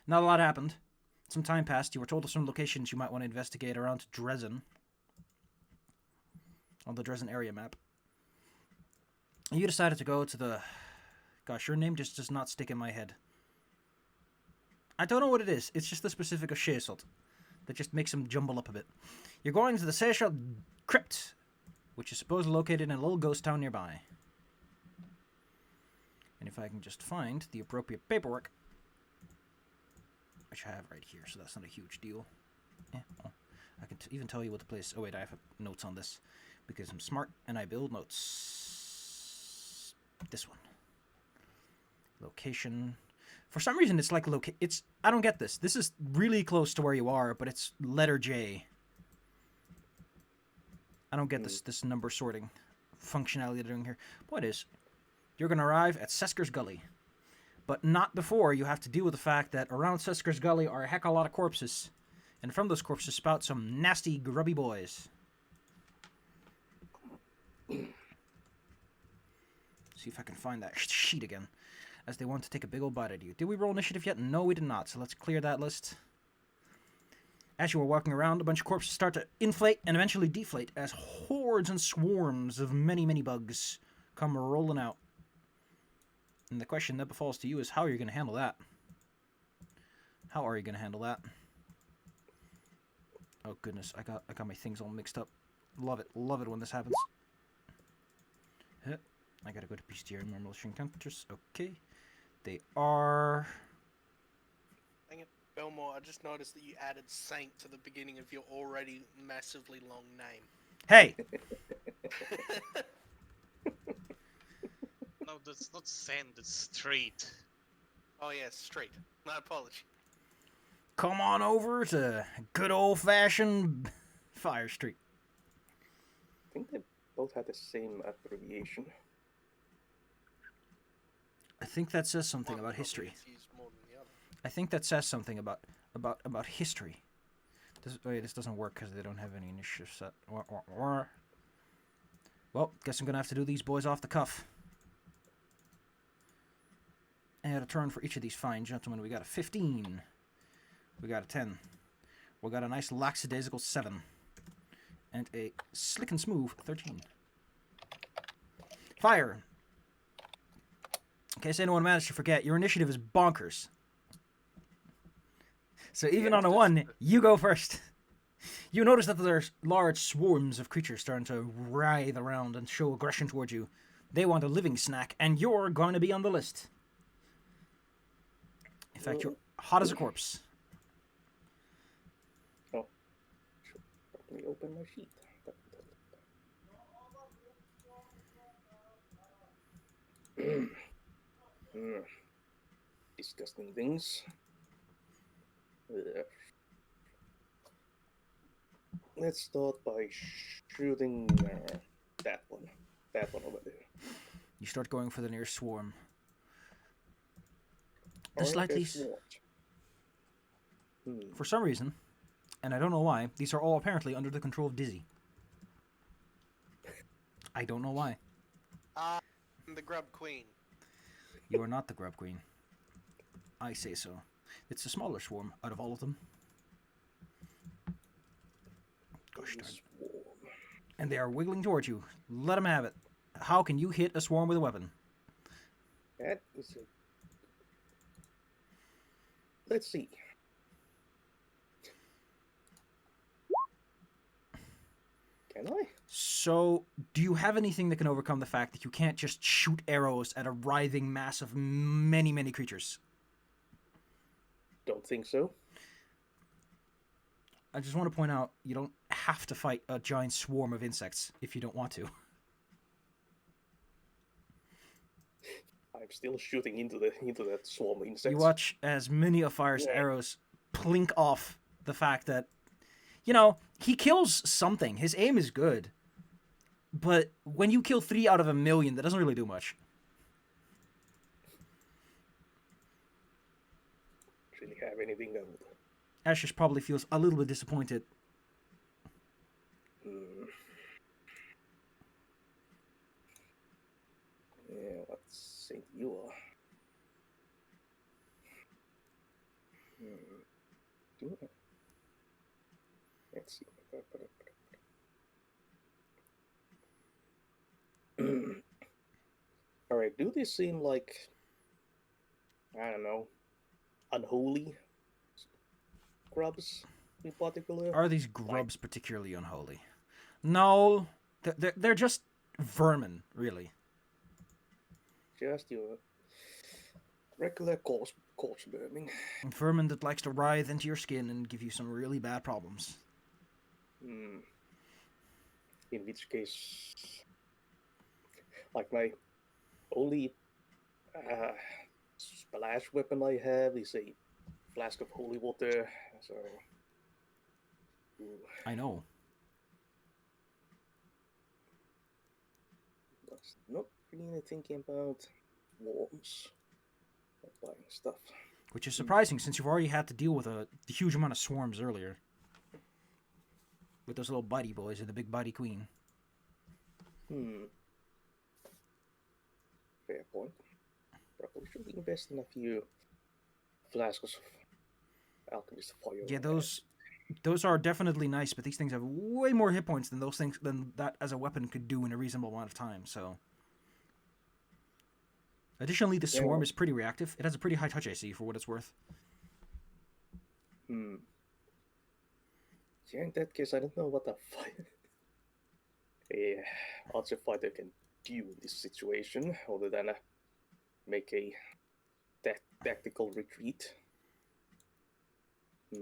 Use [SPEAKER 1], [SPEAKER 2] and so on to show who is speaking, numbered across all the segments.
[SPEAKER 1] Not a lot happened. Some time passed. You were told of some locations you might want to investigate around Dresden. On the Dresden area map. And you decided to go to the... Gosh, your name just does not stick in my head. I don't know what it is. It's just the specific of Shesult that just makes them jumble up a bit. You're going to the Shesult Crypt, which is supposedly located in a little ghost town nearby. And if I can just find the appropriate paperwork, which I have right here, so that's not a huge deal. Yeah, well, I can even tell you what the place... Oh wait, I have notes on this, because I'm smart and I build notes. This one. Location. For some reason, it's like it's... I don't get this. This is really close to where you are, but it's letter J. I don't get this number sorting functionality they're doing here. What is? You're going to arrive at Sesker's Gully. But not before you have to deal with the fact that around Sesker's Gully are a heck of a lot of corpses. And from those corpses spout some nasty, grubby boys. See if I can find that sheet again. As they want to take a big old bite at you. Did we roll initiative yet? No, we did not. So let's clear that list. As you are walking around, a bunch of corpses start to inflate and eventually deflate as hordes and swarms of many, many bugs come rolling out. And the question that befalls to you is, how are you going to handle that? How are you going to handle that? Oh goodness, I got my things all mixed up. Love it when this happens. I gotta go to bestiary demolition encounters. Okay, they are.
[SPEAKER 2] Dang it, Belmore! I just noticed that you added Saint to the beginning of your already massively long name.
[SPEAKER 1] Hey.
[SPEAKER 3] No, that's not Saint. It's Street.
[SPEAKER 2] Oh yeah, Street. My apology.
[SPEAKER 1] Come on over to good old-fashioned Fire Street.
[SPEAKER 4] I think they both had the same abbreviation.
[SPEAKER 1] I think that says something about history. I think that says something about history. This doesn't work because they don't have any initiative set. Well, guess I'm gonna have to do these boys off the cuff. And a turn for each of these fine gentlemen. We got a 15. We got a 10. We got a nice lackadaisical 7. And a slick and smooth 13. Fire! In case anyone managed to forget, your initiative is bonkers. So even on a 1, you go first. You notice that there's large swarms of creatures starting to writhe around and show aggression towards you. They want a living snack, and you're going to be on the list. In fact, you're hot as a corpse.
[SPEAKER 4] Oh. Let me open my sheet. Disgusting things. Let's start by shooting that one. That one over there.
[SPEAKER 1] You start going for the nearest swarm. For some reason, and I don't know why, these are all apparently under the control of Dizzy. I don't know why.
[SPEAKER 2] I'm the Grub Queen.
[SPEAKER 1] You are not the Grub Queen. I say so. It's the smaller swarm out of all of them. Gosh darn. And they are wiggling towards you. Let them have it. How can you hit a swarm with a weapon?
[SPEAKER 4] That is a... Let's see. Can I?
[SPEAKER 1] So, do you have anything that can overcome the fact that you can't just shoot arrows at a writhing mass of many, many creatures?
[SPEAKER 4] Don't think so.
[SPEAKER 1] I just want to point out, you don't have to fight a giant swarm of insects if you don't want to.
[SPEAKER 4] I'm still shooting into that swarm of insects.
[SPEAKER 1] You watch as many of Fire's arrows plink off the fact that, you know, he kills something. His aim is good. But when you kill 3 out of 1,000,000, that doesn't really do much.
[SPEAKER 4] Really have anything that would...
[SPEAKER 1] Ashes probably feels a little bit disappointed.
[SPEAKER 4] Yeah, let's think you are. Do I- Let's see. Alright, do they seem like, I don't know, unholy grubs in particular?
[SPEAKER 1] Are these grubs particularly unholy? No, they're just vermin, really.
[SPEAKER 4] Just your regular corpse verming.
[SPEAKER 1] Vermin that likes to writhe into your skin and give you some really bad problems.
[SPEAKER 4] In which case, like my only splash weapon I have is a flask of holy water. So,
[SPEAKER 1] I know.
[SPEAKER 4] that's not really thinking about worms or buying stuff.
[SPEAKER 1] Which is surprising since you've already had to deal with a huge amount of swarms earlier. With those little bitey boys and the big bitey queen.
[SPEAKER 4] Fair point. Probably should invest in a few flasks of alchemist fire.
[SPEAKER 1] Yeah, those are definitely nice, but these things have way more hit points than those things than that as a weapon could do in a reasonable amount of time. So, additionally, the swarm is pretty reactive. It has a pretty high touch AC for what it's worth.
[SPEAKER 4] Yeah, in that case, I don't know what a archer fighter can do in this situation, other than make a tactical retreat.
[SPEAKER 1] I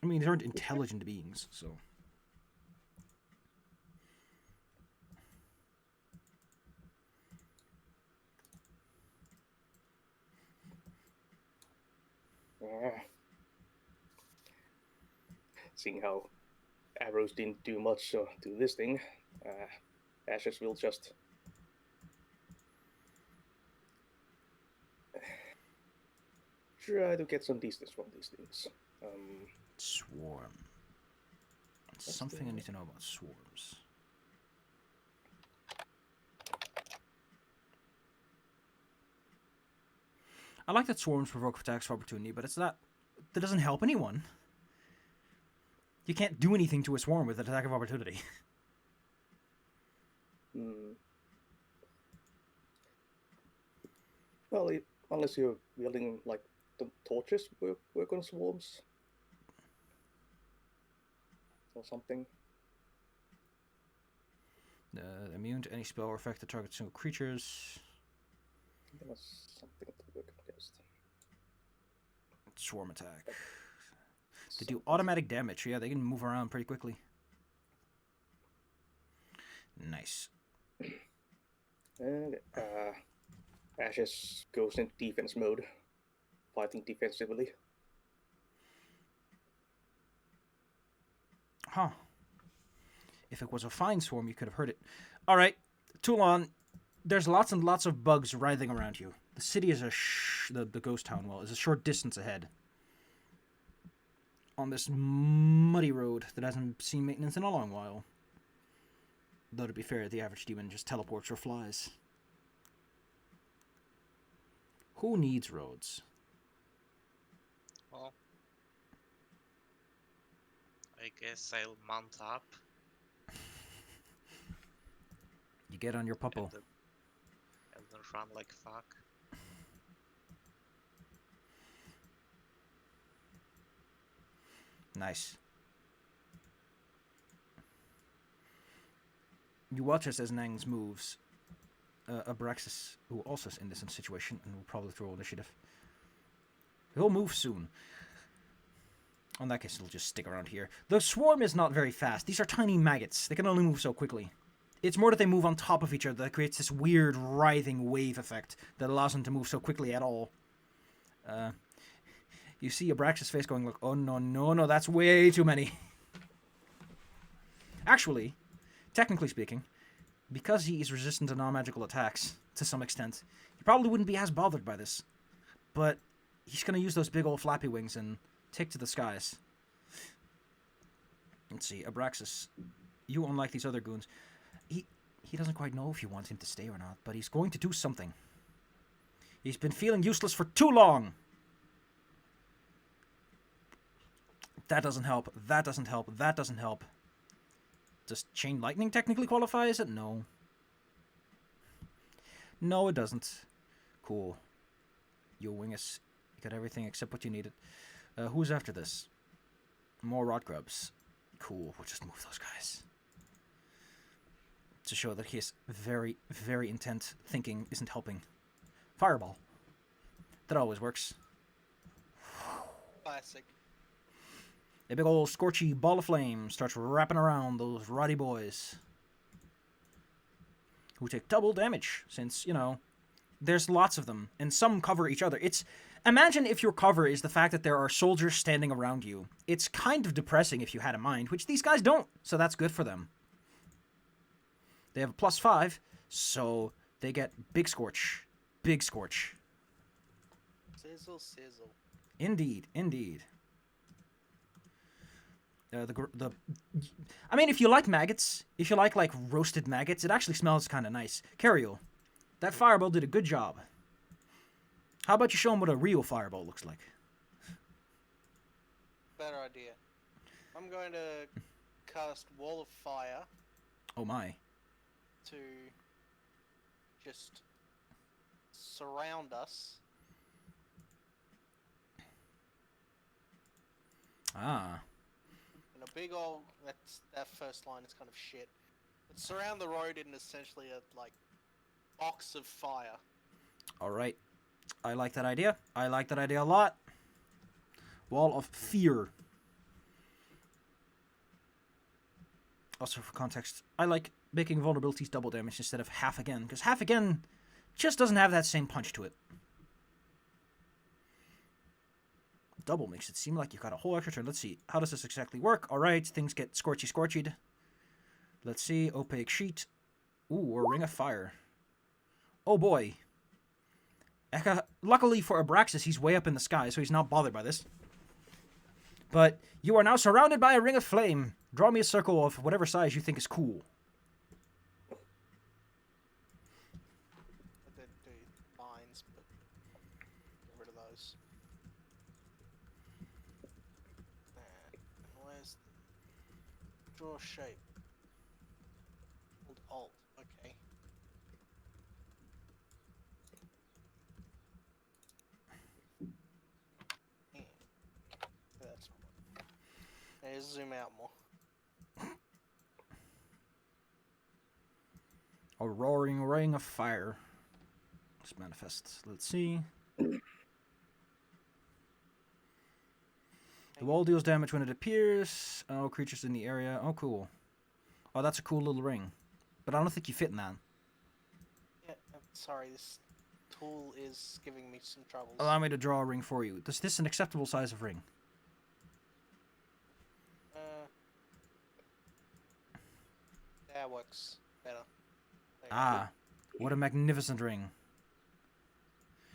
[SPEAKER 1] mean, they aren't intelligent beings, so.
[SPEAKER 4] Seeing how arrows didn't do much to this thing, Ashes will just try to get some distance from these things.
[SPEAKER 1] Swarm. Something I need to know about swarms. I like that swarms provoke attacks of opportunity, but it's not. That doesn't help anyone. You can't do anything to a swarm with an attack of opportunity.
[SPEAKER 4] Well, unless you're wielding like the torches work on swarms or something.
[SPEAKER 1] Immune to any spell or effect that targets single creatures.
[SPEAKER 4] There was something to work against.
[SPEAKER 1] Swarm attack. They do automatic damage. Yeah, they can move around pretty quickly. Nice.
[SPEAKER 4] And Ashes goes into defense mode, fighting defensively.
[SPEAKER 1] Huh. If it was a fine swarm, you could have heard it. All right, Toulon, there's lots and lots of bugs writhing around you. The city is the ghost town, well, is a short distance ahead. On this muddy road that hasn't seen maintenance in a long while. Though to be fair, the average demon just teleports or flies. Who needs roads?
[SPEAKER 3] Well, I guess I'll mount up.
[SPEAKER 1] You get on your puppo.
[SPEAKER 3] And then run like fuck.
[SPEAKER 1] Nice. You watch as Nangs moves. Abraxas, who also is in this situation and will probably throw initiative. He'll move soon. In that case, it'll just stick around here. The swarm is not very fast. These are tiny maggots. They can only move so quickly. It's more that they move on top of each other that creates this weird writhing wave effect that allows them to move so quickly at all. You see Abraxas' face going like, oh no, that's way too many. Actually, technically speaking, because he is resistant to non-magical attacks, to some extent, he probably wouldn't be as bothered by this. But he's going to use those big old flappy wings and take to the skies. Let's see, Abraxas, you, unlike these other goons, he doesn't quite know if you want him to stay or not, but he's going to do something. He's been feeling useless for too long. That doesn't help. That doesn't help. That doesn't help. Does chain lightning technically qualify as it? No. No, it doesn't. Cool. You wing us. You got everything except what you needed. Who's after this? More rot grubs. Cool. We'll just move those guys. To show that his very, very intent thinking isn't helping. Fireball. That always works.
[SPEAKER 2] Classic.
[SPEAKER 1] A big old scorchy ball of flame starts wrapping around those rotty boys. Who take double damage, since, you know, there's lots of them, and some cover each other. Imagine if your cover is the fact that there are soldiers standing around you. It's kind of depressing if you had a mind, which these guys don't, so that's good for them. They have a +5, so they get Big Scorch. Big Scorch.
[SPEAKER 2] Sizzle, sizzle.
[SPEAKER 1] Indeed, indeed. I mean, if you like maggots, if you like roasted maggots, it actually smells kind of nice. Cariel, that fireball did a good job. How about you show them what a real fireball looks like?
[SPEAKER 2] Better idea. I'm going to cast Wall of Fire
[SPEAKER 1] Oh my.
[SPEAKER 2] to just surround us.
[SPEAKER 1] Ah.
[SPEAKER 2] And a big old, that first line is kind of shit. But surround the road in essentially a, box of fire.
[SPEAKER 1] Alright. I like that idea. I like that idea a lot. Wall of Fear. Also, for context, I like making vulnerabilities double damage instead of half again, because half again just doesn't have that same punch to it. Double makes it seem like you got a whole extra turn. Let's see. How does this exactly work? Alright, things get scorchy-scorchied. Let's see. Opaque sheet. Ooh, or ring of fire. Oh boy. Luckily for Abraxas, he's way up in the sky, so he's not bothered by this. But you are now surrounded by a ring of flame. Draw me a circle of whatever size you think is cool.
[SPEAKER 2] I did do lines, but get rid of those. And where's draw shape? Hold Alt. Okay. Yeah. That's more. Let's zoom out more.
[SPEAKER 1] A roaring ring of fire. Let's manifest. Let's see. The wall deals damage when it appears. Oh, creatures in the area. Oh, cool. Oh, that's a cool little ring. But I don't think you fit in that.
[SPEAKER 2] Yeah, sorry, this tool is giving me some troubles.
[SPEAKER 1] Allow me to draw a ring for you. Is this an acceptable size of ring?
[SPEAKER 2] That works better. There you go.
[SPEAKER 1] Ah, what a magnificent ring.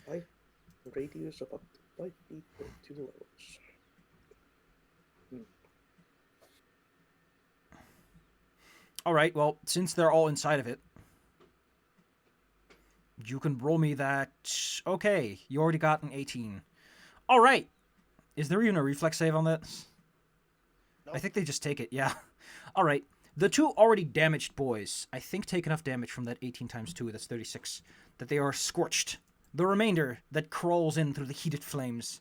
[SPEAKER 4] 5 radius of up to 5 feet for 2 levels.
[SPEAKER 1] Alright, well, since they're all inside of it, you can roll me that... Okay, you already got an 18. Alright! Is there even a reflex save on this?
[SPEAKER 2] Nope.
[SPEAKER 1] I think they just take it, yeah. Alright, the two already damaged boys, I think take enough damage from that 18 times 2, that's 36, that they are scorched. The remainder that crawls in through the heated flames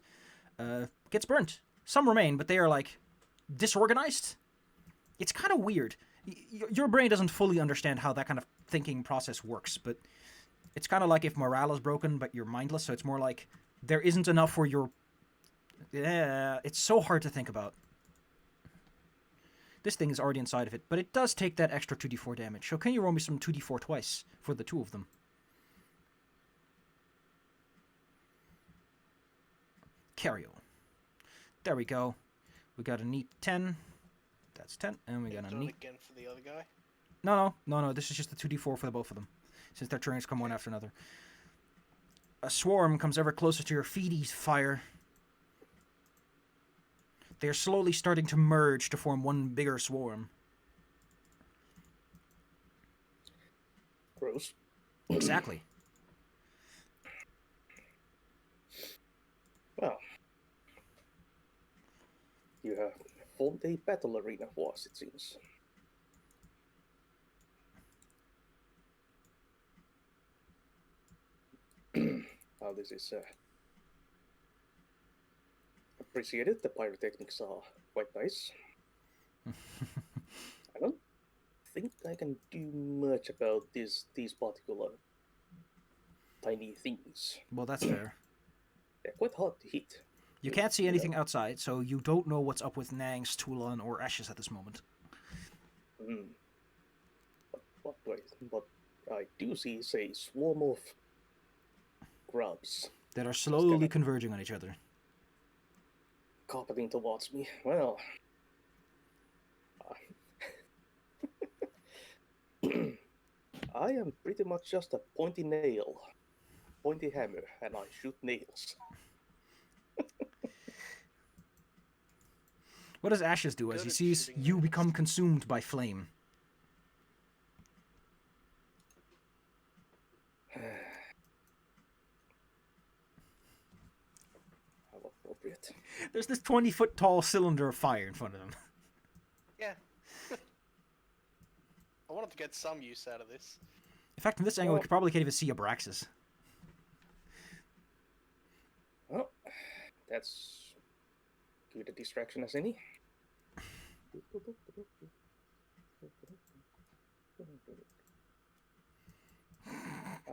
[SPEAKER 1] gets burnt. Some remain, but they are, disorganized. It's kind of weird. Your brain doesn't fully understand how that kind of thinking process works, but it's kind of like if morale is broken, but you're mindless, so it's more like there isn't enough for your... Yeah, it's so hard to think about. This thing is already inside of it, but it does take that extra 2d4 damage. So can you roll me some 2d4 twice for the two of them? Cario. There we go. We got a neat 10. That's 10, and we got a
[SPEAKER 2] Do it
[SPEAKER 1] neat...
[SPEAKER 2] again for the other guy.
[SPEAKER 1] No, this is just the 2d4 for the both of them, since their turns come one after another. A swarm comes ever closer to your feeties, fire. They are slowly starting to merge to form one bigger swarm.
[SPEAKER 4] Gross.
[SPEAKER 1] Exactly.
[SPEAKER 4] Well, You have formed a battle arena for us, it seems. Well, this is appreciated. The pyrotechnics are quite nice. I don't think I can do much about these particular tiny things.
[SPEAKER 1] Well, that's fair.
[SPEAKER 4] They're quite hard to hit.
[SPEAKER 1] You can't see anything outside, so you don't know what's up with Nang's, Toulon, or Ashes at this moment.
[SPEAKER 4] But I do see, say, swarm of grubs
[SPEAKER 1] That are slowly converging on each other.
[SPEAKER 4] carpeting towards me. Well, I am pretty much just a pointy nail, pointy hammer, and I shoot nails.
[SPEAKER 1] What does Ashes do as he
[SPEAKER 2] Good at
[SPEAKER 1] sees
[SPEAKER 2] shooting
[SPEAKER 1] you
[SPEAKER 2] nails.
[SPEAKER 1] become consumed by flame?
[SPEAKER 4] How appropriate.
[SPEAKER 1] There's this 20-foot tall cylinder of fire in front of him.
[SPEAKER 2] Yeah. I wanted to get some use out of this.
[SPEAKER 1] In fact, from this angle, we probably can't even see Abraxas.
[SPEAKER 4] Well, that's good a distraction as any.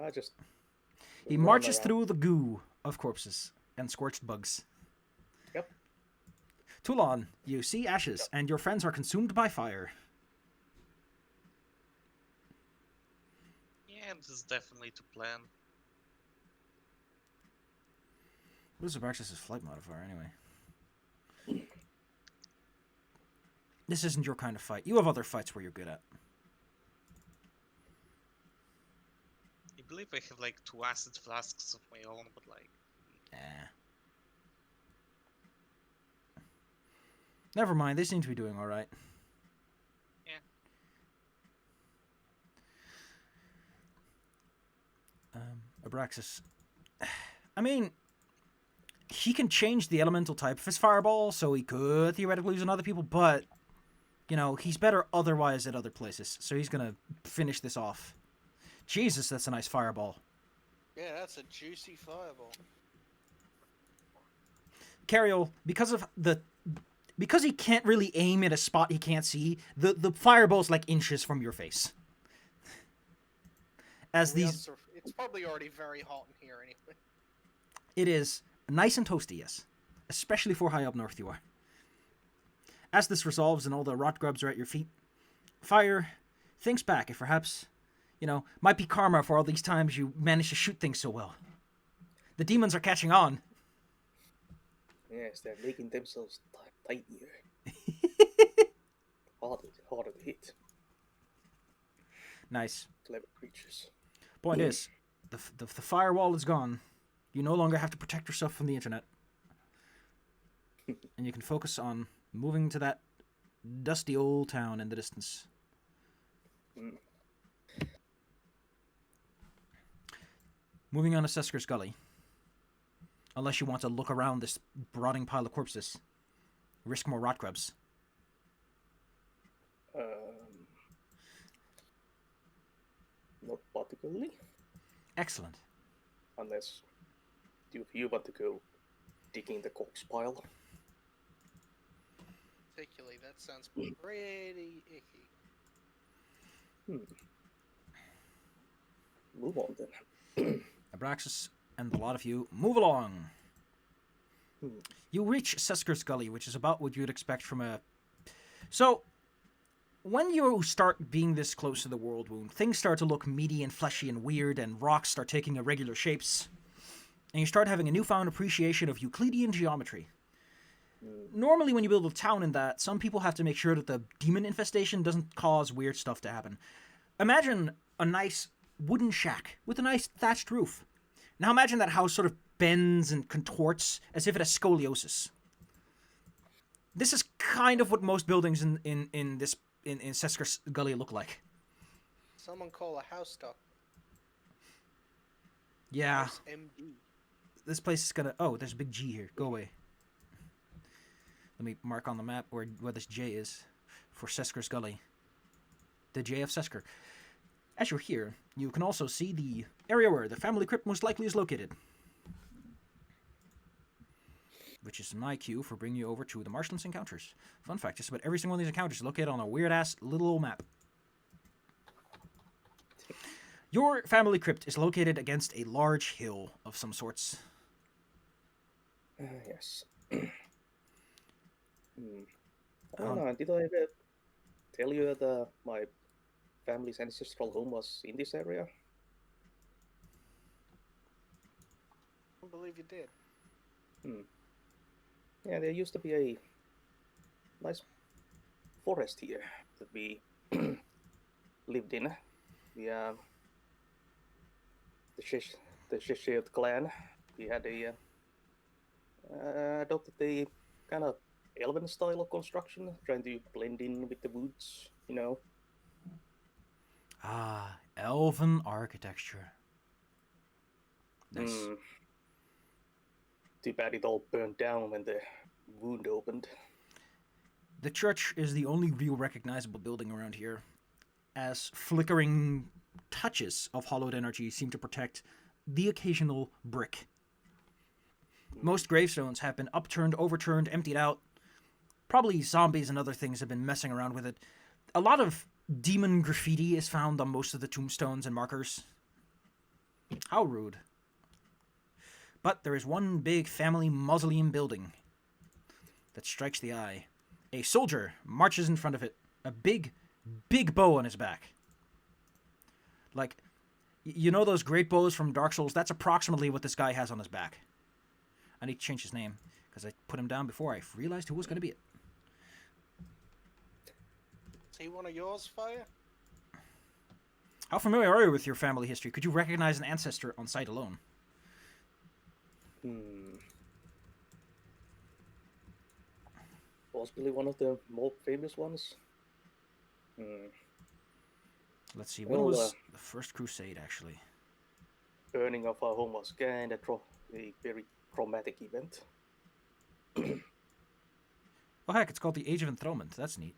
[SPEAKER 4] I just
[SPEAKER 1] He
[SPEAKER 4] run
[SPEAKER 1] marches
[SPEAKER 4] around.
[SPEAKER 1] through the goo of corpses and scorched bugs.
[SPEAKER 4] Yep.
[SPEAKER 1] Toulon, you see Ashes, and your friends are consumed by fire.
[SPEAKER 3] Yeah, this is definitely to plan.
[SPEAKER 1] What is Abraxas' flight modifier, anyway? This isn't your kind of fight. You have other fights where you're good at.
[SPEAKER 3] I believe I have like 2 acid flasks of my own, but like...
[SPEAKER 1] Never mind, they seem to be doing alright.
[SPEAKER 3] Yeah.
[SPEAKER 1] Abraxas. I mean, he can change the elemental type of his fireball, so he could theoretically use on other people, but, you know, he's better otherwise at other places, so he's gonna finish this off. Jesus, that's a nice fireball.
[SPEAKER 2] Yeah, that's a juicy fireball.
[SPEAKER 1] Cariol, because he can't really aim at a spot he can't see, the fireball's like inches from your face. As these...
[SPEAKER 2] It's probably already very hot in here anyway.
[SPEAKER 1] It is nice and toasty, yes. Especially for high up north you are. As this resolves and all the rot grubs are at your feet, Fire thinks back if perhaps, you know, might be karma for all these times you managed to shoot things so well. The demons are catching on.
[SPEAKER 4] Yes, they're making themselves tinier. harder to hit.
[SPEAKER 1] Nice.
[SPEAKER 4] Clever creatures.
[SPEAKER 1] Point is, the firewall is gone. You no longer have to protect yourself from the internet. And you can focus on moving to that dusty old town in the distance. Moving on to Sesker's Gully. Unless you want to look around this rotting pile of corpses. Risk more rot grubs.
[SPEAKER 4] Not particularly.
[SPEAKER 1] Excellent.
[SPEAKER 4] Unless you want to go digging the corpse pile.
[SPEAKER 2] Particularly, that sounds pretty icky.
[SPEAKER 4] Move on then.
[SPEAKER 1] Abraxas and a lot of you move along. You reach Sesker's Gully, which is about what you'd expect from a... So, when you start being this close to the World Wound, things start to look meaty and fleshy and weird, and rocks start taking irregular shapes. And you start having a newfound appreciation of Euclidean geometry. Normally, when you build a town in that, some people have to make sure that the demon infestation doesn't cause weird stuff to happen. Imagine a nice wooden shack with a nice thatched roof. Now imagine that house sort of bends and contorts as if it has scoliosis. This is kind of what most buildings in Sesker's Gully look like.
[SPEAKER 2] Someone call a house doc.
[SPEAKER 1] Yeah.
[SPEAKER 2] House MD.
[SPEAKER 1] This place is gonna... Oh, there's a big G here. Go away. Let me mark on the map where this J is for Sesker's Gully. The J of Sesker. As you're here, you can also see the area where the family crypt most likely is located. Which is my cue for bringing you over to the Marshlands encounters. Fun fact, just about every single one of these encounters is located on a weird-ass little old map. Your family crypt is located against a large hill of some sorts.
[SPEAKER 4] Yes. I don't know, did I ever tell you that my family's ancestral home was in this area?
[SPEAKER 2] I believe you did.
[SPEAKER 4] Yeah, there used to be a nice forest here that we lived in. The Cheshire clan. We had adopted a kind of elven style of construction, trying to blend in with the woods, you know.
[SPEAKER 1] Ah, elven architecture. Nice.
[SPEAKER 4] Too bad it all burned down when the wound opened.
[SPEAKER 1] The church is the only real recognizable building around here, as flickering touches of hollowed energy seem to protect the occasional brick. Most gravestones have been upturned, overturned, emptied out. Probably zombies and other things have been messing around with it. A lot of demon graffiti is found on most of the tombstones and markers. How rude. But there is one big family mausoleum building that strikes the eye. A soldier marches in front of it, a big, big bow on his back. Like, you know those great bows from Dark Souls? That's approximately what this guy has on his back. I need to change his name, because I put him down before I realized who was going to be it.
[SPEAKER 2] Is he one of yours, Fire?
[SPEAKER 1] How familiar are you with your family history? Could you recognize an ancestor on sight alone?
[SPEAKER 4] Possibly one of the more famous ones.
[SPEAKER 1] Let's see, when was the First Crusade, actually?
[SPEAKER 4] Burning of our home was kind of a very traumatic event.
[SPEAKER 1] Oh heck, it's called the Age of Enthronement. That's neat.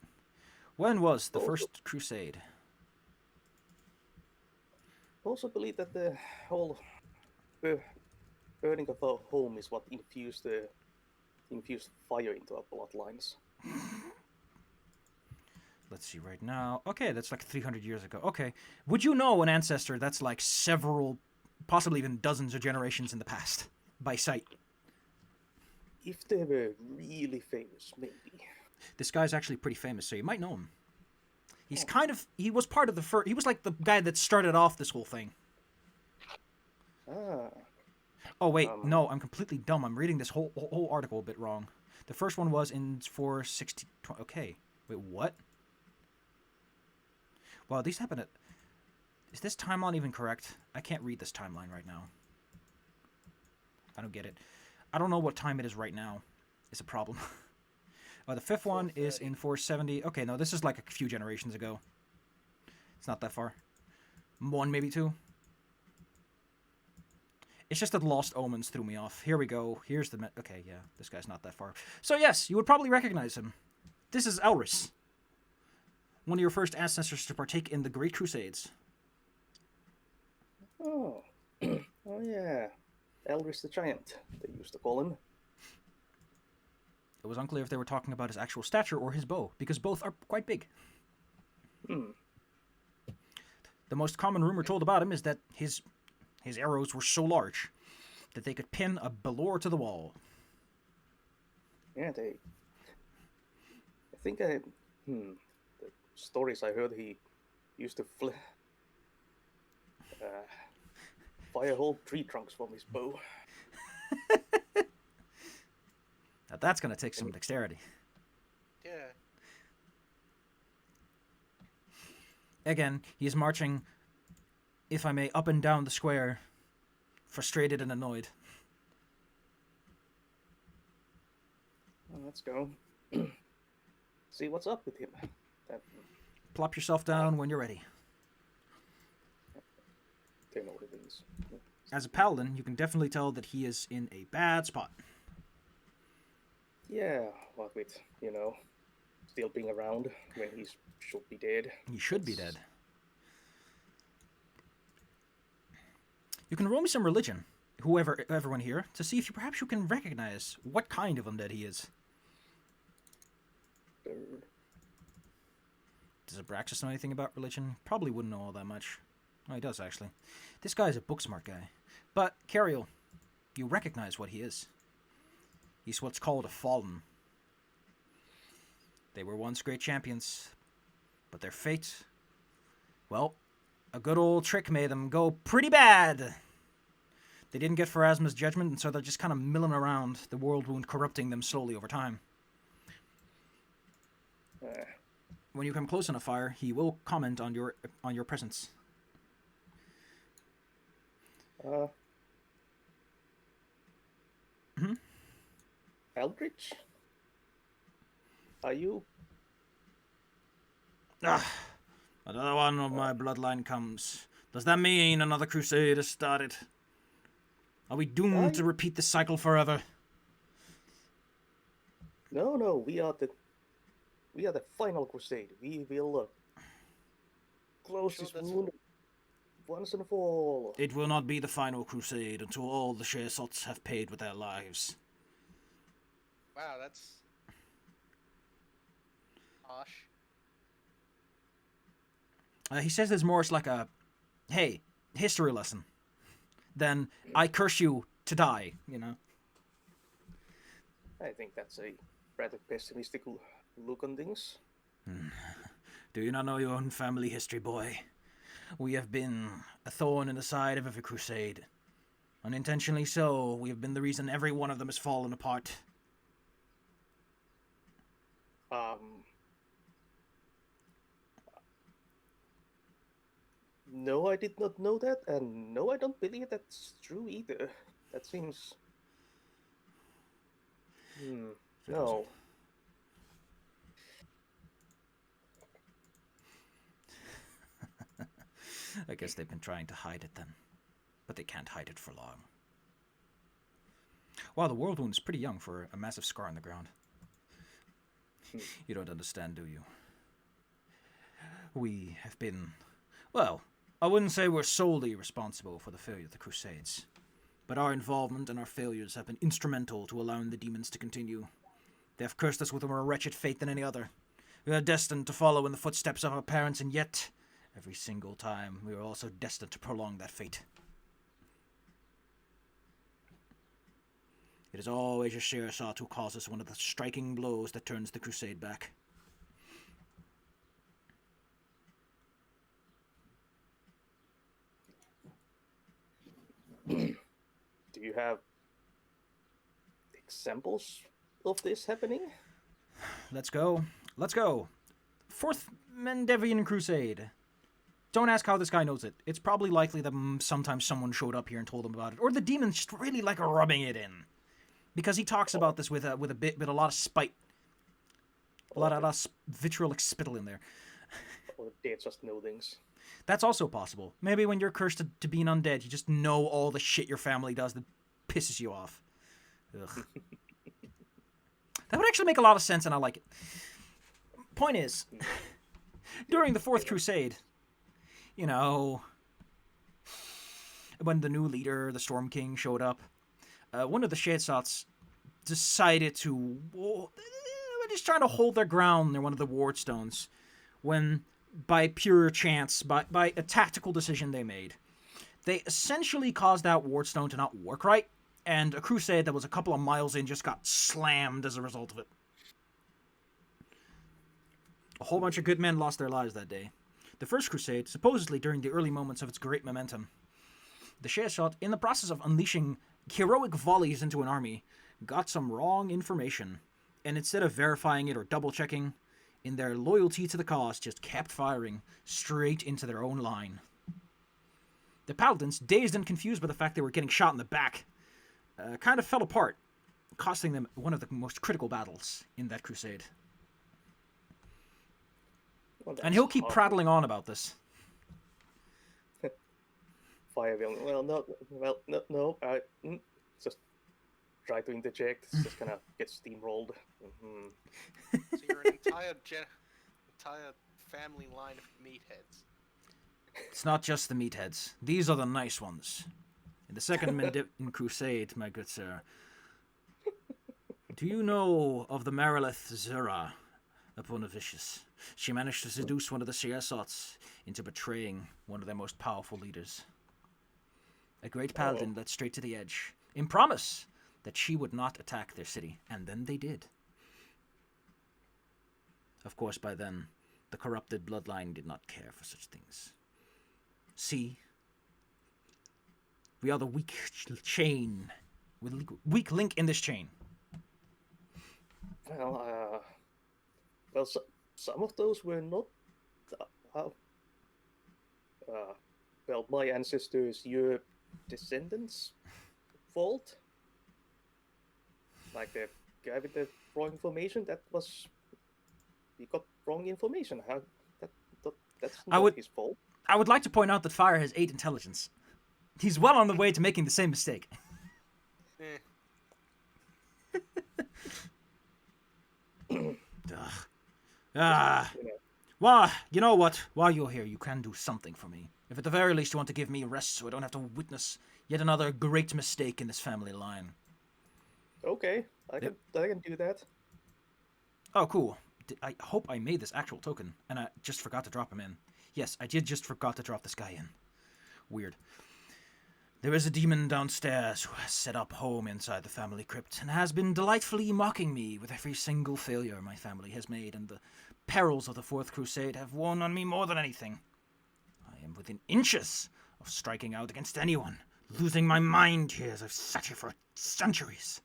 [SPEAKER 1] When was the First Crusade?
[SPEAKER 4] I also believe that the whole burning of our home is what infused fire into our bloodlines.
[SPEAKER 1] Let's see right now. Okay, that's like 300 years ago. Okay. Would you know an ancestor that's like several, possibly even dozens of generations in the past, by sight?
[SPEAKER 4] If they were really famous, maybe.
[SPEAKER 1] This guy's actually pretty famous, so you might know him. He's he was part of the first, he was like the guy that started off this whole thing. Oh wait, no, I'm completely dumb. I'm reading this whole article a bit wrong. The first one was in 460. Okay, wait, what? Wow, these happen at. Is this timeline even correct? I can't read this timeline right now. I don't get it. I don't know what time it is right now. It's a problem. The fifth one is in 470. Okay, no, this is like a few generations ago. It's not that far. One, maybe two. It's just that Lost Omens threw me off. Here we go. Here's the... Okay, yeah, this guy's not that far. So yes, you would probably recognize him. This is Elris. One of your first ancestors to partake in the Great Crusades.
[SPEAKER 4] Oh. Oh yeah. Elris the Giant, they used to call him.
[SPEAKER 1] It was unclear if they were talking about his actual stature or his bow, because both are quite big. The most common rumor told about him is that his arrows were so large that they could pin a Belor to the wall.
[SPEAKER 4] Yeah, the stories I heard, he used to fire whole tree trunks from his bow.
[SPEAKER 1] Now that's going to take some dexterity.
[SPEAKER 2] Yeah.
[SPEAKER 1] Again, he is marching, if I may, up and down the square, frustrated and annoyed.
[SPEAKER 4] Well, let's go. See what's up with him.
[SPEAKER 1] Plop yourself down when you're ready.
[SPEAKER 4] Okay, know what it is.
[SPEAKER 1] As a paladin, you can definitely tell that he is in a bad spot.
[SPEAKER 4] Yeah, what with, still being around when he should be dead.
[SPEAKER 1] He should be
[SPEAKER 4] That's-
[SPEAKER 1] dead. You can roll me some religion, everyone here, to see if perhaps you can recognize what kind of undead he is. Does Abraxas know anything about religion? Probably wouldn't know all that much. Oh, he does, actually. This guy's a book-smart guy. But, Cariel, you recognize what he is. He's what's called a fallen. They were once great champions, but their fate... Well, a good old trick made them go pretty bad. They didn't get Pharasma's judgment, and so they're just kind of milling around, the world wound corrupting them slowly over time. When you come close enough, fire, he will comment on your presence.
[SPEAKER 4] Eldritch? Are you?
[SPEAKER 1] Another one of my bloodline comes. Does that mean another crusade has started? Are we doomed to repeat this cycle forever?
[SPEAKER 4] No, we are the final crusade. We will close
[SPEAKER 2] Sure,
[SPEAKER 4] this
[SPEAKER 2] that's-
[SPEAKER 4] wound once and for all.
[SPEAKER 1] It will not be the final crusade until all the Shesots have paid with their lives.
[SPEAKER 2] Wow, that's harsh.
[SPEAKER 1] He says there's more like a, hey, history lesson. Than, I curse you to die, you know?
[SPEAKER 4] I think that's a rather pessimistic look on things.
[SPEAKER 1] Do you not know your own family history, boy? We have been a thorn in the side of every crusade. Unintentionally so, we have been the reason every one of them has fallen apart.
[SPEAKER 4] No, I did not know that, and no, I don't believe that's true either. That seems... no.
[SPEAKER 1] I guess they've been trying to hide it then. But they can't hide it for long. Wow, the world wound is pretty young for a massive scar on the ground. You don't understand, do you? We have been... Well, I wouldn't say we're solely responsible for the failure of the Crusades. But our involvement and our failures have been instrumental to allowing the demons to continue. They have cursed us with a more wretched fate than any other. We are destined to follow in the footsteps of our parents, and yet, every single time, we are also destined to prolong that fate. It is always your Shersot who causes one of the striking blows that turns the crusade back.
[SPEAKER 4] Do you have examples of this happening?
[SPEAKER 1] Let's go. Let's go. Fourth Mendevian Crusade. Don't ask how this guy knows it. It's probably likely that sometimes someone showed up here and told him about it. Or the demons just really like rubbing it in. Because he talks about this with a lot of spite. A lot of vitriolic spittle in there.
[SPEAKER 4] Or they just know things.
[SPEAKER 1] That's also possible. Maybe when you're cursed to being undead, you just know all the shit your family does that pisses you off. Ugh. That would actually make a lot of sense, and I like it. Point is, during the Fourth Crusade, you know, when the new leader, the Storm King, showed up, one of the Shadesots decided to... We're just trying to hold their ground near one of the wardstones, when, by pure chance, by a tactical decision they made, they essentially caused that wardstone to not work right, and a crusade that was a couple of miles in just got slammed as a result of it. A whole bunch of good men lost their lives that day. The First Crusade, supposedly during the early moments of its great momentum, the Shersot, in the process of unleashing heroic volleys into an army, got some wrong information, and instead of verifying it or double-checking, in their loyalty to the cause, just kept firing straight into their own line. The Paladins, dazed and confused by the fact they were getting shot in the back, kind of fell apart, costing them one of the most critical battles in that crusade.
[SPEAKER 4] Well,
[SPEAKER 1] And he'll keep prattling on about this.
[SPEAKER 4] Fire will. No. Just try to interject. It's just gonna get steamrolled. Mm-hmm.
[SPEAKER 2] So you're an entire family line of meatheads.
[SPEAKER 1] It's not just the meatheads. These are the nice ones. In the Second Mendip Crusade, my good sir, do you know of the Marilith Zura, a Pontivicius? She managed to seduce one of the Siersots into betraying one of their most powerful leaders. A great paladin led straight to the edge, in promise that she would not attack their city, and then they did. Of course, by then, the corrupted bloodline did not care for such things. See, we are the weak chain, weak link in this chain.
[SPEAKER 4] Well, some of those were not, well, my ancestors, your descendants' fault. Like the guy with the wrong information, he got wrong information. That's not his fault.
[SPEAKER 1] I would like to point out that Fire has 8 intelligence. He's well on the way to making the same mistake. Well, you know what? While you're here, you can do something for me. If at the very least you want to give me a rest so I don't have to witness yet another great mistake in this family line.
[SPEAKER 4] Okay, I can do that.
[SPEAKER 1] Oh, cool. I hope I made this actual token, and I just forgot to drop him in. Yes, I did just forgot to drop this guy in. Weird. There is a demon downstairs who has set up home inside the family crypt and has been delightfully mocking me with every single failure my family has made, and the perils of the Fourth Crusade have worn on me more than anything. I am within inches of striking out against anyone, losing my mind here as I've sat here for centuries.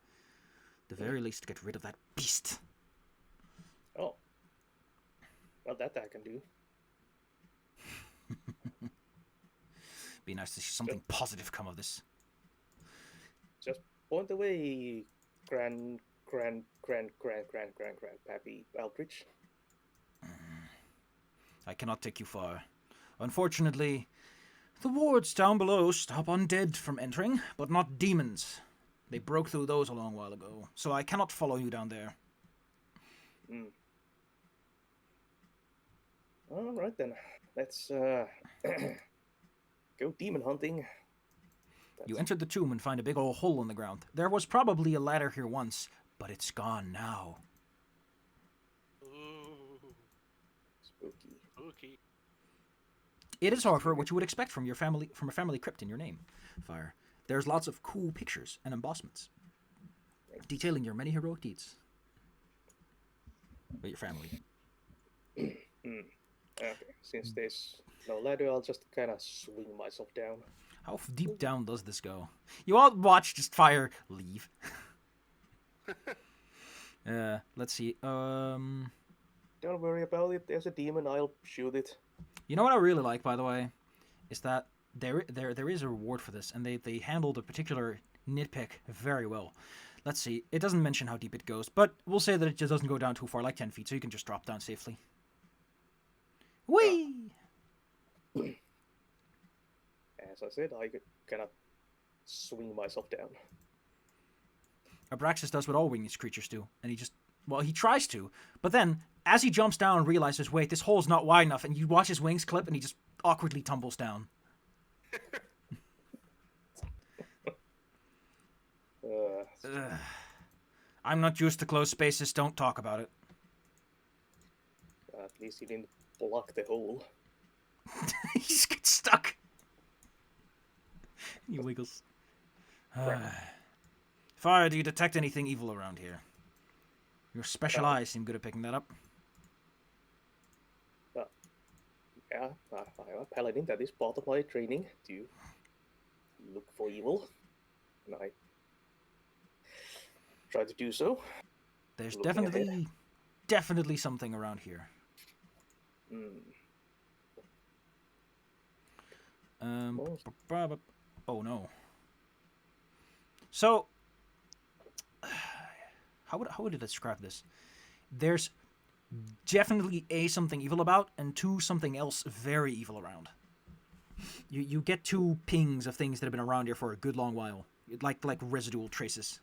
[SPEAKER 1] At the very least, get rid of that beast.
[SPEAKER 4] Oh. Well, that I can do.
[SPEAKER 1] Be nice to see something positive come of this.
[SPEAKER 4] Just point away, Grand Pappy Aldrich.
[SPEAKER 1] I cannot take you far. Unfortunately, the wards down below stop undead from entering, but not demons. They broke through those a long while ago, so I cannot follow you down there.
[SPEAKER 4] All right then, let's go demon hunting.
[SPEAKER 1] You entered the tomb and find a big old hole in the ground. There was probably a ladder here once, but it's gone now.
[SPEAKER 2] Ooh, spooky.
[SPEAKER 1] It is, however, what you would expect from a family crypt in your name, Fire. There's lots of cool pictures and embossments detailing your many heroic deeds. With your family.
[SPEAKER 4] Okay, since there's no ladder, I'll just kind of swing myself down.
[SPEAKER 1] How deep down does this go? You all watch just Fire leave. Let's see.
[SPEAKER 4] Don't worry about it. There's a demon. I'll shoot it.
[SPEAKER 1] You know what I really like, by the way, is that there is a reward for this, and they handled a particular nitpick very well. Let's see. It doesn't mention how deep it goes, but we'll say that it just doesn't go down too far, like 10 feet, so you can just drop down safely. Whee!
[SPEAKER 4] As I said, I could kind of swing myself down.
[SPEAKER 1] Abraxas does what all winged creatures do, and he tries to, but then, as he jumps down and realizes, wait, this hole's not wide enough, and you watch his wings clip, and he just awkwardly tumbles down. I'm not used to closed spaces, don't talk about it.
[SPEAKER 4] At least he didn't block the hole.
[SPEAKER 1] He just gets stuck. He wiggles. Fire, do you detect anything evil around here? Your special eyes seem good at picking that up.
[SPEAKER 4] Yeah, I'm a paladin. That is part of my training to look for evil. And I try to do so.
[SPEAKER 1] There's
[SPEAKER 4] Looking
[SPEAKER 1] definitely something around here. Oh no. So, how would I describe this? There's definitely something evil about, and something else very evil around. You get 2 pings of things that have been around here for a good long while, like residual traces.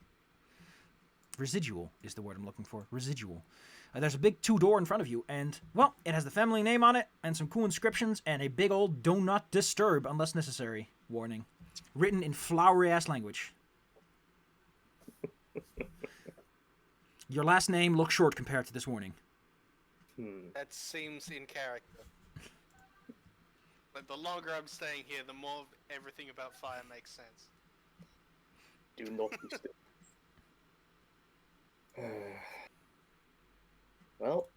[SPEAKER 1] Residual is the word I'm looking for. Residual. There's a big 2-door in front of you, and, well, it has the family name on it, and some cool inscriptions, and a big old "Do not disturb unless necessary" warning. Written in flowery-ass language. Your last name looks short compared to this warning.
[SPEAKER 2] That seems in character. But the longer I'm staying here, the more everything about fire makes sense.
[SPEAKER 4] Do not disturb. Well,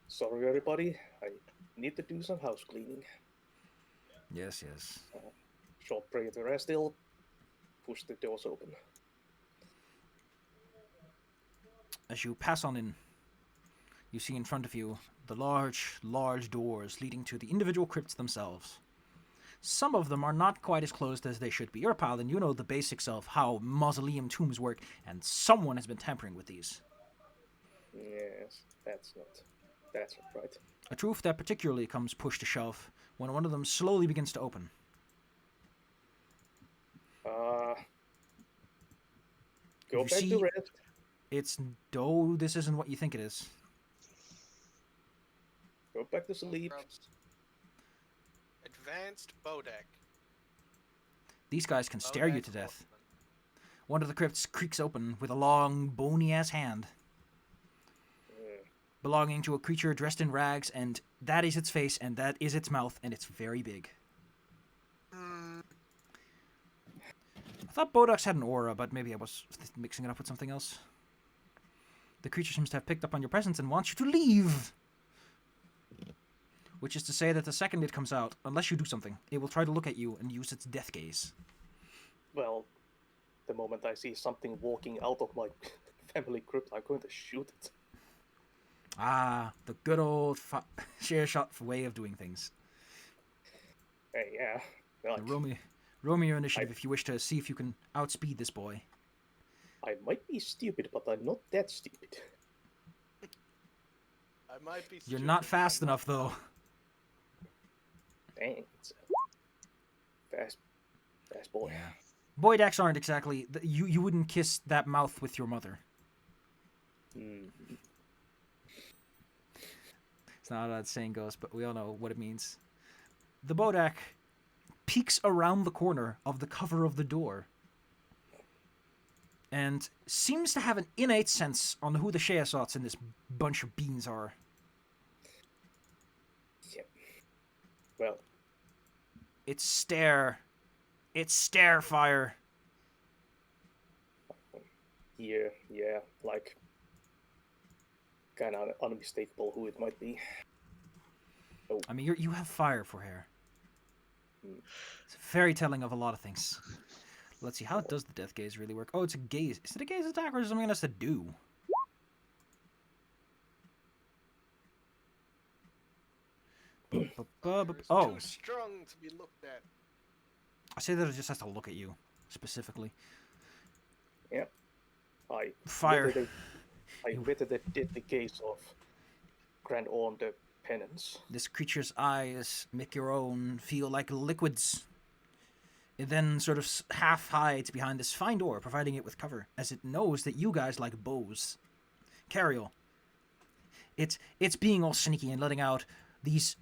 [SPEAKER 4] sorry everybody. I need to do some house cleaning.
[SPEAKER 1] Yes, yes.
[SPEAKER 4] Short break to rest. Still push the doors open.
[SPEAKER 1] As you pass on in, you see in front of you the large, large doors leading to the individual crypts themselves. Some of them are not quite as closed as they should be. You're a paladin, you know the basics of how mausoleum tombs work, and someone has been tampering with these.
[SPEAKER 4] Yes, that's not right.
[SPEAKER 1] A truth that particularly comes push to shove when one of them slowly begins to open.
[SPEAKER 4] Go
[SPEAKER 1] You
[SPEAKER 4] back
[SPEAKER 1] see-
[SPEAKER 4] to rest.
[SPEAKER 1] It's, though this isn't what you think it is.
[SPEAKER 4] Go back to sleep.
[SPEAKER 2] Grubs. Advanced Bodak.
[SPEAKER 1] These guys can stare you
[SPEAKER 2] Bodak
[SPEAKER 1] to death.
[SPEAKER 2] Horseman.
[SPEAKER 1] One of the crypts creaks open with a long, bony-ass hand, belonging to a creature dressed in rags, and that is its face, and that is its mouth, and it's very big. I thought Bodaks had an aura, but maybe I was mixing it up with something else. The creature seems to have picked up on your presence and wants you to leave. Which is to say that the second it comes out, unless you do something, it will try to look at you and use its death gaze.
[SPEAKER 4] Well, the moment I see something walking out of my family crypt, I'm going to shoot it.
[SPEAKER 1] Ah, the good old share shot way of doing things.
[SPEAKER 4] Hey, yeah. Like,
[SPEAKER 1] Roll me your initiative if you wish to see if you can outspeed this boy.
[SPEAKER 4] I might be stupid, but I'm not that stupid.
[SPEAKER 2] I might be.
[SPEAKER 1] You're
[SPEAKER 2] stupid,
[SPEAKER 1] not
[SPEAKER 2] but
[SPEAKER 1] fast
[SPEAKER 2] I'm not
[SPEAKER 1] enough, though.
[SPEAKER 4] Dang, it's a fast boy.
[SPEAKER 1] Boy decks aren't exactly... You wouldn't kiss that mouth with your mother. It's not how that saying goes, but we all know what it means. The Bodak peeks around the corner of the cover of the door and seems to have an innate sense on who the Sheasots in this bunch of beans are.
[SPEAKER 4] Yep. Well,
[SPEAKER 1] It's stare fire.
[SPEAKER 4] yeah, like, kind of unmistakable who it might be.
[SPEAKER 1] I mean, you have fire for hair. It's very telling of a lot of things. Let's see, how does the death gaze really work? Oh, it's a gaze. Is it a gaze attack or is it something else to do?
[SPEAKER 2] It's
[SPEAKER 1] Oh,
[SPEAKER 2] too strong to be looked at.
[SPEAKER 1] I say that it just has to look at you, specifically.
[SPEAKER 4] Yep.
[SPEAKER 1] Fire.
[SPEAKER 4] I wetted the gaze of Grand On the Penance.
[SPEAKER 1] This creature's eyes make your own feel like liquids. It then sort of half hides behind this fine door, providing it with cover, as it knows that you guys like bows. Cariel. It's being all sneaky and letting out these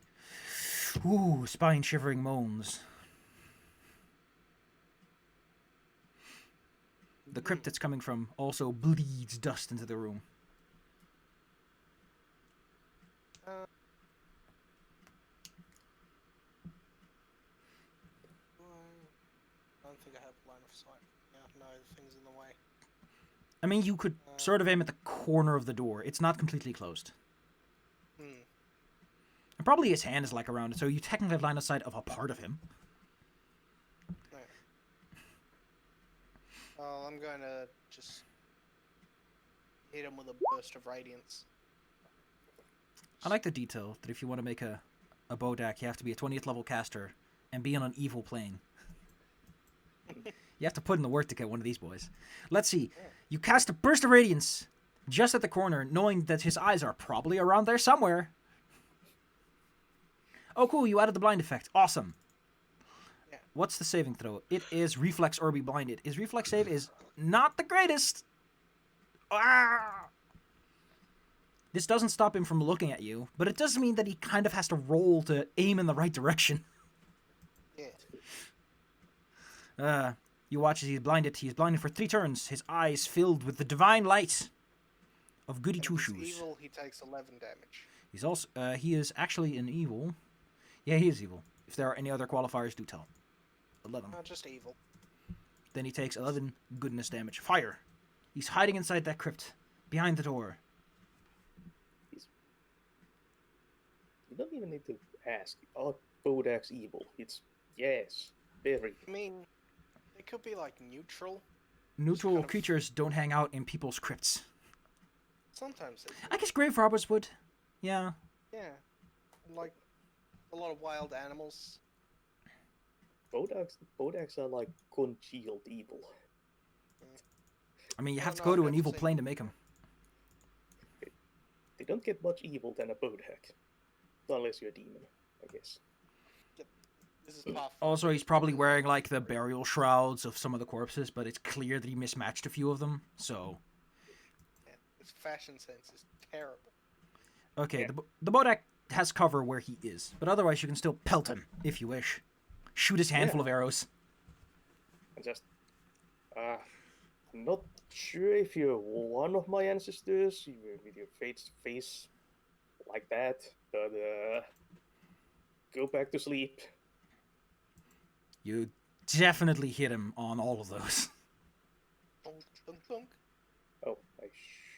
[SPEAKER 1] spine-shivering moans. The crypt it's coming from also bleeds dust into the room.
[SPEAKER 2] I don't think I have line of sight. Yeah, no, the thing's in the way.
[SPEAKER 1] I mean, you could sort of aim at the corner of the door. It's not completely closed. And probably his hand is like around it, so you technically have line of sight of a part of him.
[SPEAKER 2] Right. Oh, I'm going to just hit him with a burst of radiance.
[SPEAKER 1] I like the detail that if you want to make a Bodak, you have to be a 20th level caster and be on an evil plane. You have to put in the work to get one of these boys. Let's see. You cast a burst of radiance just at the corner, knowing that his eyes are probably around there somewhere. Oh, cool. You added the blind effect. Awesome.
[SPEAKER 2] Yeah.
[SPEAKER 1] What's the saving throw? It is reflex or be blinded. His reflex save is not the greatest. Ah! This doesn't stop him from looking at you, but it does mean that he kind of has to roll to aim in the right direction.
[SPEAKER 2] Yeah.
[SPEAKER 1] You watch as he's blinded. He is blinded for 3 turns, his eyes filled with the divine light of Goody
[SPEAKER 2] And if
[SPEAKER 1] Two
[SPEAKER 2] he's
[SPEAKER 1] Shoes.
[SPEAKER 2] evil, he takes 11 damage.
[SPEAKER 1] He's also he is actually an evil. Yeah, he is evil. If there are any other qualifiers, do tell. 11.
[SPEAKER 2] Not just evil.
[SPEAKER 1] Then he takes 11 goodness damage. Fire. He's hiding inside that crypt, behind the door.
[SPEAKER 4] You don't even need to ask. Are Bodaks evil? It's yes, very.
[SPEAKER 2] I mean, they could be like neutral.
[SPEAKER 1] Neutral
[SPEAKER 2] kind of-
[SPEAKER 1] creatures don't hang out in people's crypts.
[SPEAKER 2] Sometimes they do.
[SPEAKER 1] I guess grave robbers would. Yeah.
[SPEAKER 2] Yeah. Like a lot of wild animals.
[SPEAKER 4] Bodaks are like congealed evil.
[SPEAKER 1] I mean, you
[SPEAKER 2] Oh,
[SPEAKER 1] have to
[SPEAKER 2] no,
[SPEAKER 1] go to
[SPEAKER 2] I've
[SPEAKER 1] an
[SPEAKER 2] never
[SPEAKER 1] evil
[SPEAKER 2] seen
[SPEAKER 1] plane to make them.
[SPEAKER 4] They don't get much evil than a Bodak. Unless you're a demon, I guess.
[SPEAKER 2] This is Pathfinder.
[SPEAKER 1] Also, he's probably wearing like the burial shrouds of some of the corpses, but it's clear that he mismatched a few of them. So,
[SPEAKER 2] Yeah, his fashion sense is terrible.
[SPEAKER 1] okay,
[SPEAKER 4] Yeah.
[SPEAKER 1] the Bodak has cover where he is, but otherwise you can still pelt him if you wish. Shoot his handful of arrows.
[SPEAKER 4] And just, I'm not sure if you're one of my ancestors with your face like that, but go back to sleep.
[SPEAKER 1] You definitely hit him on all of those.
[SPEAKER 2] Bonk, bonk, bonk.
[SPEAKER 4] Oh, I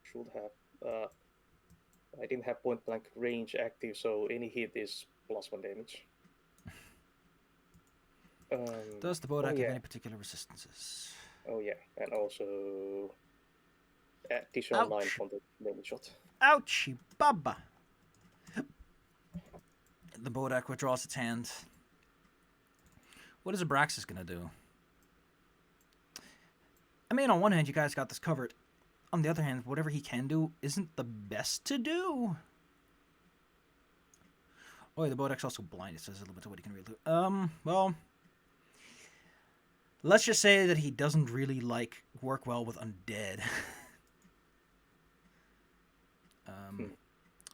[SPEAKER 4] should have. I didn't have point blank range active, so any hit is +1 damage.
[SPEAKER 1] Does the Bodak have
[SPEAKER 4] yeah.
[SPEAKER 1] any particular resistances?
[SPEAKER 4] Oh yeah, and also additional 9
[SPEAKER 1] Ouch.
[SPEAKER 4] from the damage shot.
[SPEAKER 1] Ouchie baba! The Bodak withdraws its hand. What is Abraxas gonna do? I mean, on one hand, you guys got this covered. On the other hand, whatever he can do isn't the best to do. Oh, yeah, the Bodak's also blind. It says a little bit of what he can really do. Well, let's just say that he doesn't really work well with undead.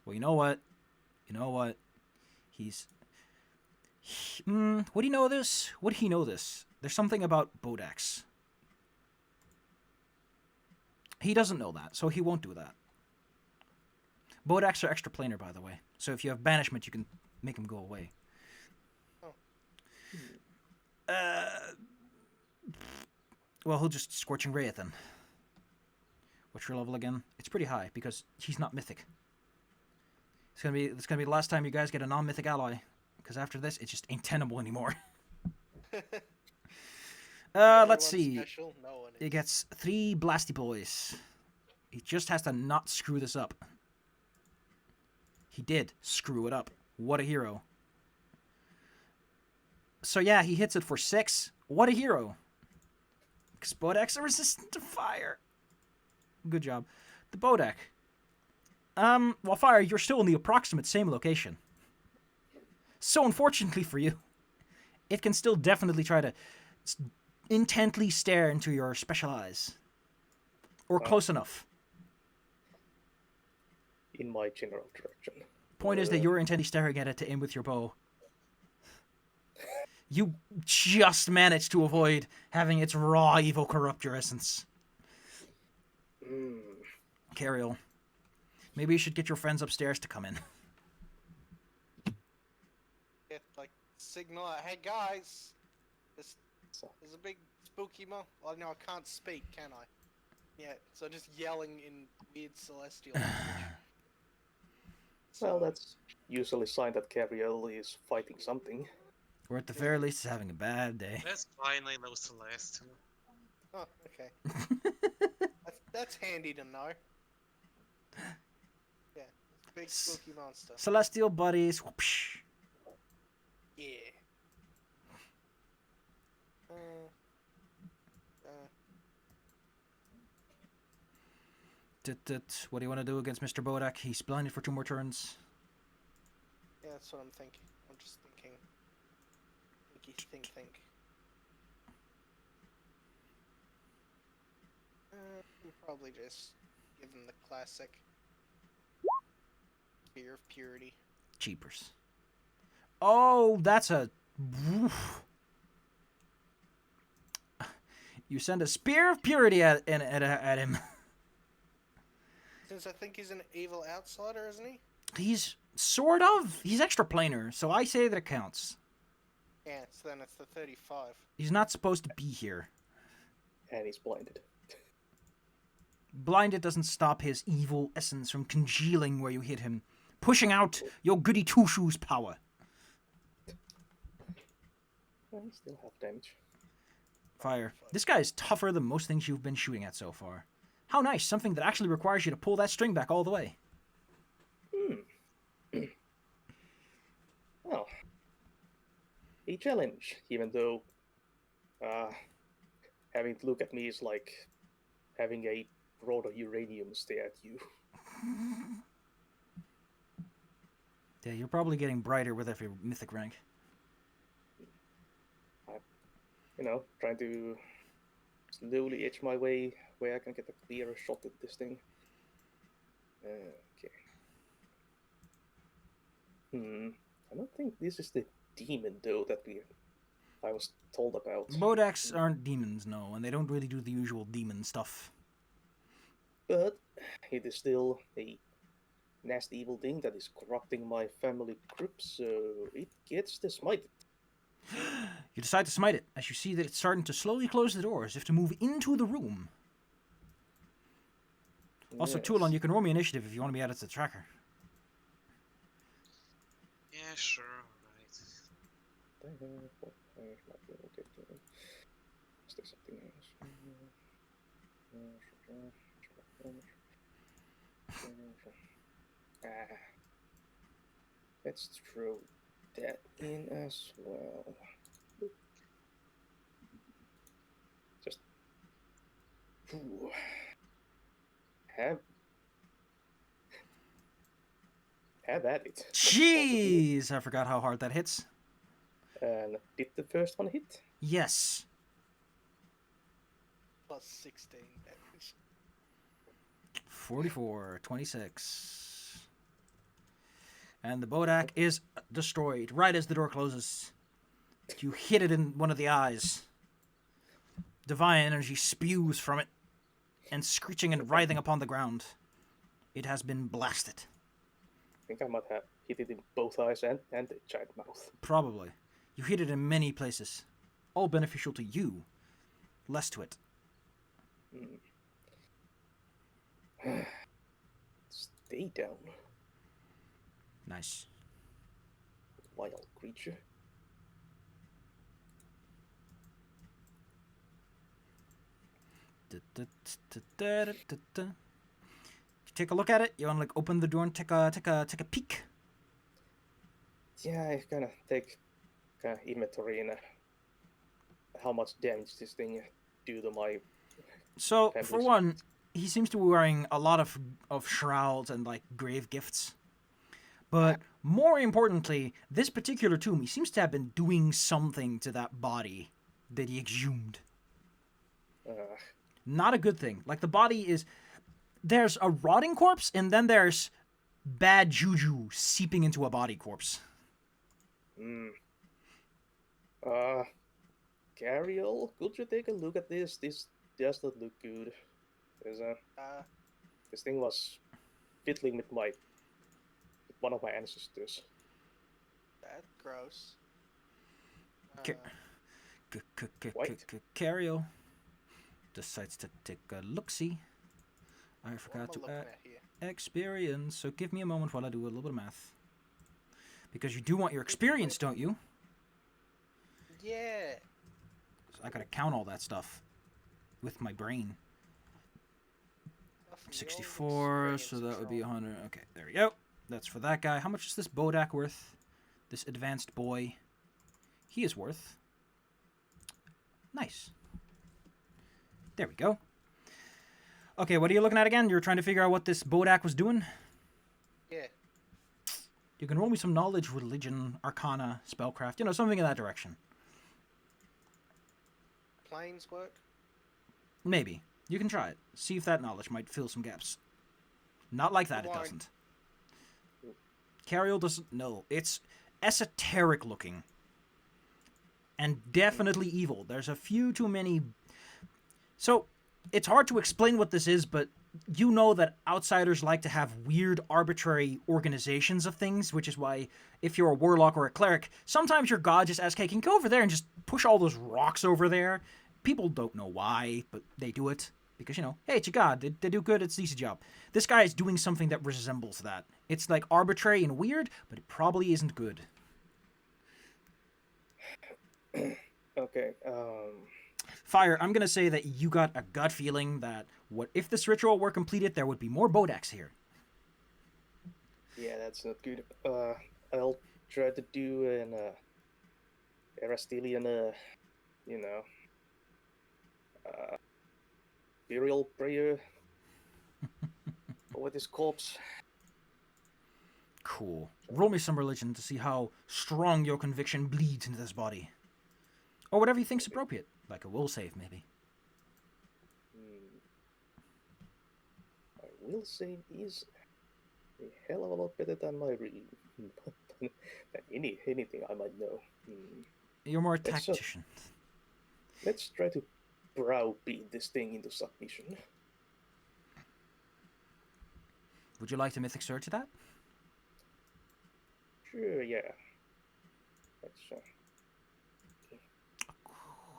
[SPEAKER 1] Well, you know what? Would he know this? Would he know this? There's something about Bodaks. He doesn't know that, so he won't do that. Bodaks are extra planar, by the way. So if you have banishment, you can make him go away.
[SPEAKER 2] Oh.
[SPEAKER 1] Well, he'll just Scorching Ray it then. What's your level again? It's pretty high because he's not mythic. It's gonna be the last time you guys get a non-mythic ally, because after this, it just ain't tenable anymore. Let's
[SPEAKER 2] Everyone's
[SPEAKER 1] see.
[SPEAKER 2] Special? No one is.
[SPEAKER 1] It gets 3 blasty boys. He just has to not screw this up. He did screw it up. What a hero. So yeah, he hits it for 6. What a hero. Because Bodaks are resistant to fire. Good job. The Bodak. Well, fire, you're still in the approximate same location. So unfortunately for you, it can still definitely try to intently stare into your special eyes. Or close enough.
[SPEAKER 4] In my general direction.
[SPEAKER 1] Point is that you're intently staring at it to aim with your bow. You just managed to avoid having its raw evil corrupt your essence. Cariel, maybe you should get your friends upstairs to come in.
[SPEAKER 2] Get like signal. Hey guys, there's a big spooky mo. Well, no, I can't speak, can I? Yeah, so just yelling in weird celestial language.
[SPEAKER 4] Well, that's usually a sign that Cariel is fighting something.
[SPEAKER 1] Or at the very least, is having a bad day.
[SPEAKER 3] That's fine, I know Celeste.
[SPEAKER 2] Oh, okay. that's handy to know. Yeah, big spooky monster.
[SPEAKER 1] Celestial buddies. Whoopsh.
[SPEAKER 2] Yeah.
[SPEAKER 1] What do you want to do against Mr. Bodak? He's blinded for 2 more turns.
[SPEAKER 2] Yeah, that's what I'm thinking. I'm just thinking. Think. We probably just Give him the classic. Fear of purity.
[SPEAKER 1] Cheapers. Oh, that's a... Woof. You send a spear of purity at him.
[SPEAKER 2] Since I think he's an evil outsider, isn't he?
[SPEAKER 1] He's sort of. He's extra planar, so I say that it counts.
[SPEAKER 2] Yeah, so then it's the 35.
[SPEAKER 1] He's not supposed to be here.
[SPEAKER 4] And he's blinded.
[SPEAKER 1] Blinded doesn't stop his evil essence from congealing where you hit him, pushing out your goody two-shoes power.
[SPEAKER 4] I still have damage.
[SPEAKER 1] Fire. This guy is tougher than most things you've been shooting at so far. How nice, something that actually requires you to pull that string back all the way.
[SPEAKER 4] Well, a challenge, even though having to look at me is like having a rod of uranium stare at you.
[SPEAKER 1] Yeah, you're probably getting brighter with every mythic rank.
[SPEAKER 4] Trying to slowly edge my way where I can get a clearer shot at this thing. Okay. I don't think this is the demon, though, that I was told about.
[SPEAKER 1] Bodaks aren't demons, no, and they don't really do the usual demon stuff.
[SPEAKER 4] But it is still a nasty evil thing that is corrupting my family group, so it gets the smite.
[SPEAKER 1] You decide to smite it, as you see that it's starting to slowly close the door, as if to move into the room. Also,
[SPEAKER 4] Yes.
[SPEAKER 1] Toulon, you can roll me initiative if you want to be added to the tracker.
[SPEAKER 3] Yeah, sure, alright.
[SPEAKER 4] Is there something else? Let's throw that in as well. Just have at it.
[SPEAKER 1] Jeez! I forgot how hard that hits.
[SPEAKER 4] And did the first one hit?
[SPEAKER 1] Yes.
[SPEAKER 2] Plus 16 damage.
[SPEAKER 1] 44, 26. And the Bodak is destroyed right as the door closes. You hit it in one of the eyes. Divine energy spews from it, and screeching and writhing upon the ground. It has been blasted.
[SPEAKER 4] I think I might have hit it in both eyes and the giant mouth.
[SPEAKER 1] Probably. You hit it in many places. All beneficial to you. Less to it.
[SPEAKER 4] Stay down,
[SPEAKER 1] Nice.
[SPEAKER 4] wild creature.
[SPEAKER 1] Take a look at it. You want to like open the door and take a peek.
[SPEAKER 4] Yeah, I kind of take inventory in how much damage this thing do to my.
[SPEAKER 1] So for
[SPEAKER 4] Fabulous.
[SPEAKER 1] one, he seems to be wearing a lot of shrouds and like grave gifts. But more importantly, this particular tomb, he seems to have been doing something to that body that he exhumed. Not a good thing. Like the body is, there's a rotting corpse, and then there's bad juju seeping into a body corpse.
[SPEAKER 4] Gariel, could you take a look at this? This does not look good. There's this thing was fiddling with one of my ancestors.
[SPEAKER 2] That's gross.
[SPEAKER 4] White.
[SPEAKER 1] Cariel decides to take a look-see. I
[SPEAKER 2] What
[SPEAKER 1] forgot
[SPEAKER 2] am I
[SPEAKER 1] to
[SPEAKER 2] looking
[SPEAKER 1] add
[SPEAKER 2] at here?
[SPEAKER 1] experience, so give me a moment while I do a little bit of math. Because you do want your experience, don't you?
[SPEAKER 2] Yeah.
[SPEAKER 1] So I gotta count all that stuff with my brain.
[SPEAKER 2] Stuff in the old
[SPEAKER 1] 64, so
[SPEAKER 2] experience
[SPEAKER 1] that would be
[SPEAKER 2] control.
[SPEAKER 1] 100. Okay, there we go. That's for that guy. How much is this Bodak worth? This advanced boy. He is worth. Nice. There we go. Okay, what are you looking at again? You're trying to figure out what this Bodak was doing?
[SPEAKER 2] Yeah.
[SPEAKER 1] You can roll me some knowledge, religion, arcana, spellcraft, something in that direction.
[SPEAKER 2] Planes work.
[SPEAKER 1] Maybe. You can try it. See if that knowledge might fill some gaps. Not like that, it
[SPEAKER 2] Why?
[SPEAKER 1] doesn't. Cariel doesn't know. It's esoteric looking. And definitely evil. There's a few too many... So, it's hard to explain what this is, but you know that outsiders like to have weird, arbitrary organizations of things, which is why, if you're a warlock or a cleric, sometimes your god just asks, hey, can you go over there and just push all those rocks over there? People don't know why, but they do it. Because, you know, hey, it's your god. They do good, it's an easy job. This guy is doing something that resembles that. It's, like, arbitrary and weird, but it probably isn't good.
[SPEAKER 4] Okay,
[SPEAKER 1] Fire, I'm gonna say that you got a gut feeling that what if this ritual were completed, there would be more Bodaks here.
[SPEAKER 4] yeah, that's not good. I'll try to do an Erastilian, you know, burial prayer with his corpse.
[SPEAKER 1] Cool. Roll me some religion to see how strong your conviction bleeds into this body. Or whatever you think's appropriate. Like a will save, maybe.
[SPEAKER 4] My will save is a hell of a lot better than my than anything I might know.
[SPEAKER 1] You're more a
[SPEAKER 4] Let's
[SPEAKER 1] tactician.
[SPEAKER 4] Let's try to browbeat this thing into submission.
[SPEAKER 1] Would you like to mythic sword to that?
[SPEAKER 4] Sure, yeah. Let's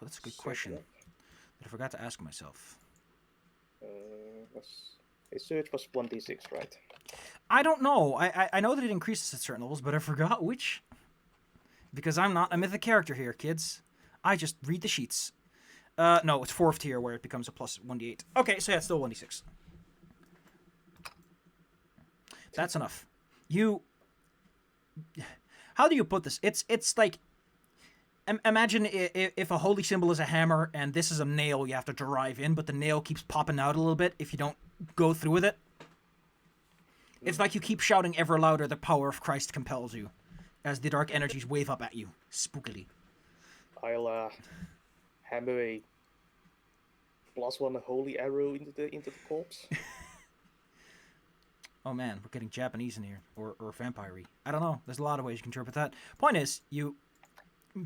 [SPEAKER 1] That's a good
[SPEAKER 4] search
[SPEAKER 1] question
[SPEAKER 4] that.
[SPEAKER 1] that I forgot to ask myself.
[SPEAKER 4] A search was 1d6, right?
[SPEAKER 1] I don't know. I know that it increases at certain levels, but I forgot which. Because I'm not a mythic character here, kids. I just read the sheets. No, it's 4th tier where it becomes a plus 1d8. Okay, so yeah, it's still 1d6. That's enough. You... How do you put this? It's like... Imagine if a holy symbol is a hammer and this is a nail you have to drive in, but the nail keeps popping out a little bit if you don't go through with it. It's like you keep shouting ever louder, the power of Christ compels you, as the dark energies wave up at you, spookily.
[SPEAKER 4] I'll hammer a +1 holy arrow into the corpse.
[SPEAKER 1] Oh man, we're getting Japanese in here, or vampire-y. I don't know, there's a lot of ways you can interpret that. Point is, you...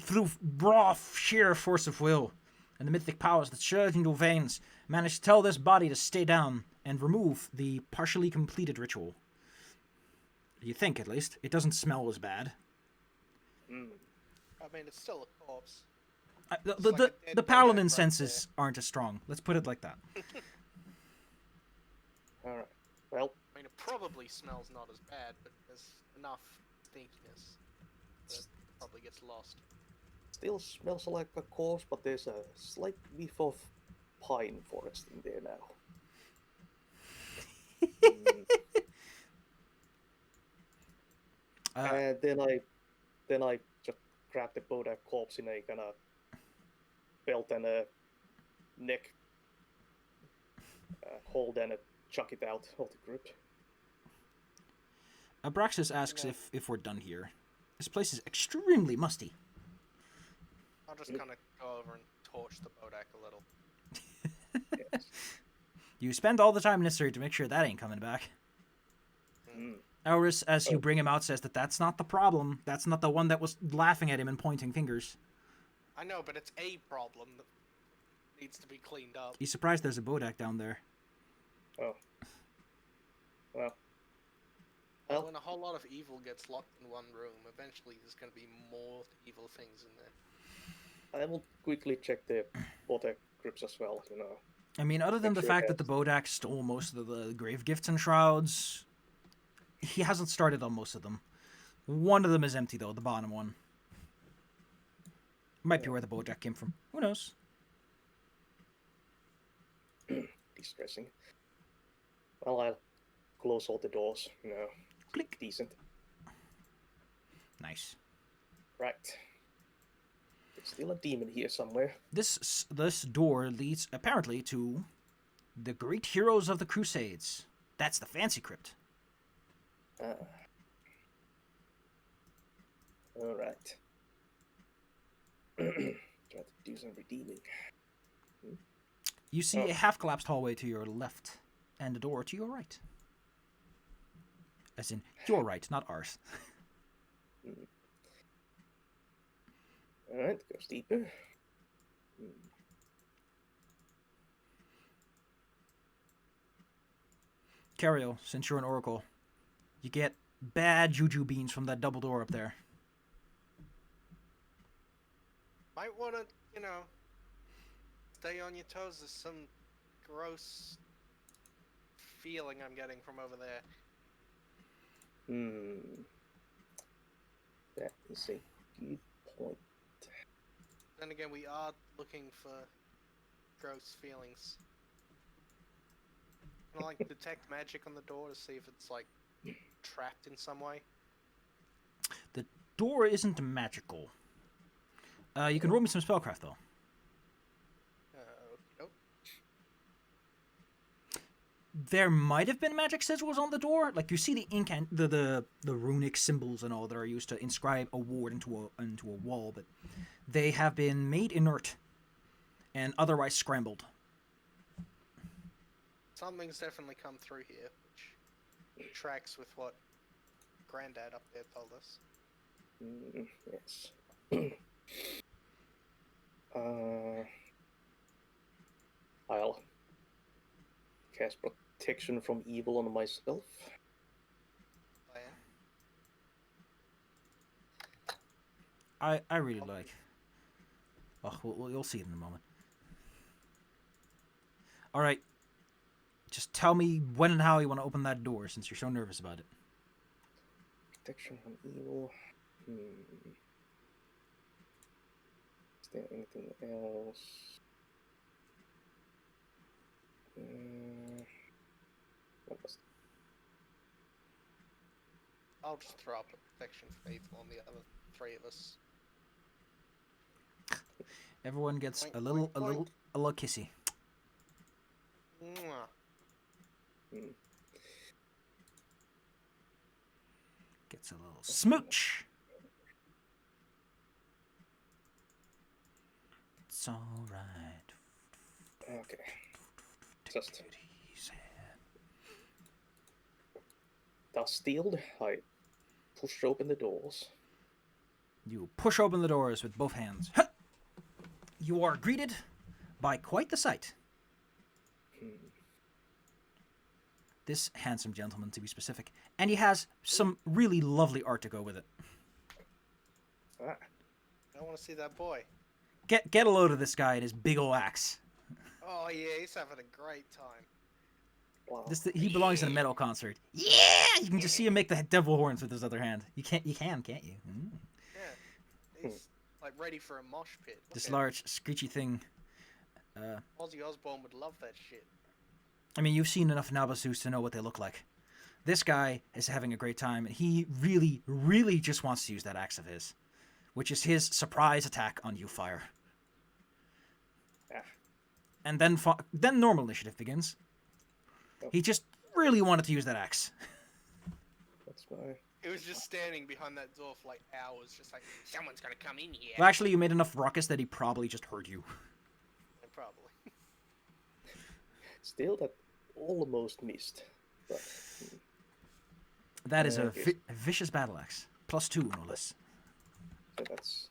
[SPEAKER 1] through raw, sheer force of will and the mythic powers that surge into your veins, managed to tell this body to stay down and remove the partially completed ritual. You think, at least. It doesn't smell as bad.
[SPEAKER 2] I mean, it's still a corpse.
[SPEAKER 1] The paladin senses aren't as strong. Let's put it like that.
[SPEAKER 4] Alright. Well,
[SPEAKER 2] I mean, it probably smells not as bad, but there's enough stinkiness that it probably gets lost.
[SPEAKER 4] still smells like a corpse, but there's a slight whiff of pine forest in there now. And then I just grab the Bodak corpse in a kind of belt and a neck hold and chuck it out of the group.
[SPEAKER 1] Abraxas asks if we're done here. This place is extremely musty.
[SPEAKER 2] I'll just kind of go over and torch the Bodak a little.
[SPEAKER 4] Yes.
[SPEAKER 1] You spend all the time necessary to make sure that ain't coming back. Auris, as you bring him out, says that that's not the problem. That's not the one that was laughing at him and pointing fingers.
[SPEAKER 2] I know, but it's a problem that needs to be cleaned up.
[SPEAKER 1] He's surprised there's a Bodak down there.
[SPEAKER 4] Oh. Well.
[SPEAKER 2] When a whole lot of evil gets locked in one room, eventually there's going to be more evil things in there.
[SPEAKER 4] I will quickly check the Bodak groups as well, you know.
[SPEAKER 1] I mean, other than
[SPEAKER 4] Make
[SPEAKER 1] the
[SPEAKER 4] sure
[SPEAKER 1] fact
[SPEAKER 4] it
[SPEAKER 1] that the Bodak stole most of the grave gifts and shrouds, he hasn't started on most of them. One of them is empty, though, the bottom one. Might be where the Bodak came from. Who knows?
[SPEAKER 4] Distressing. Well, I'll close all the doors, you know.
[SPEAKER 1] Click.
[SPEAKER 4] Decent.
[SPEAKER 1] Nice.
[SPEAKER 4] Right. There's still a demon here somewhere.
[SPEAKER 1] This door leads, apparently, to the great heroes of the Crusades. That's the fancy crypt.
[SPEAKER 4] Alright. Try to do some redeeming.
[SPEAKER 1] You see a half-collapsed hallway to your left, and a door to your right. As in, your right, not ours.
[SPEAKER 4] Alright, goes deeper.
[SPEAKER 1] Cario, since you're an oracle, you get bad juju beans from that double door up there.
[SPEAKER 2] Might want to, stay on your toes. There's some gross feeling I'm getting from over there.
[SPEAKER 4] That is a good point.
[SPEAKER 2] Then again, we are looking for gross feelings. Can I, detect magic on the door to see if it's, trapped in some way?
[SPEAKER 1] The door isn't magical. You can roll me some spellcraft, though.
[SPEAKER 2] Nope.
[SPEAKER 1] There might have been magic sigils on the door. Like, you see the ink and the runic symbols and all that are used to inscribe a ward into a wall, but they have been made inert and otherwise scrambled.
[SPEAKER 2] Something's definitely come through here, which tracks with what Granddad up there told us.
[SPEAKER 4] Yes. I'll cast protection from evil on myself.
[SPEAKER 2] Oh, yeah?
[SPEAKER 1] I really like. Oh, you'll see it in a moment. All right. Just tell me when and how you want to open that door, since you're so nervous about it.
[SPEAKER 4] Protection from evil. Is there anything else? What was
[SPEAKER 2] I'll just throw up a protection faith on the other three of us.
[SPEAKER 1] Everyone gets
[SPEAKER 2] Boink,
[SPEAKER 1] a little
[SPEAKER 2] boink, boink.
[SPEAKER 1] kissy.
[SPEAKER 2] Mwah.
[SPEAKER 1] Gets a little smooch. It's all right.
[SPEAKER 4] Okay. Just dust steeled, I push open the doors.
[SPEAKER 1] You push open the doors with both hands. Huh! You are greeted by quite the sight. This handsome gentleman, to be specific, and he has some really lovely art to go with it.
[SPEAKER 4] Ah,
[SPEAKER 2] I want to see that boy.
[SPEAKER 1] Get a load of this guy and his big ol' axe.
[SPEAKER 2] Oh yeah, he's having a great time.
[SPEAKER 4] wow.
[SPEAKER 1] He belongs in a metal concert. Yeah, you can just see him make the devil horns with his other hand. You can, can't you?
[SPEAKER 2] Yeah, he's ready for a mosh pit.
[SPEAKER 1] This
[SPEAKER 2] Look at
[SPEAKER 1] large, screechy thing.
[SPEAKER 2] him. Ozzy Osbourne would love that shit.
[SPEAKER 1] I mean, you've seen enough Nabasus to know what they look like. This guy is having a great time, and he really, really just wants to use that axe of his, which is his surprise attack on you, Fire.
[SPEAKER 4] Ah.
[SPEAKER 1] And then normal initiative begins. He just really wanted to use that axe.
[SPEAKER 4] That's why.
[SPEAKER 2] He was just standing behind that door for hours, just someone's gonna come in here.
[SPEAKER 1] Well, actually, you made enough ruckus that he probably just heard you.
[SPEAKER 2] Yeah, probably.
[SPEAKER 4] Still, that almost missed. But,
[SPEAKER 1] That is a
[SPEAKER 4] okay.
[SPEAKER 1] vicious battle axe. +2, no less.
[SPEAKER 4] so that's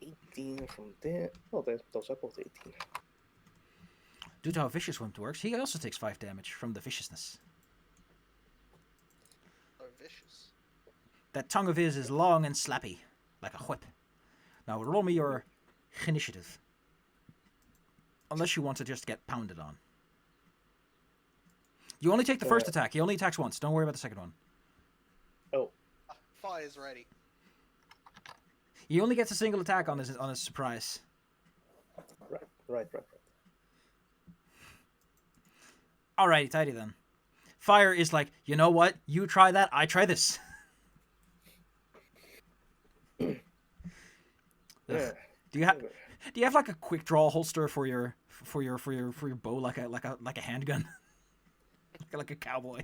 [SPEAKER 4] 18 from there. Oh, those are both 18.
[SPEAKER 1] Due to how vicious Wimp works, he also takes 5 damage from the viciousness.
[SPEAKER 2] So vicious.
[SPEAKER 1] That tongue of his is long and slappy, like a whip. Now roll me your initiative. Unless you want to just get pounded on. You only take the first attack. He only attacks once. Don't worry about the second one.
[SPEAKER 4] Oh,
[SPEAKER 2] Fire's ready.
[SPEAKER 1] He only gets a single attack on his surprise.
[SPEAKER 4] right.
[SPEAKER 1] Alrighty, tidy then. Fire is like, you know what? You try that, I try this.
[SPEAKER 4] Yeah.
[SPEAKER 1] Do you have like a quick draw holster for your bow, like a handgun, like a cowboy?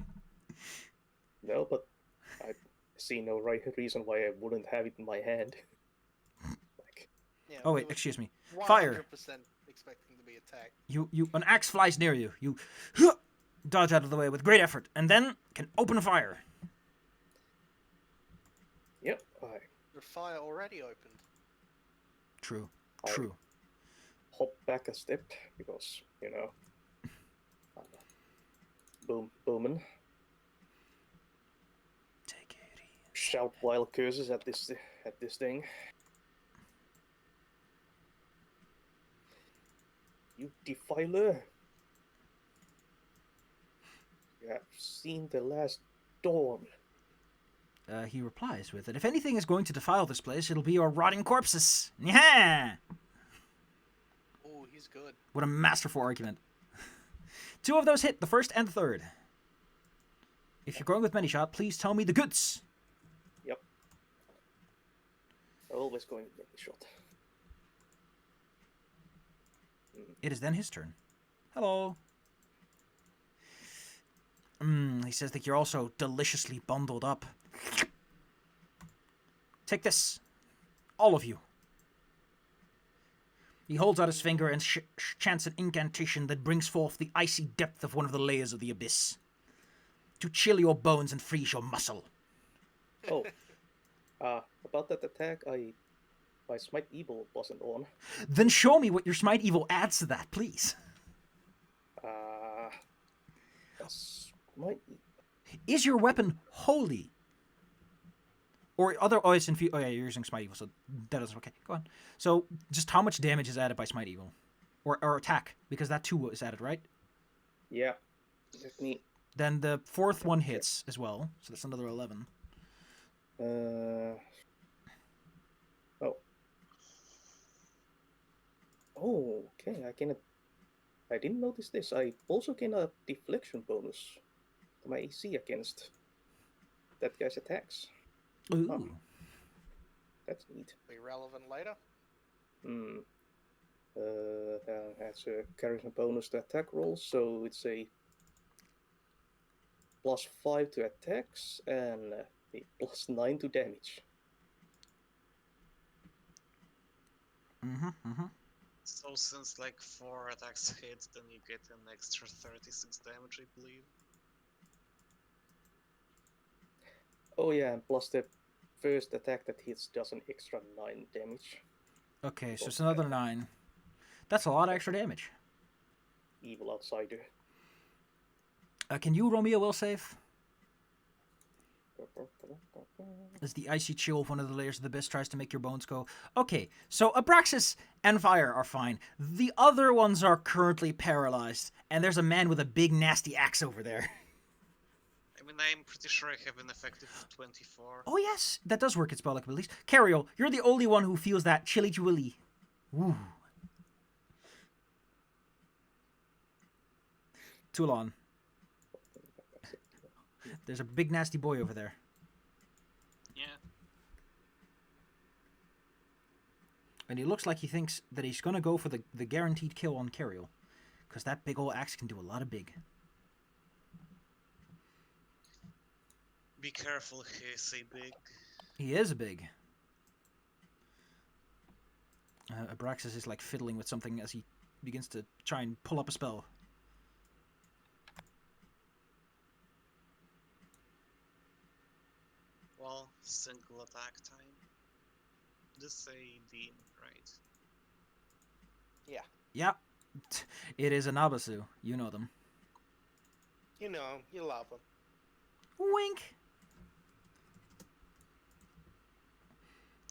[SPEAKER 4] No, but I see no reason why I wouldn't have it in my hand.
[SPEAKER 2] Yeah,
[SPEAKER 1] Oh
[SPEAKER 2] he
[SPEAKER 1] wait,
[SPEAKER 2] was
[SPEAKER 1] excuse me.
[SPEAKER 2] 100%
[SPEAKER 1] Fire.
[SPEAKER 2] expecting to be attacked.
[SPEAKER 1] An axe flies near you. You dodge out of the way with great effort, and then can open fire.
[SPEAKER 4] I
[SPEAKER 2] Your fire already opened.
[SPEAKER 1] True.
[SPEAKER 4] I-
[SPEAKER 1] True.
[SPEAKER 4] hop back a step because booming.
[SPEAKER 1] Take it easy.
[SPEAKER 4] Shout wild curses at this thing. You defiler! You have seen the last dawn.
[SPEAKER 1] He replies with it. If anything is going to defile this place, it'll be your rotting corpses. Yeah.
[SPEAKER 2] Oh, he's good.
[SPEAKER 1] What a masterful argument. 2 of those hit, the first and the third. If you're going with many shot, please tell me the goods.
[SPEAKER 4] Yep. Always going with the shot.
[SPEAKER 1] It is then his turn. Hello. He says that you're also deliciously bundled up. Take this. All of you. He holds out his finger and chants an incantation that brings forth the icy depth of one of the layers of the abyss. To chill your bones and freeze your muscle.
[SPEAKER 4] Oh. About that attack, my Smite Evil wasn't on.
[SPEAKER 1] Then show me what your Smite Evil adds to that, please.
[SPEAKER 4] Smite
[SPEAKER 1] Is your weapon holy? Or other... Oh, it's infused... Oh, yeah, you're using Smite Evil, so that is okay. Go on. So, just how much damage is added by Smite Evil? Or attack? Because that too is added, right?
[SPEAKER 4] Yeah. Let me...
[SPEAKER 1] Then the 4th one hits as well, so that's another 11.
[SPEAKER 4] Oh. Oh, okay. I didn't notice this. I also gain a deflection bonus to my AC against that guy's attacks.
[SPEAKER 1] Ooh.
[SPEAKER 4] Oh. That's neat.
[SPEAKER 2] Be relevant later.
[SPEAKER 4] That's a charisma bonus to attack rolls, so it's a +5 to attacks and a +9 to damage.
[SPEAKER 3] So since like 4 attacks hit, then you get an extra 36 damage, I believe.
[SPEAKER 4] Oh yeah, and plus the first attack that hits does an extra 9 damage.
[SPEAKER 1] Okay, so it's another 9. That's a lot of extra damage.
[SPEAKER 4] Evil outsider.
[SPEAKER 1] Can you roll me a will save? As the icy chill of one of the layers of the abyss tries to make your bones go. Okay, so Abraxas and Fire are fine. The other ones are currently paralyzed, and there's a man with a big nasty axe over there.
[SPEAKER 3] I mean, I'm pretty sure I have an effective 24.
[SPEAKER 1] Oh yes, that does work at spell abilities. Cariol, you're the only one who feels that chilly chilly. Woo. Toulon. There's a big nasty boy over there.
[SPEAKER 3] Yeah.
[SPEAKER 1] And he looks like he thinks that he's going to go for the guaranteed kill on Cariol. Because that big old axe can do a lot of big.
[SPEAKER 3] Be careful, he's a big.
[SPEAKER 1] He is big. Abraxas is like fiddling with something as he begins to try and pull up a spell.
[SPEAKER 3] Well, single attack time. This a Dean, right?
[SPEAKER 2] Yeah.
[SPEAKER 1] Yeah. It is a Nabasu. You know them.
[SPEAKER 2] You know, you love him.
[SPEAKER 1] Wink.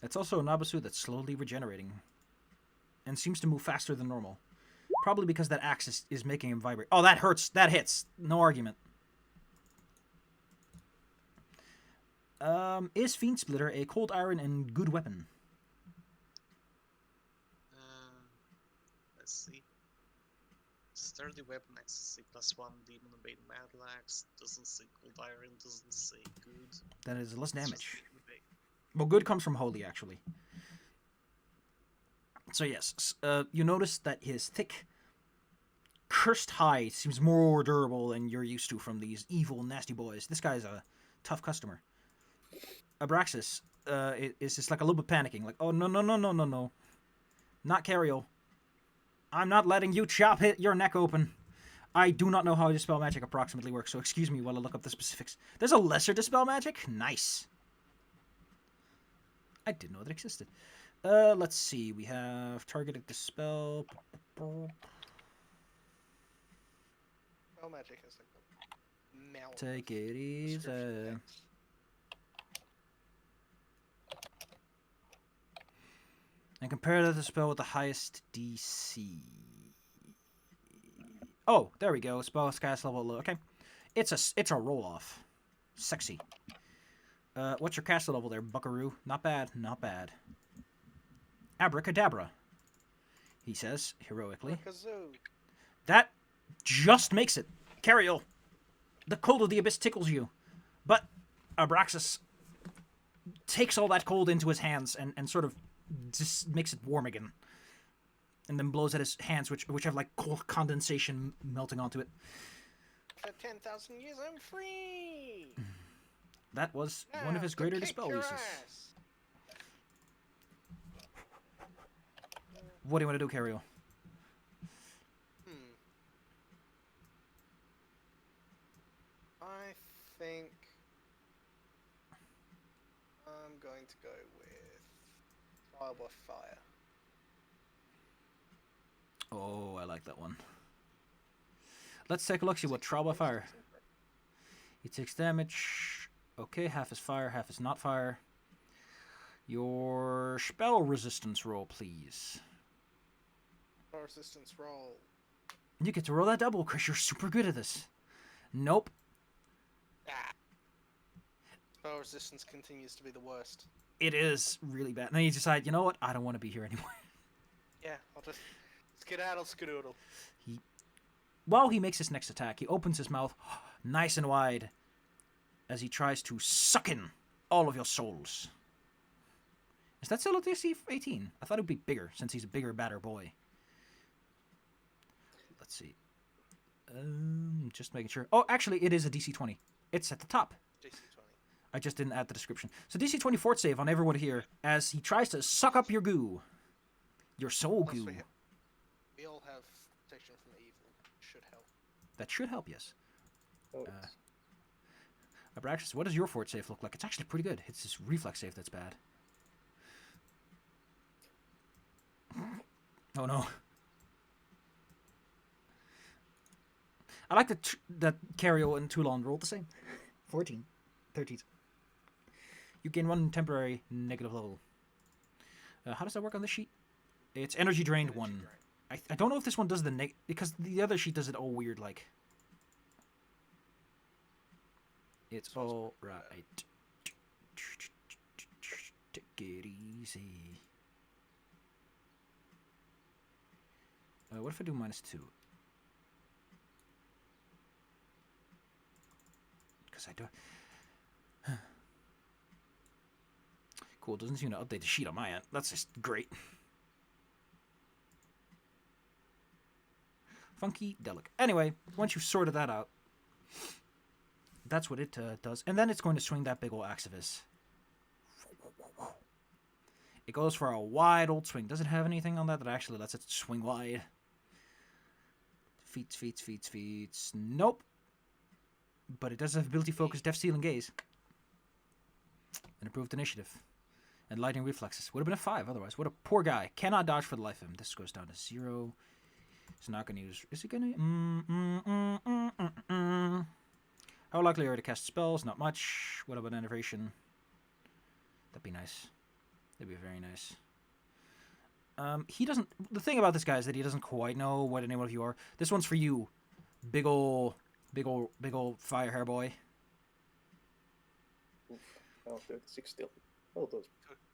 [SPEAKER 1] It's also a Nabasu that's slowly regenerating. And seems to move faster than normal. Probably because that axe is making him vibrate. Oh, that hurts. That hits. No argument. Is Fiend Splitter a cold iron and good weapon?
[SPEAKER 3] Let's see. Sturdy weapon accuracy +1, demon obeyed metal axe, doesn't say cold iron, doesn't say good.
[SPEAKER 1] That is less
[SPEAKER 3] It's just
[SPEAKER 1] damage.
[SPEAKER 3] really big.
[SPEAKER 1] Well, good comes from holy, actually. So yes, you notice that his thick, cursed hide seems more durable than you're used to from these evil, nasty boys. This guy's a tough customer. Abraxas is just like a little bit panicking, like, oh, no, no, no, no, no, no. Not Cariol. I'm not letting you chop your neck open. I do not know how Dispel Magic approximately works, so excuse me while I look up the specifics. There's a lesser Dispel Magic? Nice. I didn't know that existed. Let's see. We have targeted dispel.
[SPEAKER 2] Spell magic has like a mountain.
[SPEAKER 1] Take
[SPEAKER 2] of
[SPEAKER 1] it easy.
[SPEAKER 2] description text.
[SPEAKER 1] And compare that to spell with the highest DC. Oh, there we go. Spell cast level low. Okay, it's a roll off. Sexy. What's your cast level there, Buckaroo? Not bad. Not bad. Abracadabra. He says heroically.
[SPEAKER 2] Kazoo.
[SPEAKER 1] That just makes it. Cariel, the cold of the abyss tickles you, but Abraxas takes all that cold into his hands and sort of just makes it warm again, and then blows at his hands, which have like cold condensation melting onto it.
[SPEAKER 2] For 10,000 years, I'm free.
[SPEAKER 1] That was one of his greater dispel uses.
[SPEAKER 2] Ass.
[SPEAKER 1] What do you want to do, Cariel?
[SPEAKER 2] I think I'm going to go with trial by fire.
[SPEAKER 1] Oh, I like that one. Let's take a look, see what trial by fire. He takes damage. Okay, half is fire, half is not fire. Your spell resistance roll, please.
[SPEAKER 2] Spell resistance roll.
[SPEAKER 1] You get to roll that double, Chris. You're super good at this. Nope.
[SPEAKER 2] Ah. Spell resistance continues to be the worst.
[SPEAKER 1] It is really bad. And then you decide, you know what? I don't want to be here anymore.
[SPEAKER 2] Yeah, I'll just skedaddle.
[SPEAKER 1] While he makes his next attack, he opens his mouth nice and wide as he tries to suck in all of your souls. Is that still a DC 18? I thought it would be bigger since he's a bigger, badder boy. Let's see. Just making sure. Oh, actually, it is a DC 20. It's at the top.
[SPEAKER 2] DC 20.
[SPEAKER 1] I just didn't add the description. So DC 20 fort save on everyone here as he tries to suck up your goo. Your soul
[SPEAKER 2] Plus
[SPEAKER 1] goo.
[SPEAKER 2] we all have protection from evil. Should help.
[SPEAKER 1] That should help, yes.
[SPEAKER 4] Oh,
[SPEAKER 1] Abraxas, what does your fort save look like? It's actually pretty good. It's his reflex save that's bad. Oh no. I like that Cario and Toulon rolled the same. 14. 13. You gain 1 temporary negative level. How does that work on this sheet? It's energy drained 1. I don't know if this one does the because the other sheet does it all weird like. It's all right. Take it easy. What if I do -2? Because I don't. Cool, doesn't seem to update the sheet on my end. That's just great. Funky Delic. Anyway, once you've sorted that out, that's what it does. And then it's going to swing that big old axe of his. It goes for a wide old swing. Does it have anything on that that actually lets it swing wide? Feats. Nope. But it does have ability focus, def seal, and gaze. And improved initiative. And lightning reflexes. Would have been a 5 otherwise. What a poor guy. Cannot dodge for the life of him. This goes down to 0. He's not going to use... Is he going to... How likely are you to cast spells? Not much. What about enervation? That'd be nice. That'd be very nice. He doesn't... The thing about this guy is that he doesn't quite know what any one of you are. This one's for you. Big ol' fire hair boy.
[SPEAKER 4] oof. Oh, 36 still. Oh, those.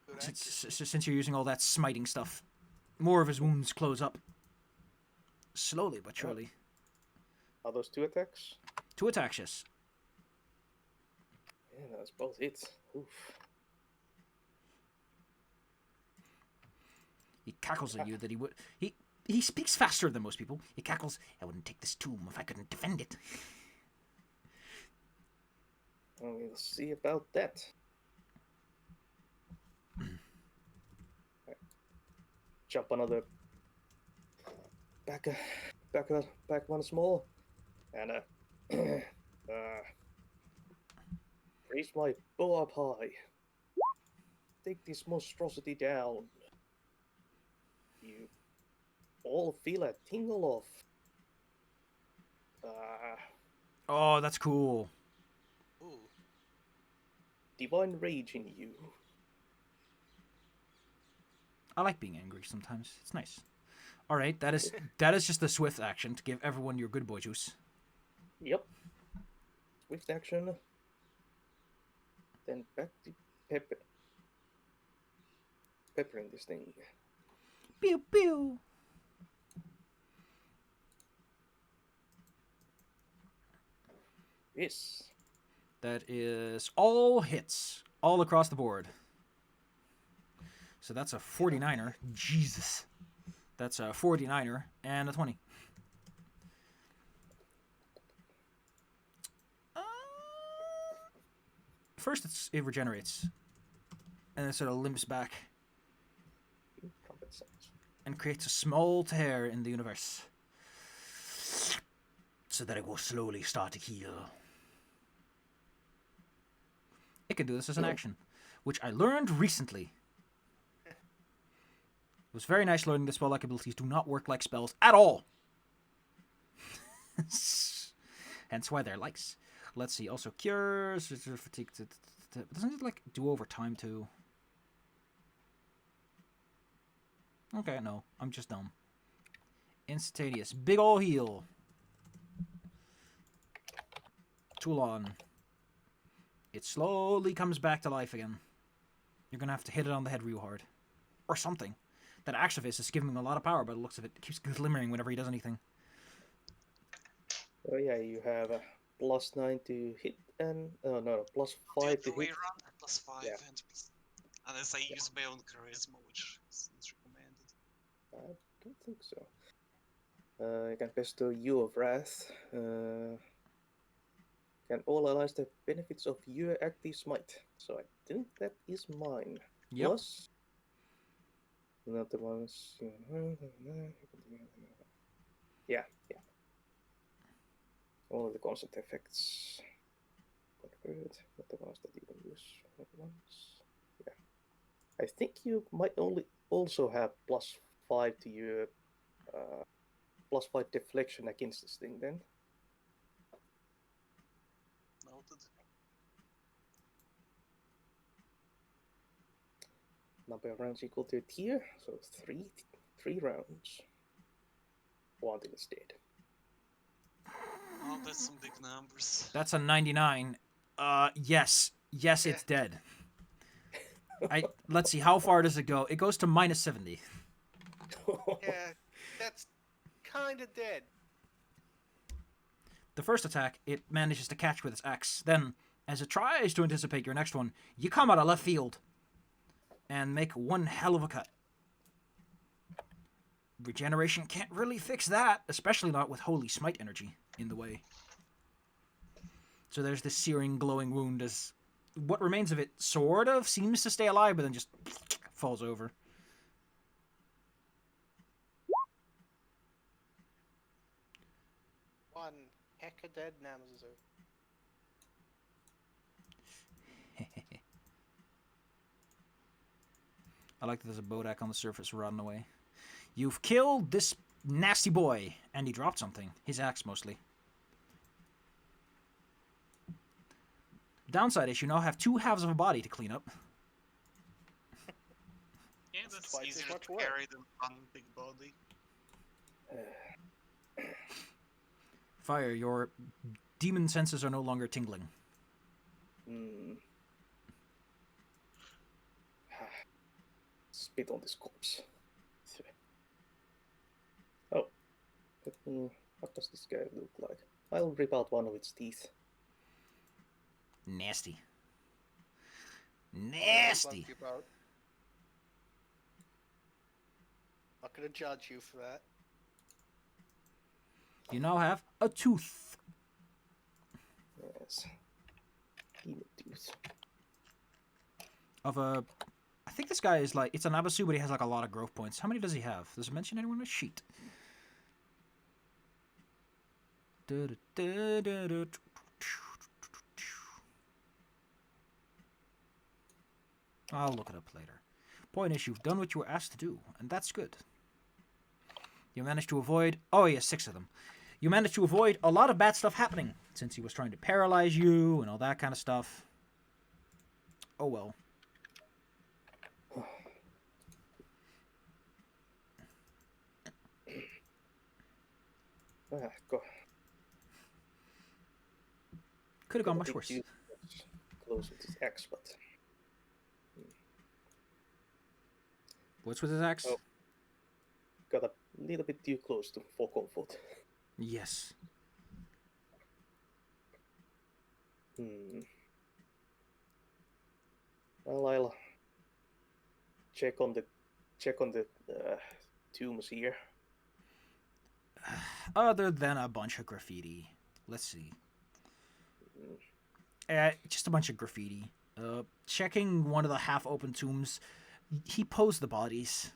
[SPEAKER 2] Good axe.
[SPEAKER 1] Since you're using all that smiting stuff, more of his wounds close up. Slowly but surely.
[SPEAKER 4] Are those 2 attacks?
[SPEAKER 1] 2 attacks, yes.
[SPEAKER 4] Yeah, that's both hits. Oof.
[SPEAKER 1] He cackles at you that he would... He speaks faster than most people. He cackles, I wouldn't take this tomb if I couldn't defend it.
[SPEAKER 4] Well, we'll see about that. Right. Jump another back one small, and raise my bow up high. take this monstrosity down, you all feel a tingle of
[SPEAKER 1] Oh, that's cool.
[SPEAKER 2] Ooh.
[SPEAKER 4] divine rage in you.
[SPEAKER 1] I like being angry sometimes. It's nice. All right, that is just the swift action to give everyone your good boy juice.
[SPEAKER 4] Yep. Swift action. Then back to peppering this thing.
[SPEAKER 1] Pew pew.
[SPEAKER 4] Yes.
[SPEAKER 1] That is all hits, all across the board. So that's a 49er. Jesus. That's a 49er and a 20. First, it regenerates. And then sort of limps back
[SPEAKER 4] Trumpet sounds.
[SPEAKER 1] and creates a small tear in the universe. So that it will slowly start to heal. It can do this as an action, which I learned recently. It was very nice learning that spell-like abilities do not work like spells at all. Hence why they're likes. Let's see. Also, cures, fatigue. Doesn't it like do over time too? Okay, no, I'm just dumb. Instantaneous, big ol' heal. Toulon. It slowly comes back to life again. You're gonna have to hit it on the head real hard, or something. That Axivist is giving him a lot of power, by the looks of it. It keeps glimmering whenever he does anything.
[SPEAKER 4] Oh yeah, you have a +9 to hit and +5
[SPEAKER 3] the
[SPEAKER 4] to
[SPEAKER 3] way
[SPEAKER 4] hit.
[SPEAKER 3] around, +5
[SPEAKER 4] Yeah.
[SPEAKER 3] and unless I use my own charisma, which is not recommended.
[SPEAKER 4] I don't think so. You can bestow you of wrath. Can all allies the benefits of your active smite. So I think that is mine.
[SPEAKER 1] Yep.
[SPEAKER 4] Plus another one's yeah. All of the constant effects. Convert, not the ones that you can use at once. Yeah. I think you might also have +5 to your +5 deflection against this thing then.
[SPEAKER 3] Noted.
[SPEAKER 4] Number of rounds equal to a tier, so three rounds. One until it's dead.
[SPEAKER 3] Oh, that's some big numbers.
[SPEAKER 1] That's a 99. Yes, it's dead. Let's see, how far does it go? It goes to -70.
[SPEAKER 2] Yeah, that's kind of dead.
[SPEAKER 1] The first attack, it manages to catch with its axe. Then, as it tries to anticipate your next one, you come out of left field and make one hell of a cut. Regeneration can't really fix that, especially not with Holy Smite energy in the way. So there's this searing, glowing wound as what remains of it sort of seems to stay alive, but then just falls over.
[SPEAKER 2] One heck of dead Namazu.
[SPEAKER 1] I like that there's a Bodak on the surface rotting away. You've killed this nasty boy, and he dropped something. His axe, mostly. Downside is you now have 2 halves of a body to clean up.
[SPEAKER 3] Yeah, that's
[SPEAKER 2] twice as
[SPEAKER 3] easier
[SPEAKER 2] much
[SPEAKER 3] to
[SPEAKER 2] work.
[SPEAKER 3] carry than one big body.
[SPEAKER 1] Fire, your demon senses are no longer tingling.
[SPEAKER 4] Spit on this corpse. Oh. What does this guy look like? I'll rip out one of its teeth.
[SPEAKER 1] Nasty.
[SPEAKER 2] Not gonna judge you for that.
[SPEAKER 1] You now have a tooth.
[SPEAKER 4] Yes. Demon tooth.
[SPEAKER 1] Of a... I think this guy is like... It's an Abasu, but he has like a lot of growth points. How many does he have? Does it mention anywhere on a sheet? I'll look it up later. Point is, you've done what you were asked to do, and that's good. You managed to avoid... Oh, yeah, 6 of them. You managed to avoid a lot of bad stuff happening, since he was trying to paralyze you and all that kind of stuff. Oh, well.
[SPEAKER 4] Go.
[SPEAKER 1] Could have gone much worse.
[SPEAKER 4] Close with his axe, but
[SPEAKER 1] What's with his axe?
[SPEAKER 4] Oh. Got a little bit too close for comfort.
[SPEAKER 1] Yes.
[SPEAKER 4] Well, I'll check on the tombs here.
[SPEAKER 1] Other than a bunch of graffiti. Let's see. Just a bunch of graffiti. Checking one of the half-open tombs, he posed the bodies.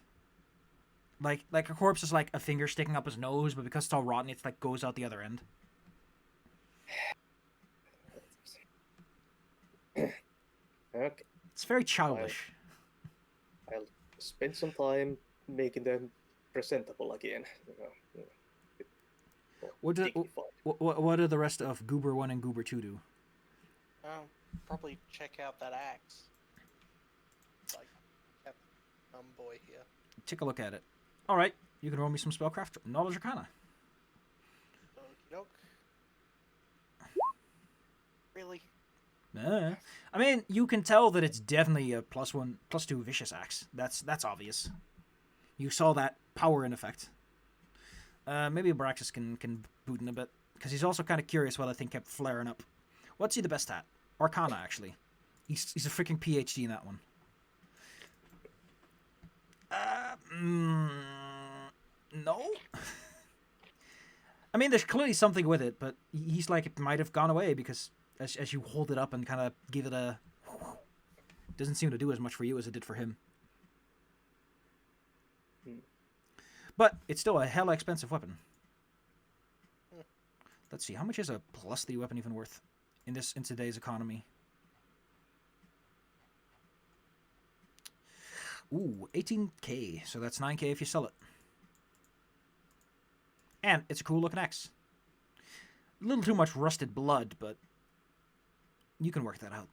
[SPEAKER 1] Like a corpse is like a finger sticking up his nose, but because it's all rotten, it's like goes out the other end.
[SPEAKER 4] Okay.
[SPEAKER 1] It's very childish.
[SPEAKER 4] I'll spend some time making them presentable again.
[SPEAKER 1] What do the rest of Goober 1 and Goober 2 do?
[SPEAKER 2] Probably check out that axe. Like, that boy here.
[SPEAKER 1] Take a look at it. All right, you can roll me some spellcraft knowledge arcana.
[SPEAKER 2] Okey-doke. Really?
[SPEAKER 1] I mean, you can tell that it's definitely a +1, +2 vicious axe. That's obvious. You saw that power in effect. Maybe Abraxas can boot in a bit, because he's also kind of curious why that thing kept flaring up. What's he the best at? Arcana, actually. He's a freaking PhD in that one. No? I mean, there's clearly something with it, but he's like, it might have gone away, because as you hold it up and kind of give it a... doesn't seem to do as much for you as it did for him. But it's still a hella expensive weapon. Let's see, how much is a +3 weapon even worth in today's economy? Ooh, 18k, so that's 9k if you sell it. And it's a cool looking axe. A little too much rusted blood, but you can work that out.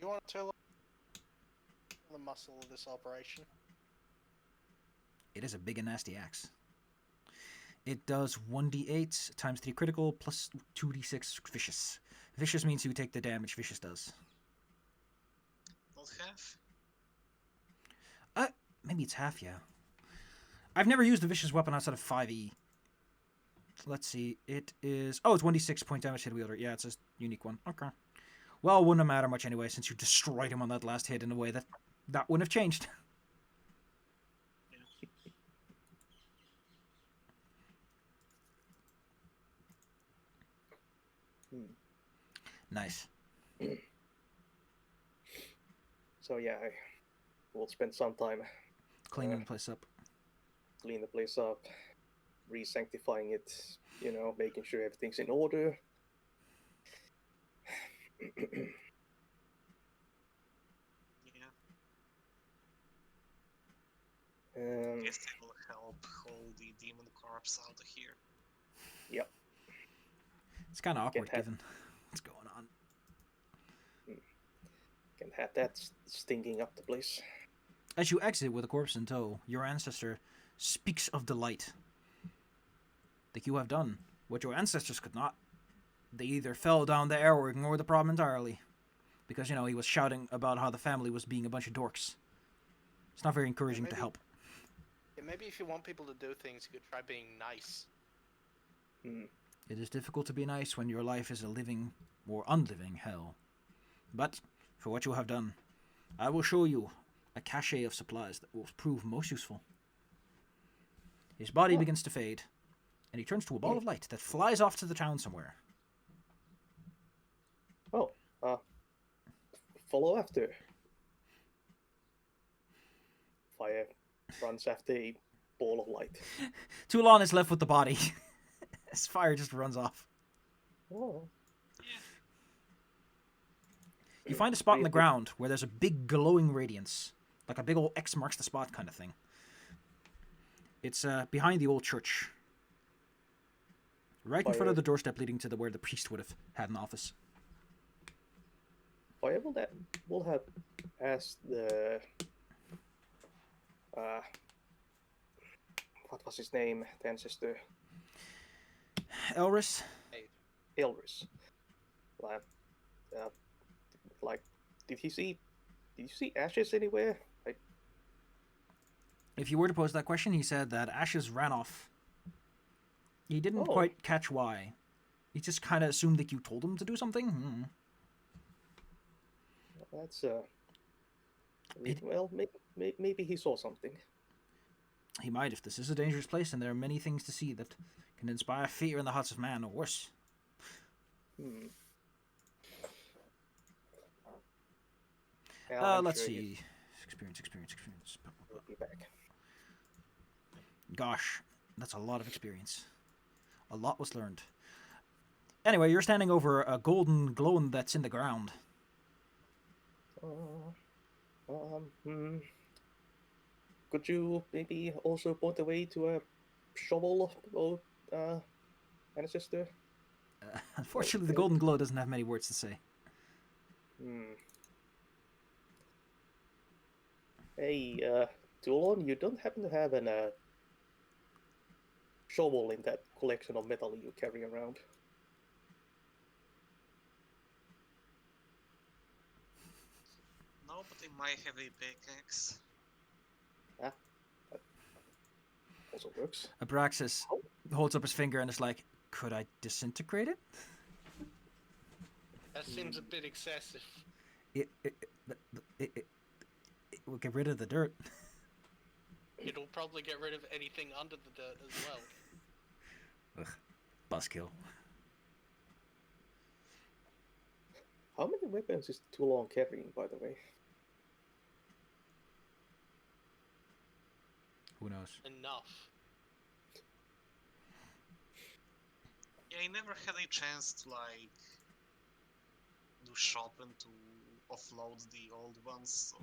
[SPEAKER 2] You want to tell the muscle of this operation?
[SPEAKER 1] It is a big and nasty axe. It does 1d8 times 3 critical plus 2d6 vicious. Vicious means you take the damage vicious does.
[SPEAKER 3] Not half?
[SPEAKER 1] Maybe it's half, yeah. I've never used a vicious weapon outside of 5e. Let's see, it is... Oh, it's 1d6 point damage hit wielder. Yeah, it's a unique one. Okay. Well, it wouldn't have mattered much anyway, since you destroyed him on that last hit in a way that wouldn't have changed. Nice.
[SPEAKER 4] So yeah, I will spend some time
[SPEAKER 1] Cleaning the place up.
[SPEAKER 4] clean the place up, re-sanctifying it, you know, making sure everything's in order.
[SPEAKER 3] Yeah. Guess it will help hold the demon corpse out of here.
[SPEAKER 4] Yep.
[SPEAKER 1] It's kind of awkward
[SPEAKER 4] Get that.
[SPEAKER 1] given what's going on.
[SPEAKER 4] Can have that stinking up the place.
[SPEAKER 1] As you exit with a corpse in tow, your ancestor speaks of delight. That you have done what your ancestors could not. They either fell down there or ignored the problem entirely. Because, you know, he was shouting about how the family was being a bunch of dorks. It's not very encouraging to help.
[SPEAKER 2] Yeah, maybe if you want people to do things, you could try being nice.
[SPEAKER 1] It is difficult to be nice when your life is a living or unliving hell. But, for what you have done, I will show you a cache of supplies that will prove most useful. His body begins to fade, and he turns to a ball of light that flies off to the town somewhere.
[SPEAKER 4] Oh, follow after. Fire runs after a ball of light.
[SPEAKER 1] Toulon is left with the body. His fire just runs off.
[SPEAKER 4] Oh.
[SPEAKER 1] You find a spot in the ground where there's a big glowing radiance, like a big old X marks the spot kind of thing. It's behind the old church, right in front of the doorstep leading to where the priest would have had an office.
[SPEAKER 4] Fire will have asked the what was his name? The ancestor
[SPEAKER 1] Elris,
[SPEAKER 4] Elris. Like, did you see ashes anywhere? Like,
[SPEAKER 1] if you were to pose that question, he said that Ashes ran off. He didn't
[SPEAKER 4] Oh.
[SPEAKER 1] quite catch why. He just kind of assumed that you told him to do something.
[SPEAKER 4] that's well, maybe he saw something.
[SPEAKER 1] He might, if this is a dangerous place and there are many things to see that can inspire fear in the hearts of man, or worse.
[SPEAKER 4] Yeah, I'm
[SPEAKER 1] Let's
[SPEAKER 4] sure
[SPEAKER 1] see. Experience.
[SPEAKER 4] he'll be back.
[SPEAKER 1] Gosh, that's a lot of experience. A lot was learned. Anyway, you're standing over a golden glow that's in the ground.
[SPEAKER 4] Could you maybe also point the way to a shovel or ancestor?
[SPEAKER 1] Unfortunately, the golden glow doesn't have many words to say.
[SPEAKER 4] Hey, Toulon, you don't happen to have an shovel in that collection of metal you carry around?
[SPEAKER 3] No, but I might have a pickaxe.
[SPEAKER 4] That also works.
[SPEAKER 1] Abraxas holds up his finger and is like, could I disintegrate it?
[SPEAKER 2] That seems a bit excessive.
[SPEAKER 1] It will get rid of the dirt.
[SPEAKER 2] It'll probably get rid of anything under the dirt as well.
[SPEAKER 1] Ugh, buzzkill.
[SPEAKER 4] How many weapons is Toulon carrying, by the way?
[SPEAKER 1] Who knows?
[SPEAKER 2] Enough.
[SPEAKER 3] Yeah, I never had a chance to like do shopping to offload the old ones, so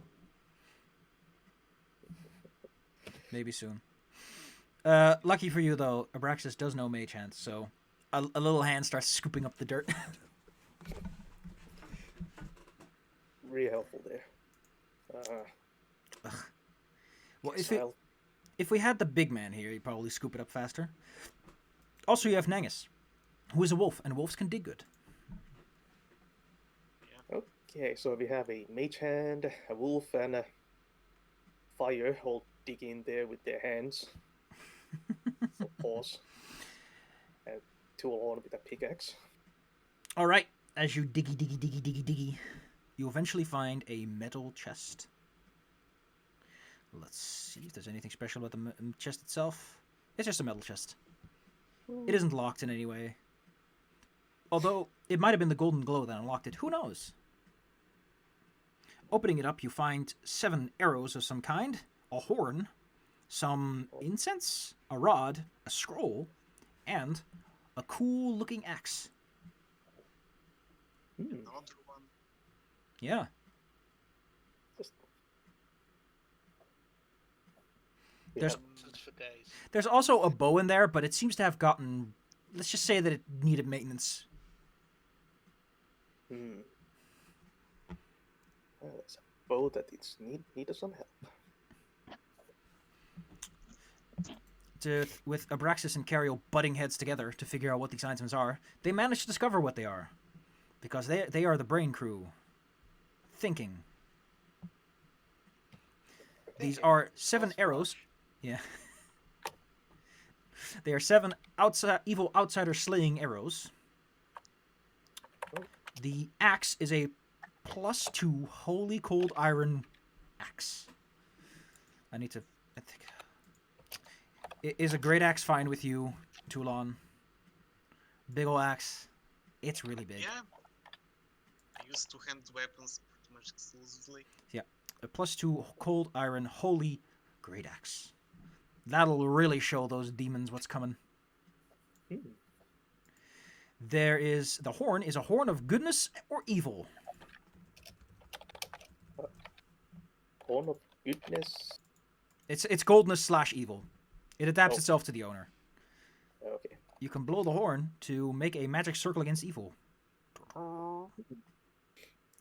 [SPEAKER 1] Maybe soon. Lucky for you, though, Abraxas does know Mage Hand, so a little hand starts scooping up the dirt.
[SPEAKER 4] Really helpful there.
[SPEAKER 1] Well,
[SPEAKER 4] Guess I'll-
[SPEAKER 1] if we had the big man here, he'd probably scoop it up faster. Also, you have Nangus, who is a wolf, and wolves can dig good.
[SPEAKER 4] Okay, so we have a mage hand, a wolf, and a fire all digging there with their hands. For paws. And Toulon with a pickaxe.
[SPEAKER 1] All right, as you diggy, you eventually find a metal chest. Let's see if there's anything special about the chest itself. It's just a metal chest. It isn't locked in any way. Although, it might have been the golden glow that unlocked it. Who knows? Opening it up, you find 7 arrows of some kind, a horn, some incense, a rod, a scroll, and a cool-looking axe.
[SPEAKER 3] another one.
[SPEAKER 1] Yeah.
[SPEAKER 4] Just...
[SPEAKER 1] There's-
[SPEAKER 2] This is for days.
[SPEAKER 1] There's also a bow in there, but it seems to have gotten... Let's just say that it needed maintenance.
[SPEAKER 4] Well, it's a bow that needed some help.
[SPEAKER 1] With Abraxas and Cario butting heads together to figure out what these items are, they manage to discover what they are. Because they are the brain crew. Thinking. These are 7 arrows. Yeah. They are 7 evil outsider slaying arrows. The axe is a +2 holy cold iron axe. I think. Is a great axe fine with you, Toulon? Big ol' axe. It's really big.
[SPEAKER 3] Yeah. I use two-handed weapons pretty much exclusively.
[SPEAKER 1] Yeah. A +2 cold iron holy great axe. That'll really show those demons what's coming. The horn is a horn of goodness or evil.
[SPEAKER 4] Horn of Goodness.
[SPEAKER 1] It's goldness / evil. It adapts
[SPEAKER 4] Oh.
[SPEAKER 1] itself to the owner.
[SPEAKER 4] Okay.
[SPEAKER 1] You can blow the horn to make a magic circle against evil.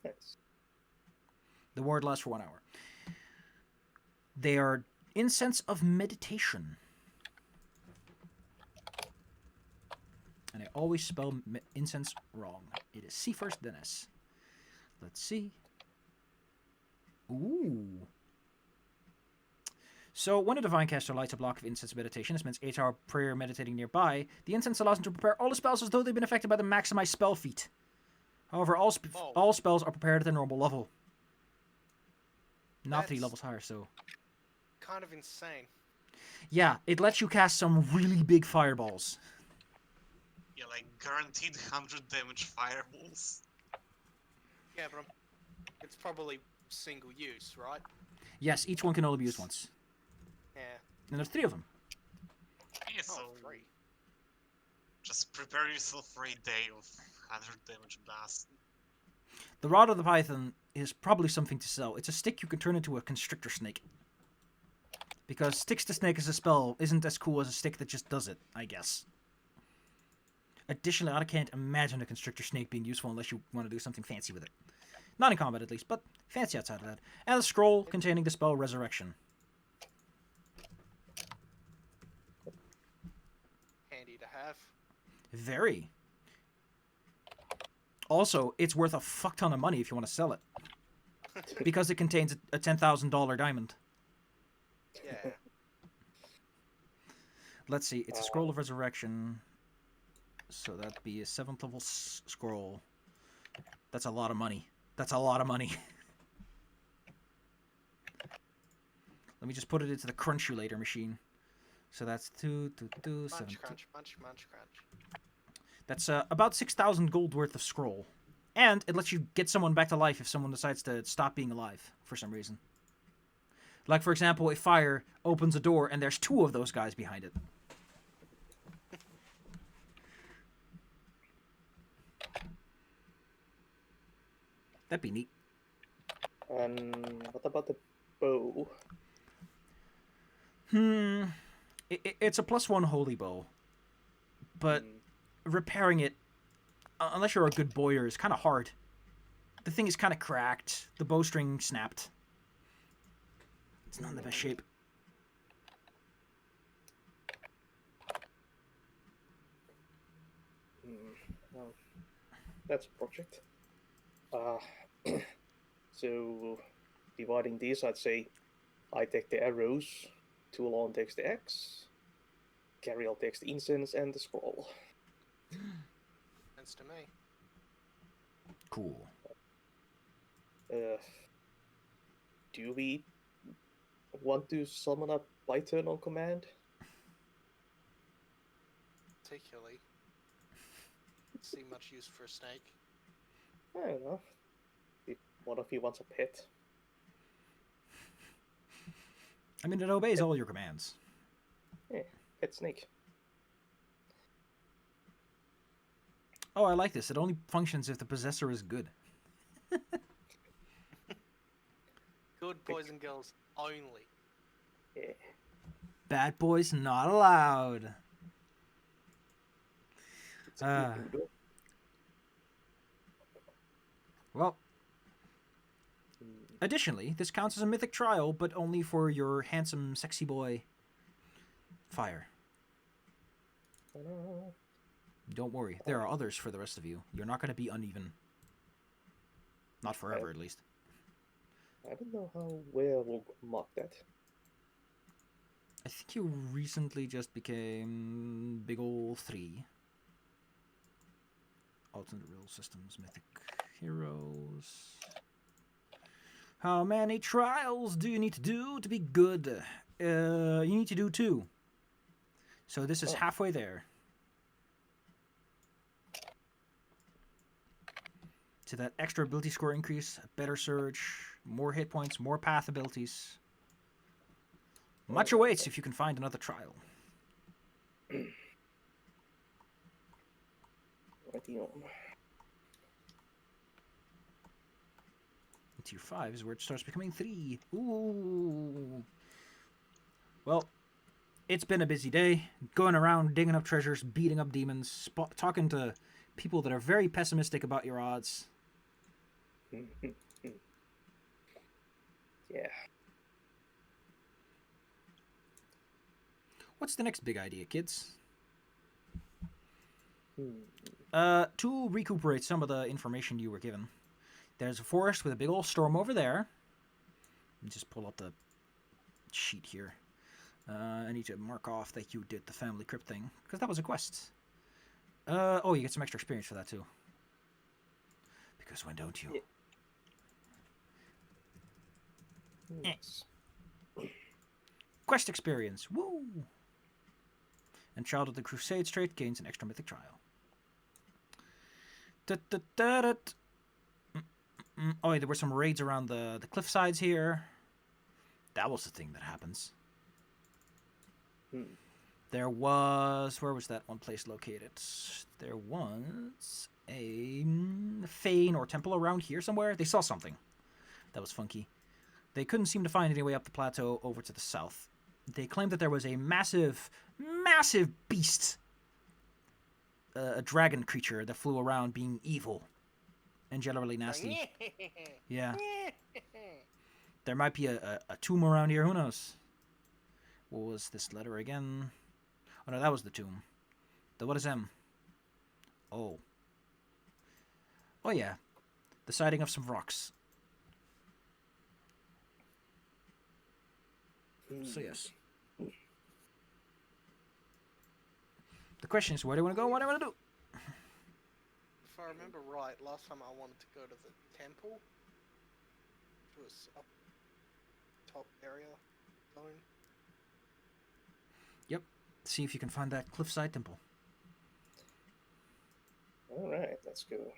[SPEAKER 4] Nice.
[SPEAKER 1] The ward lasts for 1 hour. They are incense of meditation. And I always spell incense wrong. It is C first, then S. Let's see. Ooh. So when a divine caster lights a block of incense meditation, this means 8-hour prayer meditating nearby. The incense allows them to prepare all the spells as though they've been affected by the maximized spell feat. However, all spells are prepared at their normal level. Not 3
[SPEAKER 2] That's-
[SPEAKER 1] levels higher, so...
[SPEAKER 2] Kind of insane.
[SPEAKER 1] Yeah, it lets you cast some really big fireballs.
[SPEAKER 3] Yeah, like guaranteed 100 damage fireballs.
[SPEAKER 2] Yeah, but it's probably single use, right?
[SPEAKER 1] Yes, each one can only be used once.
[SPEAKER 2] Yeah.
[SPEAKER 1] And there's 3 of them.
[SPEAKER 3] Yeah, so
[SPEAKER 2] Oh, 3.
[SPEAKER 3] just prepare yourself for a day of 100 damage blast.
[SPEAKER 1] The Rod of the Python is probably something to sell. It's a stick you can turn into a constrictor snake. Because Sticks to Snake as a spell isn't as cool as a stick that just does it, I guess. Additionally, I can't imagine a constrictor snake being useful unless you want to do something fancy with it. Not in combat, at least, but fancy outside of that. And a scroll containing the spell Resurrection.
[SPEAKER 2] Handy to have.
[SPEAKER 1] Very. Also, it's worth a fuck ton of money if you want to sell it. Because it contains a $10,000 diamond.
[SPEAKER 2] Yeah.
[SPEAKER 1] Let's see, it's a Scroll of Resurrection. So that'd be a 7th level scroll. That's a lot of money. That's a lot of money. Let me just put it into the Crunchulator machine. So that's 2, 2, 2, 7,
[SPEAKER 2] Munch, crunch, munch, munch, crunch.
[SPEAKER 1] That's about 6,000 gold worth of scroll. And it lets you get someone back to life if someone decides to stop being alive for some reason. Like, for example, a fire opens a door and there's 2 of those guys behind it. That'd be neat.
[SPEAKER 4] And what about the bow?
[SPEAKER 1] It's a +1 holy bow. But repairing it, unless you're a good bowyer, is kind of hard. The thing is kind of cracked. The bowstring snapped. It's not in the best shape.
[SPEAKER 4] Well, that's a project. So, dividing these, I'd say I take the arrows, Toulon takes the axe, Cariel takes the incense and the scroll.
[SPEAKER 2] That's to me.
[SPEAKER 1] Cool.
[SPEAKER 4] Do we want to summon a Python on command?
[SPEAKER 2] Particularly. See much use for a snake.
[SPEAKER 4] I don't know. If one of you wants a pet.
[SPEAKER 1] I mean, it obeys all your commands.
[SPEAKER 4] Yeah, pet snake.
[SPEAKER 1] Oh, I like this. It only functions if the possessor is good.
[SPEAKER 2] Good boys and girls only.
[SPEAKER 4] Yeah.
[SPEAKER 1] Bad boys not allowed.
[SPEAKER 4] It's a good noodle.
[SPEAKER 1] Well, additionally, this counts as a mythic trial, but only for your handsome, sexy boy, Fire. Don't worry, there are others for the rest of you. You're not going to be uneven. Not forever, at least.
[SPEAKER 4] I don't know how well we'll mock that.
[SPEAKER 1] I think you recently just became big ol' 3. Alternate rule systems, mythic heroes. How many trials do you need to do to be good? You need to do 2. So this is halfway there. To that extra ability score increase, a better surge, more hit points, more path abilities. Much awaits if you can find another trial.
[SPEAKER 4] Righty on.
[SPEAKER 1] tier 5 is where it starts becoming 3. Ooh. Well, it's been a busy day. Going around, digging up treasures, beating up demons, talking to people that are very pessimistic about your odds.
[SPEAKER 4] Yeah.
[SPEAKER 1] What's the next big idea, kids?
[SPEAKER 4] Hmm.
[SPEAKER 1] To recuperate some of the information you were given, there's a forest with a big old storm over there. Let me just pull up the sheet here. I need to mark off that you did the family crypt thing, because that was a quest. Oh, you get some extra experience for that too. Because when don't you?
[SPEAKER 4] Yeah. Yes.
[SPEAKER 1] Quest experience, woo! And Child of the Crusade trait gains an extra mythic trial. Oh, yeah, there were some raids around the cliff sides here. That was the thing that happens. There was... Where was that one place located? There was a fane or temple around here somewhere. They saw something that was funky. They couldn't seem to find any way up the plateau over to the south. They claimed that there was a massive, massive beast. A dragon creature that flew around being evil and generally nasty. Yeah. There might be a tomb around here. Who knows? What was this letter again? Oh, no, that was the tomb. What is M? Oh. Oh, yeah. The sighting of some rocks. So, yes. The question is, where do I want to go? What do I want to do?
[SPEAKER 2] If I remember right, last time I wanted to go to the temple, which was up top area zone.
[SPEAKER 1] Yep. See if you can find that cliffside temple.
[SPEAKER 4] All right, let's go.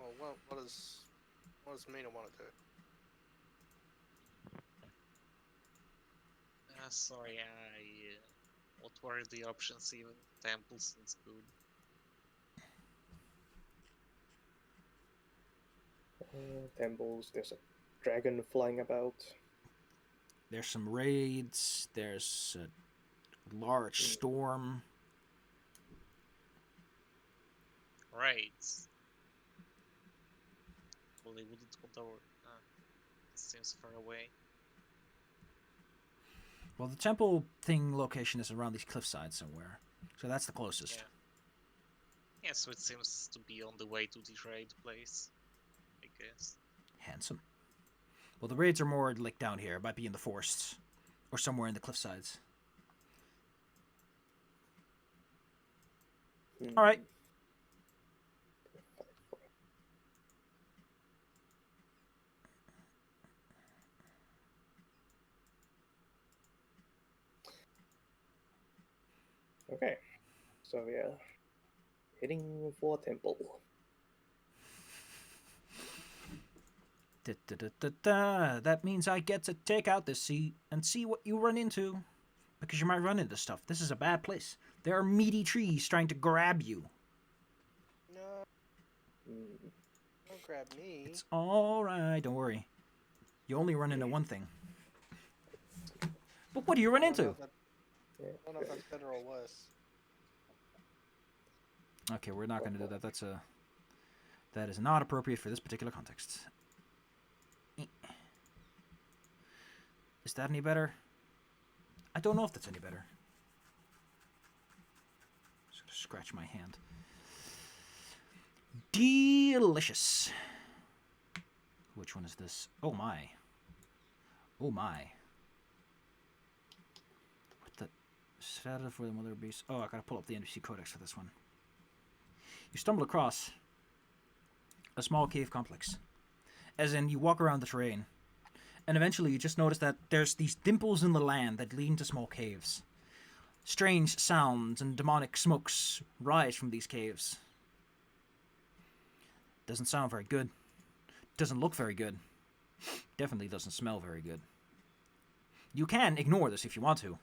[SPEAKER 2] Well, what does Mina want to do?
[SPEAKER 3] Sorry, what were the options even? Temples and good.
[SPEAKER 4] Temples, there's a dragon flying about.
[SPEAKER 1] There's some raids. There's a large storm.
[SPEAKER 3] Raids. Well, they wouldn't go over. It seems far away.
[SPEAKER 1] Well, the temple thing location is around these cliffsides somewhere. So that's the closest.
[SPEAKER 3] Yeah, so it seems to be on the way to the raid place, I guess.
[SPEAKER 1] Handsome. Well, the raids are more like down here. It might be in the forests. Or somewhere in the cliffsides. Alright.
[SPEAKER 4] Okay. So yeah. Heading for temple.
[SPEAKER 1] That means I get to take out this seat and see what you run into. Because you might run into stuff. This is a bad place. There are meaty trees trying to grab you.
[SPEAKER 2] No. Don't grab me.
[SPEAKER 1] It's alright, don't worry. You only run into one thing. But what do you run into?
[SPEAKER 2] I don't know if that's better or worse.
[SPEAKER 1] Okay, we're not going to do that. That is not appropriate for this particular context. Is that any better? I don't know if that's any better. Just gonna scratch my hand. Delicious. Which one is this? Oh my. Oh my. What the? Strata for the mother beast. Oh, I gotta pull up the NPC codex for this one. You stumble across a small cave complex. As in, you walk around the terrain, and eventually you just notice that there's these dimples in the land that lead into small caves. Strange sounds and demonic smokes rise from these caves. Doesn't sound very good. Doesn't look very good. Definitely doesn't smell very good. You can ignore this if you want to.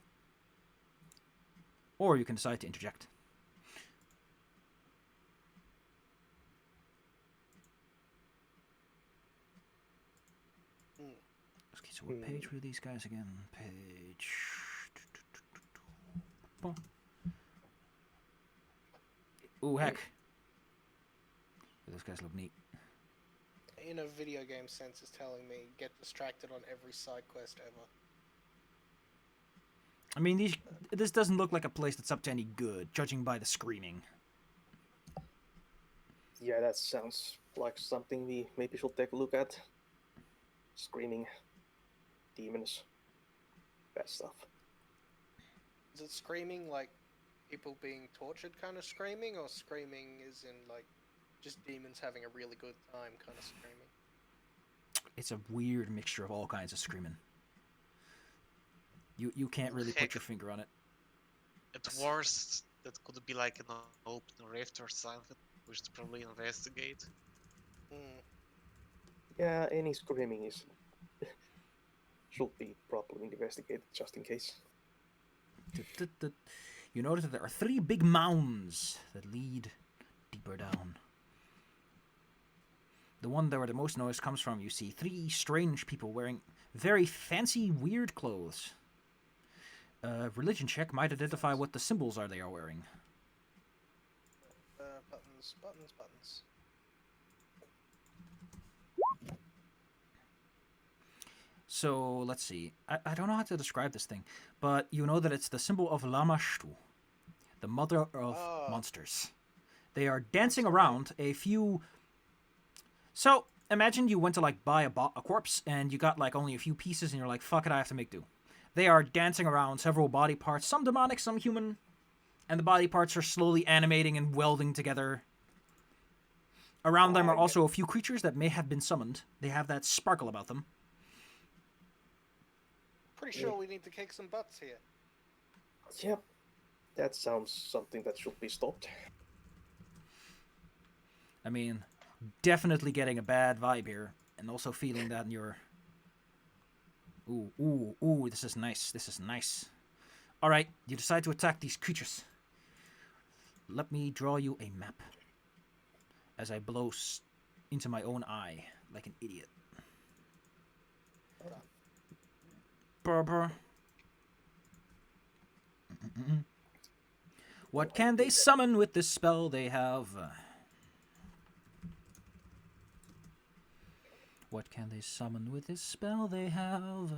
[SPEAKER 1] Or you can decide to interject. Okay, so what page were these guys again? Page... Ooh, heck. Those guys look neat.
[SPEAKER 2] In a video game sense, is telling me get distracted on every side quest ever.
[SPEAKER 1] I mean, this doesn't look like a place that's up to any good, judging by the screaming.
[SPEAKER 4] Yeah, that sounds like something we maybe should take a look at. Screaming demons. Bad stuff.
[SPEAKER 2] Is it screaming like people being tortured kind of screaming, or screaming is in like just demons having a really good time kind of screaming?
[SPEAKER 1] It's a weird mixture of all kinds of screaming. You can't really put your finger on it.
[SPEAKER 3] At worst, that could be like an open rift or something, we should probably investigate.
[SPEAKER 4] Yeah, any screaming is should be properly investigated just in case.
[SPEAKER 1] You notice that there are 3 big mounds that lead deeper down. The one where the most noise comes from, you see 3 strange people wearing very fancy, weird clothes. Religion check might identify what the symbols are they are wearing.
[SPEAKER 2] Buttons.
[SPEAKER 1] So, let's see. I don't know how to describe this thing, but you know that it's the symbol of Lamashtu, the mother of monsters. They are dancing around a few... So, imagine you went to, like, buy a corpse, and you got, like, only a few pieces, and you're like, fuck it, I have to make do. They are dancing around several body parts, some demonic, some human, and the body parts are slowly animating and welding together. Around them are also a few creatures that may have been summoned. They have that sparkle about them.
[SPEAKER 2] Pretty sure we need to kick some butts here.
[SPEAKER 4] Yep. That sounds something that should be stopped.
[SPEAKER 1] I mean, definitely getting a bad vibe here, and also feeling that in your... Ooh, this is nice. Alright, you decide to attack these creatures. Let me draw you a map. As I blow into my own eye, like an idiot. Brr. What can they summon with this spell they have? What can they summon with this spell they have?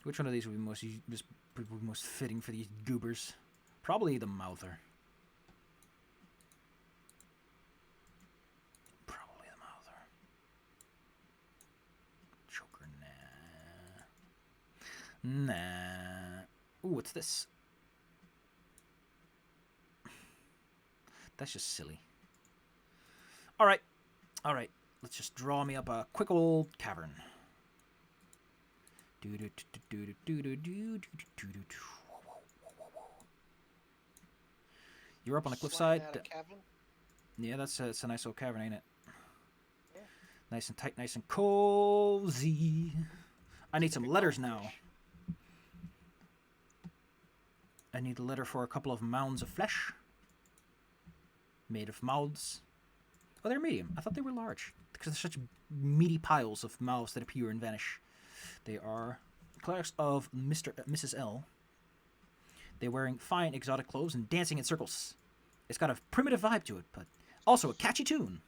[SPEAKER 1] Which one of these would be most fitting for these goobers? Probably the Mouther. Probably the Mouther. Choker, nah. Ooh, what's this? That's just silly. Alright. Let's just draw me up a quick old cavern. You're up on the cliffside. Yeah, that's it's a nice old cavern, ain't it?
[SPEAKER 2] Yeah.
[SPEAKER 1] Nice and tight, nice and cozy. I need some letters now. I need a letter for a couple of mounds of flesh. Made of mouths. Oh, they're medium. I thought they were large. Because they're such meaty piles of mouths that appear and vanish. They are clerics of Mrs. L. They're wearing fine exotic clothes and dancing in circles. It's got a primitive vibe to it, but also a catchy tune.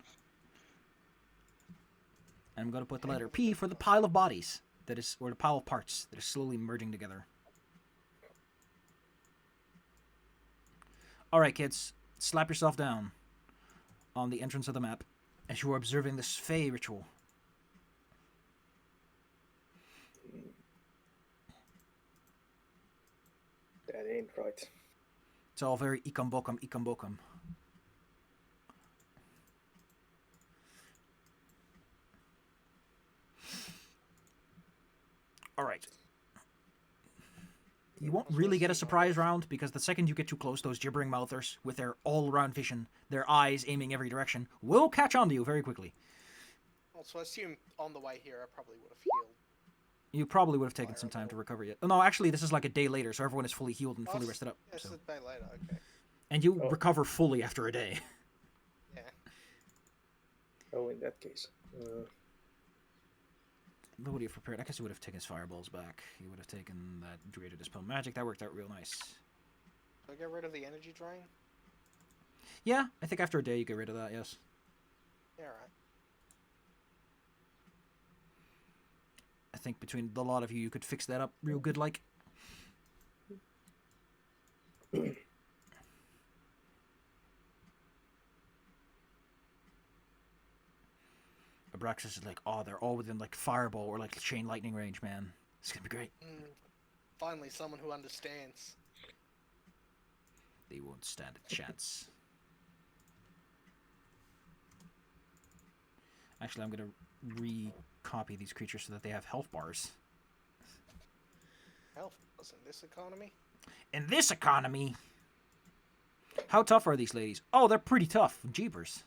[SPEAKER 1] And I'm going to put the letter P for the pile of bodies. That is, or the pile of parts that is slowly merging together. Alright, kids. Slap yourself down on the entrance of the map as you are observing this Fey ritual.
[SPEAKER 4] That ain't right.
[SPEAKER 1] It's all very ikambokam. Alright. You won't really get a surprise round, because the second you get too close, those gibbering mouthers, with their all-around vision, their eyes aiming every direction, will catch on to you very quickly.
[SPEAKER 2] Also, I assume on the way here I probably would have healed.
[SPEAKER 1] You probably would have taken some time to recover yet. Oh, no, actually, this is like a day later, so everyone is fully healed and fully rested up.
[SPEAKER 2] Yeah, it's
[SPEAKER 1] So.
[SPEAKER 2] a day later, okay.
[SPEAKER 1] And you recover fully after a day.
[SPEAKER 2] Yeah.
[SPEAKER 4] Oh, in that case.
[SPEAKER 1] What would he have prepared? I guess he would have taken his fireballs back. He would have taken that Dreader to Dispel Magic. That worked out real nice.
[SPEAKER 2] Do I get rid of the energy drain?
[SPEAKER 1] Yeah, I think after a day you get rid of that, yes.
[SPEAKER 2] Yeah, alright.
[SPEAKER 1] I think between the lot of you, you could fix that up real good, like. Abraxas is like, oh, they're all within like fireball or like chain lightning range, man. It's gonna be great.
[SPEAKER 2] Finally, someone who understands.
[SPEAKER 1] They won't stand a chance. Actually, I'm gonna re-copy these creatures so that they have health bars.
[SPEAKER 2] Health was in this economy?
[SPEAKER 1] In this economy, how tough are these ladies? Oh, they're pretty tough. Jeepers.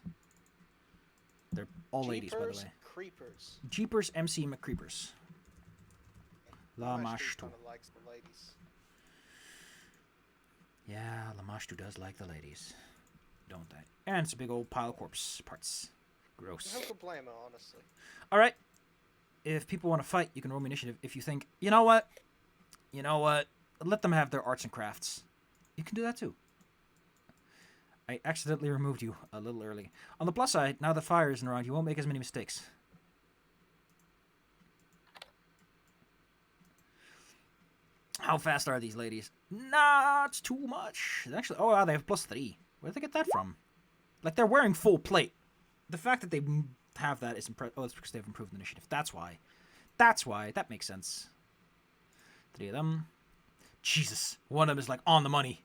[SPEAKER 1] They're all ladies, by the way.
[SPEAKER 2] Creepers.
[SPEAKER 1] Jeepers, MC McCreepers. Lamashtu.
[SPEAKER 2] Kind of likes the ladies.
[SPEAKER 1] Yeah, Lamashtu does like the ladies, don't they? And it's a big old pile of corpse parts. Gross.
[SPEAKER 2] Who could blame her, honestly?
[SPEAKER 1] All right. If people want to fight, you can roll me initiative. If you think, you know what, let them have their arts and crafts. You can do that too. I accidentally removed you a little early. On the plus side, now that fire isn't around, you won't make as many mistakes. How fast are these ladies? Not too much. Actually, oh wow, they have +3. Where did they get that from? Like, they're wearing full plate. The fact that they have that is impressive. Oh, it's because they've improved the initiative. That's why. That's why. That makes sense. 3 of them. Jesus. One of them is like on the money.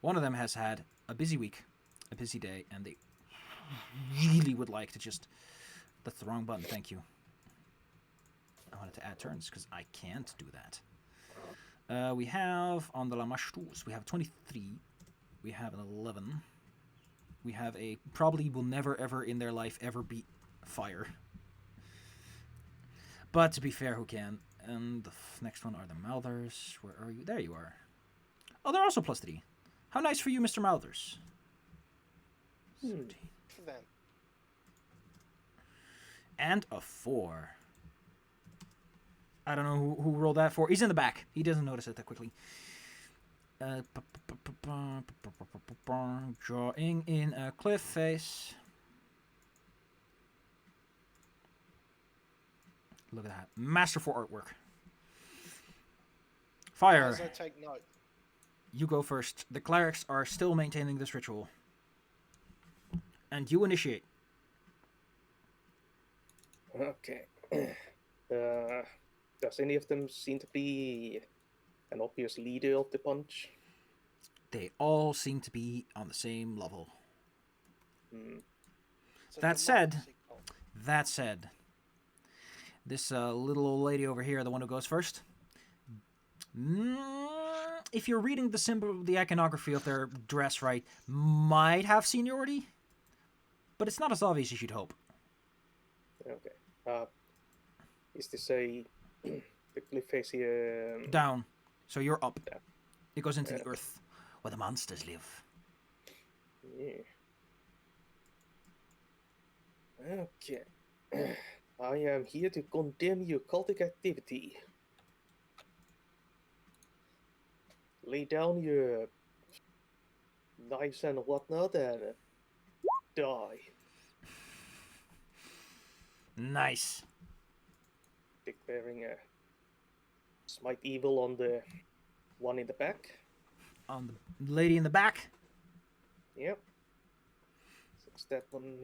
[SPEAKER 1] One of them has had a busy week, a busy day, and they really would like to just... That's the wrong button, thank you. I wanted to add turns, because I can't do that. We have, on the Lamashtus, we have 23. We have an 11. We have a, probably will never ever in their life ever beat fire. But to be fair, who can? And the next one are the Mouthers. Where are you? There you are. Oh, they're also +3. How nice for you, Mr. Mouthers. 13.
[SPEAKER 2] For them.
[SPEAKER 1] And a 4. I don't know who rolled that for. He's in the back. He doesn't notice it that quickly. Drawing in a cliff face. Look at that. Masterful artwork. Fire.
[SPEAKER 2] As I take note.
[SPEAKER 1] You go first. The clerics are still maintaining this ritual. And you initiate.
[SPEAKER 4] Okay. Does any of them seem to be an obvious leader of the bunch?
[SPEAKER 1] They all seem to be on the same level.
[SPEAKER 2] It's a
[SPEAKER 1] That said,
[SPEAKER 2] democracy cult.
[SPEAKER 1] That said, this little old lady over here, the one who goes first, if you're reading the symbol, the iconography of their dress right, might have seniority, but it's not as obvious as you'd hope.
[SPEAKER 4] Okay. Is this a the cliff face here?
[SPEAKER 1] Down, so you're up.
[SPEAKER 4] Yeah.
[SPEAKER 1] It goes into the earth, where the monsters live.
[SPEAKER 4] Yeah. Okay. I am here to condemn your cultic activity. Lay down your knives and whatnot and die.
[SPEAKER 1] Nice.
[SPEAKER 4] Declaring a smite evil on the one in the back.
[SPEAKER 1] On the lady in the back.
[SPEAKER 4] Yep. Since that one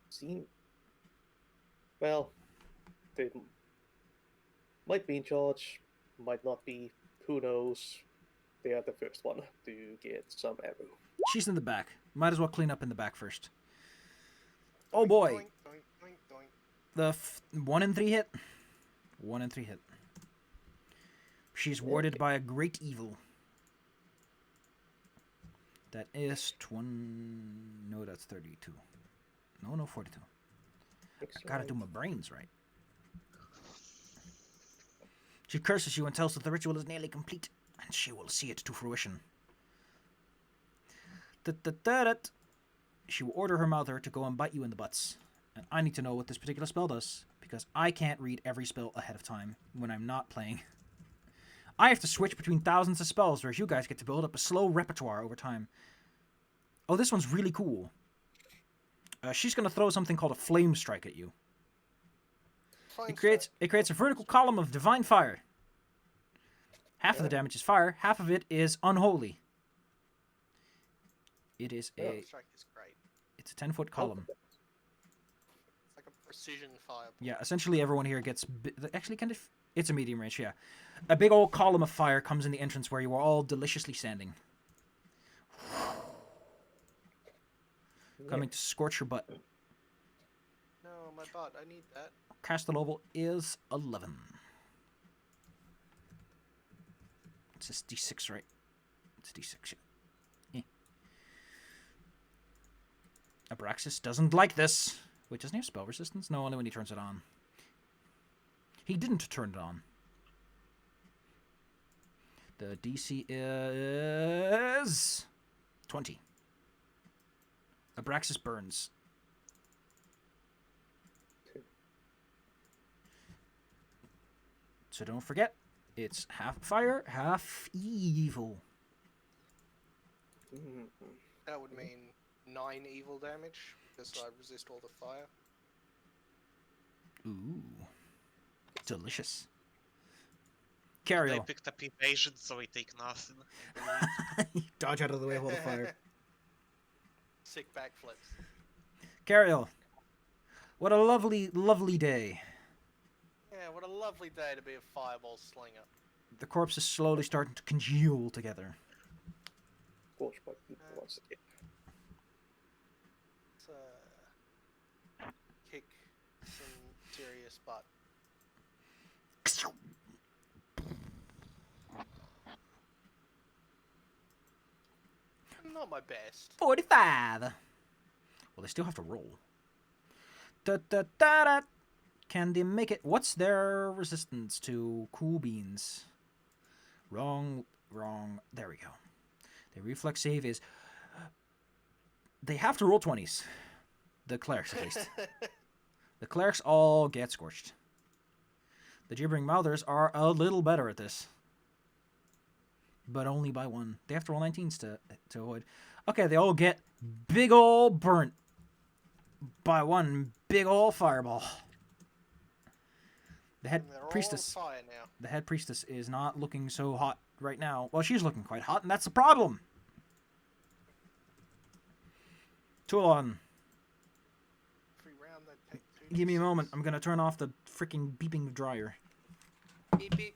[SPEAKER 4] seemed... Well, they might be in charge, might not be, who knows. They are the first one to get some arrow.
[SPEAKER 1] She's in the back. Might as well clean up in the back first. Oh boy.
[SPEAKER 2] Doink, doink, doink, doink.
[SPEAKER 1] The 1 in 3 hit. 1 in 3 hit. She's warded by a great evil. That is no, that's 32. No, 42. I gotta do my brains right. She curses you and tells that the ritual is nearly complete, and she will see it to fruition. She will order her mother to go and bite you in the butts. And I need to know what this particular spell does, because I can't read every spell ahead of time when I'm not playing. I have to switch between thousands of spells, whereas you guys get to build up a slow repertoire over time. Oh, this one's really cool. She's going to throw something called a flame strike at you. It creates a vertical column of divine fire. Half of the damage is fire, half of it is unholy. It is a...
[SPEAKER 2] Strike is great.
[SPEAKER 1] It's a 10-foot column.
[SPEAKER 2] It's like a precision fire.
[SPEAKER 1] Yeah, essentially everyone here gets... Actually, kind of... It's a medium range, yeah. A big old column of fire comes in the entrance where you are all deliciously standing. Coming to scorch your butt.
[SPEAKER 2] No, my butt. I need that.
[SPEAKER 1] Caster level is 11. It's just D6, right? It's D6, yeah. Abraxas doesn't like this. Wait, doesn't he have spell resistance? No, only when he turns it on. He didn't turn it on. The DC is 20. Abraxas burns. So don't forget, it's half fire, half evil.
[SPEAKER 2] That would mean 9 evil damage, because I resist all the fire.
[SPEAKER 1] Ooh. Delicious. Carry
[SPEAKER 3] I
[SPEAKER 1] on.
[SPEAKER 3] picked up evasion, so I take nothing.
[SPEAKER 1] Dodge out of the way of all the fire.
[SPEAKER 2] Sick backflips.
[SPEAKER 1] Carry on. What a lovely, lovely day.
[SPEAKER 2] Yeah, what a lovely day to be a fireball slinger.
[SPEAKER 1] The corpse is slowly starting to congeal together.
[SPEAKER 4] Scorched by people once again.
[SPEAKER 2] Let's kick some serious butt. Not my best.
[SPEAKER 1] 45. Well, they still have to roll. Da-da-da-da. Can they make it? What's their resistance to cool beans? Wrong. There we go. Their reflex save is... They have to roll 20s. The clerics, at least. The clerics all get scorched. The gibbering mouthers are a little better at this. But only by 1. They have to roll 19s to avoid. Okay, they all get big ol' burnt by 1 big ol' fireball. The head
[SPEAKER 2] They're
[SPEAKER 1] priestess.
[SPEAKER 2] all on fire now.
[SPEAKER 1] The head priestess is not looking so hot right now. Well, she's looking quite hot, and that's the problem. Toulon,
[SPEAKER 2] Every round they take 2
[SPEAKER 1] give me a moment. I'm gonna turn off the freaking beeping dryer.
[SPEAKER 2] Beep beep.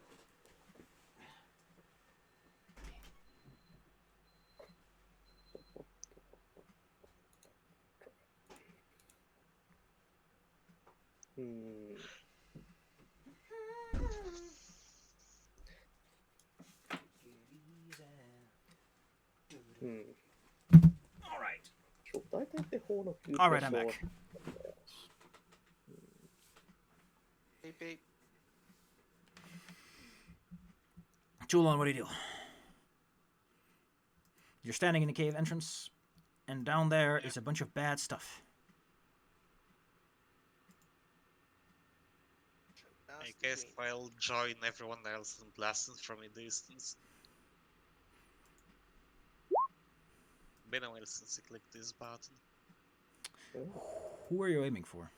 [SPEAKER 1] All right.
[SPEAKER 4] Should I take the horn of Goodness?
[SPEAKER 1] All right, I'm back.
[SPEAKER 2] Beep beep.
[SPEAKER 1] Toulon, what do you do? You're standing in the cave entrance, and down there is a bunch of bad stuff.
[SPEAKER 3] I guess I'll join everyone else and blast them from a distance. Been a while since I clicked this button.
[SPEAKER 1] Who are you aiming for?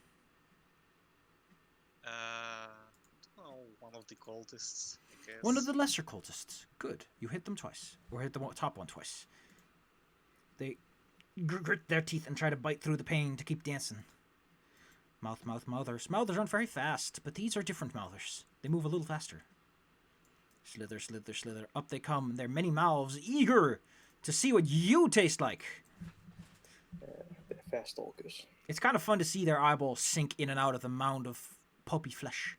[SPEAKER 3] One of the cultists, I guess.
[SPEAKER 1] One of the lesser cultists. Good. You hit them twice. Or hit the top one twice. They grit their teeth and try to bite through the pain to keep dancing. Mouthers. Mouthers aren't very fast, but these are different mouthers. They move a little faster. Slither. Up they come, their many mouths eager to see what you taste like.
[SPEAKER 4] They're fast stalkers.
[SPEAKER 1] It's kind of fun to see their eyeballs sink in and out of the mound of pulpy flesh.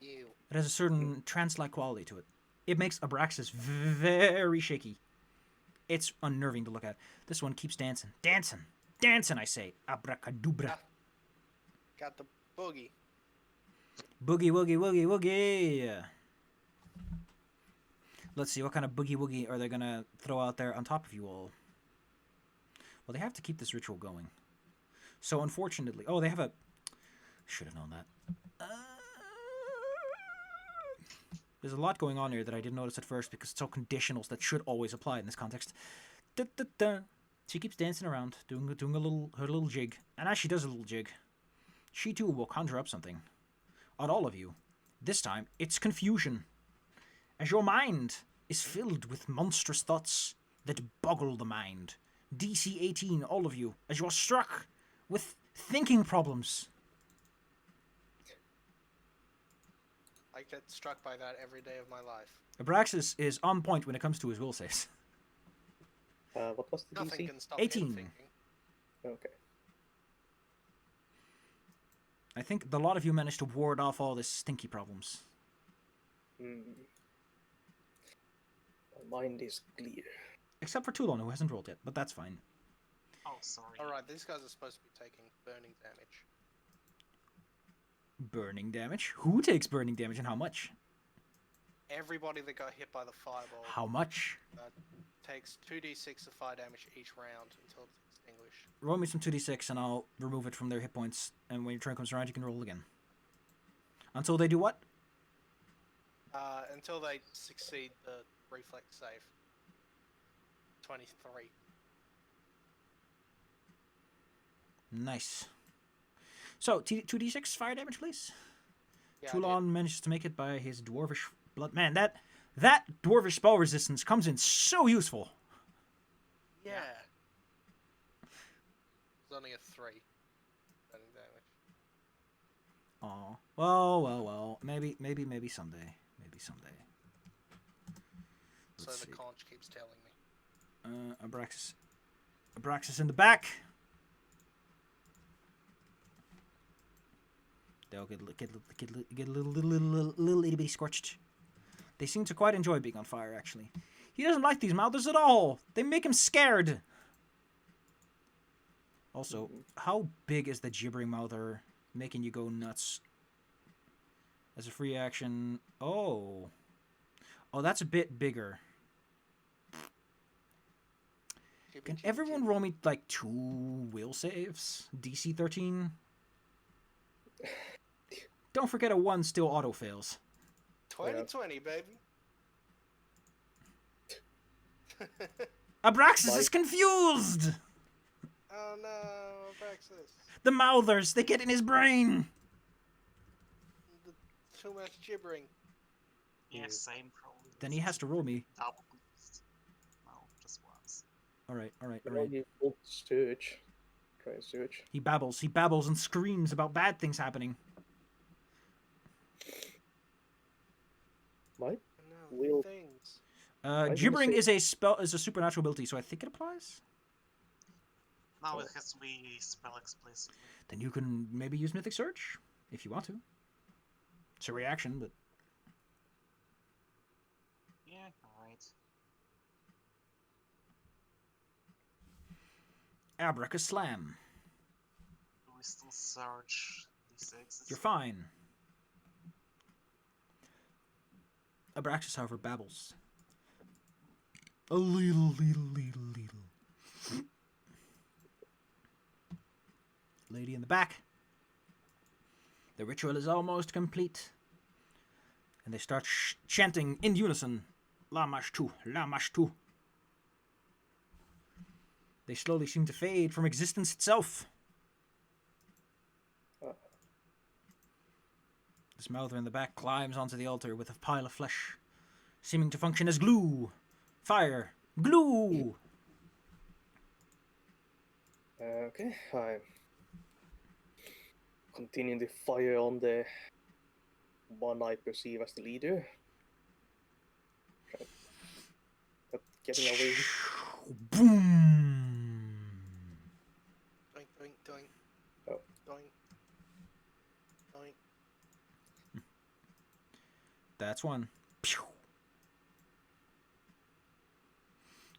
[SPEAKER 2] Ew.
[SPEAKER 1] It has a certain trance-like quality to it. It makes Abraxas very shaky. It's unnerving to look at. This one keeps dancing. Dancing, I say. Abracadabra.
[SPEAKER 2] Got the boogie.
[SPEAKER 1] Boogie, woogie. Let's see, what kind of boogie woogie are they gonna throw out there on top of you all? Well, they have to keep this ritual going. So unfortunately... Oh, they have a... Should have known that. There's a lot going on here that I didn't notice at first because it's all conditionals that should always apply in this context. Da, da, da. She keeps dancing around, doing her little jig. And as she does a little jig, she too will conjure up something. On all of you. This time, it's confusion. As your mind is filled with monstrous thoughts that boggle the mind. DC 18, all of you, as you are struck with thinking problems.
[SPEAKER 2] I get struck by that every day of my life.
[SPEAKER 1] Abraxas is on point when it comes to his will saves.
[SPEAKER 4] What was the
[SPEAKER 2] Nothing
[SPEAKER 4] DC?
[SPEAKER 2] can stop
[SPEAKER 1] 18.
[SPEAKER 2] him thinking.
[SPEAKER 4] Okay.
[SPEAKER 1] I think a lot of you managed to ward off all this stinky problems.
[SPEAKER 4] Hmm. My mind is clear.
[SPEAKER 1] Except for Toulon, who hasn't rolled yet, but that's fine.
[SPEAKER 3] Oh, sorry.
[SPEAKER 2] Alright, these guys are supposed to be taking burning damage.
[SPEAKER 1] Burning damage? Who takes burning damage and how much?
[SPEAKER 2] Everybody that got hit by the fireball
[SPEAKER 1] How much?
[SPEAKER 2] takes 2d6 of fire damage each round until it's extinguished.
[SPEAKER 1] Roll me some 2d6 and I'll remove it from their hit points. And when your turn comes around, you can roll again. Until they do what?
[SPEAKER 2] Until they succeed the reflex save. 23.
[SPEAKER 1] Nice. So, 2d6 fire damage, please.
[SPEAKER 2] Yeah, I
[SPEAKER 1] Toulon manages to make it by his dwarvish blood. Man, that dwarvish spell resistance comes in so useful.
[SPEAKER 2] did. Yeah. It's only a 3. Burning damage.
[SPEAKER 1] Aw. Well. Maybe someday. Maybe someday.
[SPEAKER 2] So
[SPEAKER 1] Let's
[SPEAKER 2] the
[SPEAKER 1] see.
[SPEAKER 2] conch keeps telling me.
[SPEAKER 1] Abraxas in the back. They'll get a little itty bitty scorched. They seem to quite enjoy being on fire, actually. He doesn't like these mouthers at all. They make him scared. Also, how big is the gibbering mouther making you go nuts? As a free action... Oh, that's a bit bigger. Can everyone roll me, like, 2 will saves? DC 13? Don't forget a 1 still auto-fails.
[SPEAKER 2] 2020, baby.
[SPEAKER 1] Abraxas is confused!
[SPEAKER 2] Oh no, Abraxas.
[SPEAKER 1] The mouthers, they get in his brain!
[SPEAKER 2] Too much gibbering.
[SPEAKER 3] Yeah, same problem.
[SPEAKER 1] Then he has to roll me.
[SPEAKER 3] Double boost. No, just once.
[SPEAKER 1] Alright.
[SPEAKER 4] You won't search. Try and search.
[SPEAKER 1] He babbles and screams about bad things happening.
[SPEAKER 4] What?
[SPEAKER 2] No,
[SPEAKER 4] Will-
[SPEAKER 2] things.
[SPEAKER 4] didn't
[SPEAKER 1] Gibbering
[SPEAKER 4] say-
[SPEAKER 1] is a supernatural ability, so I think it applies?
[SPEAKER 3] Now it has to be spell explicitly.
[SPEAKER 1] Then you can maybe use Mythic Search, if you want to. It's a reaction, but...
[SPEAKER 3] Yeah, alright.
[SPEAKER 1] Abracaslam.
[SPEAKER 3] Do we still search these exits?
[SPEAKER 1] You're fine. Abraxas, however, babbles. A little. Lady in the back. The ritual is almost complete. And they start chanting in unison. Lamash tu, Lamash tu. They slowly seem to fade from existence itself. This mouther in the back climbs onto the altar with a pile of flesh, seeming to function as glue. Fire. Glue!
[SPEAKER 4] Okay, I continue the fire on the one I perceive as the leader. But getting away.
[SPEAKER 1] Boom!
[SPEAKER 2] Doink, doink, doink.
[SPEAKER 4] Oh.
[SPEAKER 2] Doink. Doink.
[SPEAKER 1] That's one. Pew!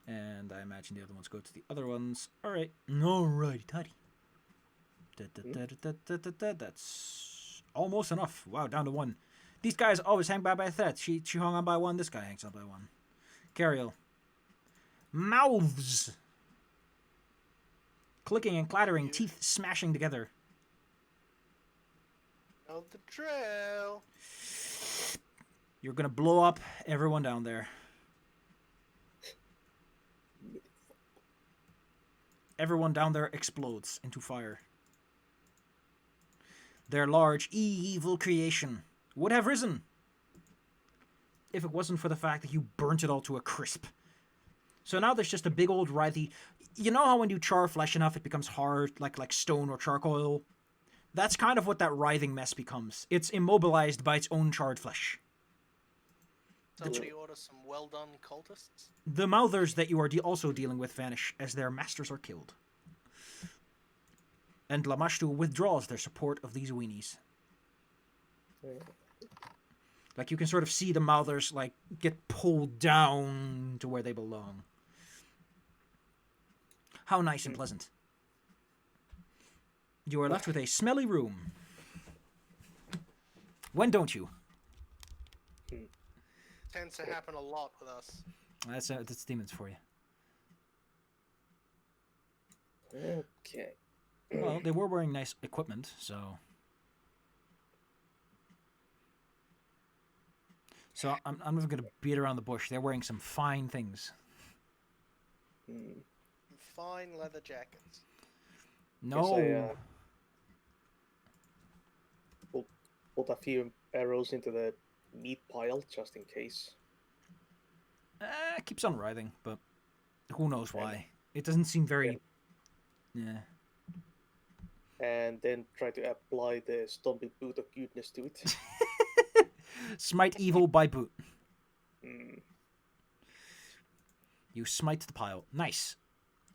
[SPEAKER 1] And I imagine the other ones go to the other ones. Alright. Alrighty, tidy. That's almost enough. Wow, down to 1. These guys always hang by a thread. She hung on by 1. This guy hangs on by 1. Cariel. Mouths. Clicking and clattering, teeth smashing together.
[SPEAKER 2] Know the drill.
[SPEAKER 1] You're gonna blow up everyone down there. Everyone down there explodes into fire. Their large, evil creation would have risen if it wasn't for the fact that you burnt it all to a crisp. So now there's just a big old writhy... You know how when you char flesh enough it becomes hard, like stone or charcoal? That's kind of what that writhing mess becomes. It's immobilized by its own charred flesh.
[SPEAKER 2] Somebody order some well-done cultists.
[SPEAKER 1] The mouthers that you are also dealing with vanish as their masters are killed. And Lamashtu withdraws their support of these weenies. Like, you can sort of see the mouthers, like, get pulled down to where they belong. How nice and pleasant. You are left with a smelly room. When don't you?
[SPEAKER 2] Tends to happen a lot with us.
[SPEAKER 1] That's demons for you.
[SPEAKER 4] Okay.
[SPEAKER 1] Well, they were wearing nice equipment, so... So I'm not going to beat around the bush. They're wearing some fine things.
[SPEAKER 2] Fine leather jackets.
[SPEAKER 1] No.
[SPEAKER 4] Guess I put a few arrows into the meat pile just in case.
[SPEAKER 1] Keeps on writhing, but who knows why. It doesn't seem very... Yeah.
[SPEAKER 4] And then try to apply the stomping boot of goodness to it.
[SPEAKER 1] Smite evil by boot.
[SPEAKER 4] Mm.
[SPEAKER 1] You smite the pile. Nice.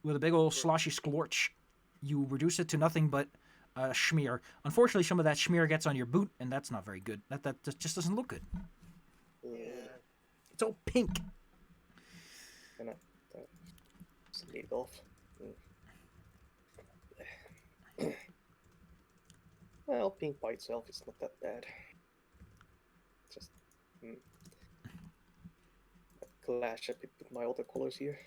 [SPEAKER 1] With a big old sloshy scorch, you reduce it to nothing but schmear. Unfortunately, some of that schmear gets on your boot, and that's not very good. That just doesn't look good. It's all pink.
[SPEAKER 4] Can I just leave it off? Well, pink by itself is not that bad. Just clash a bit with my other colors here.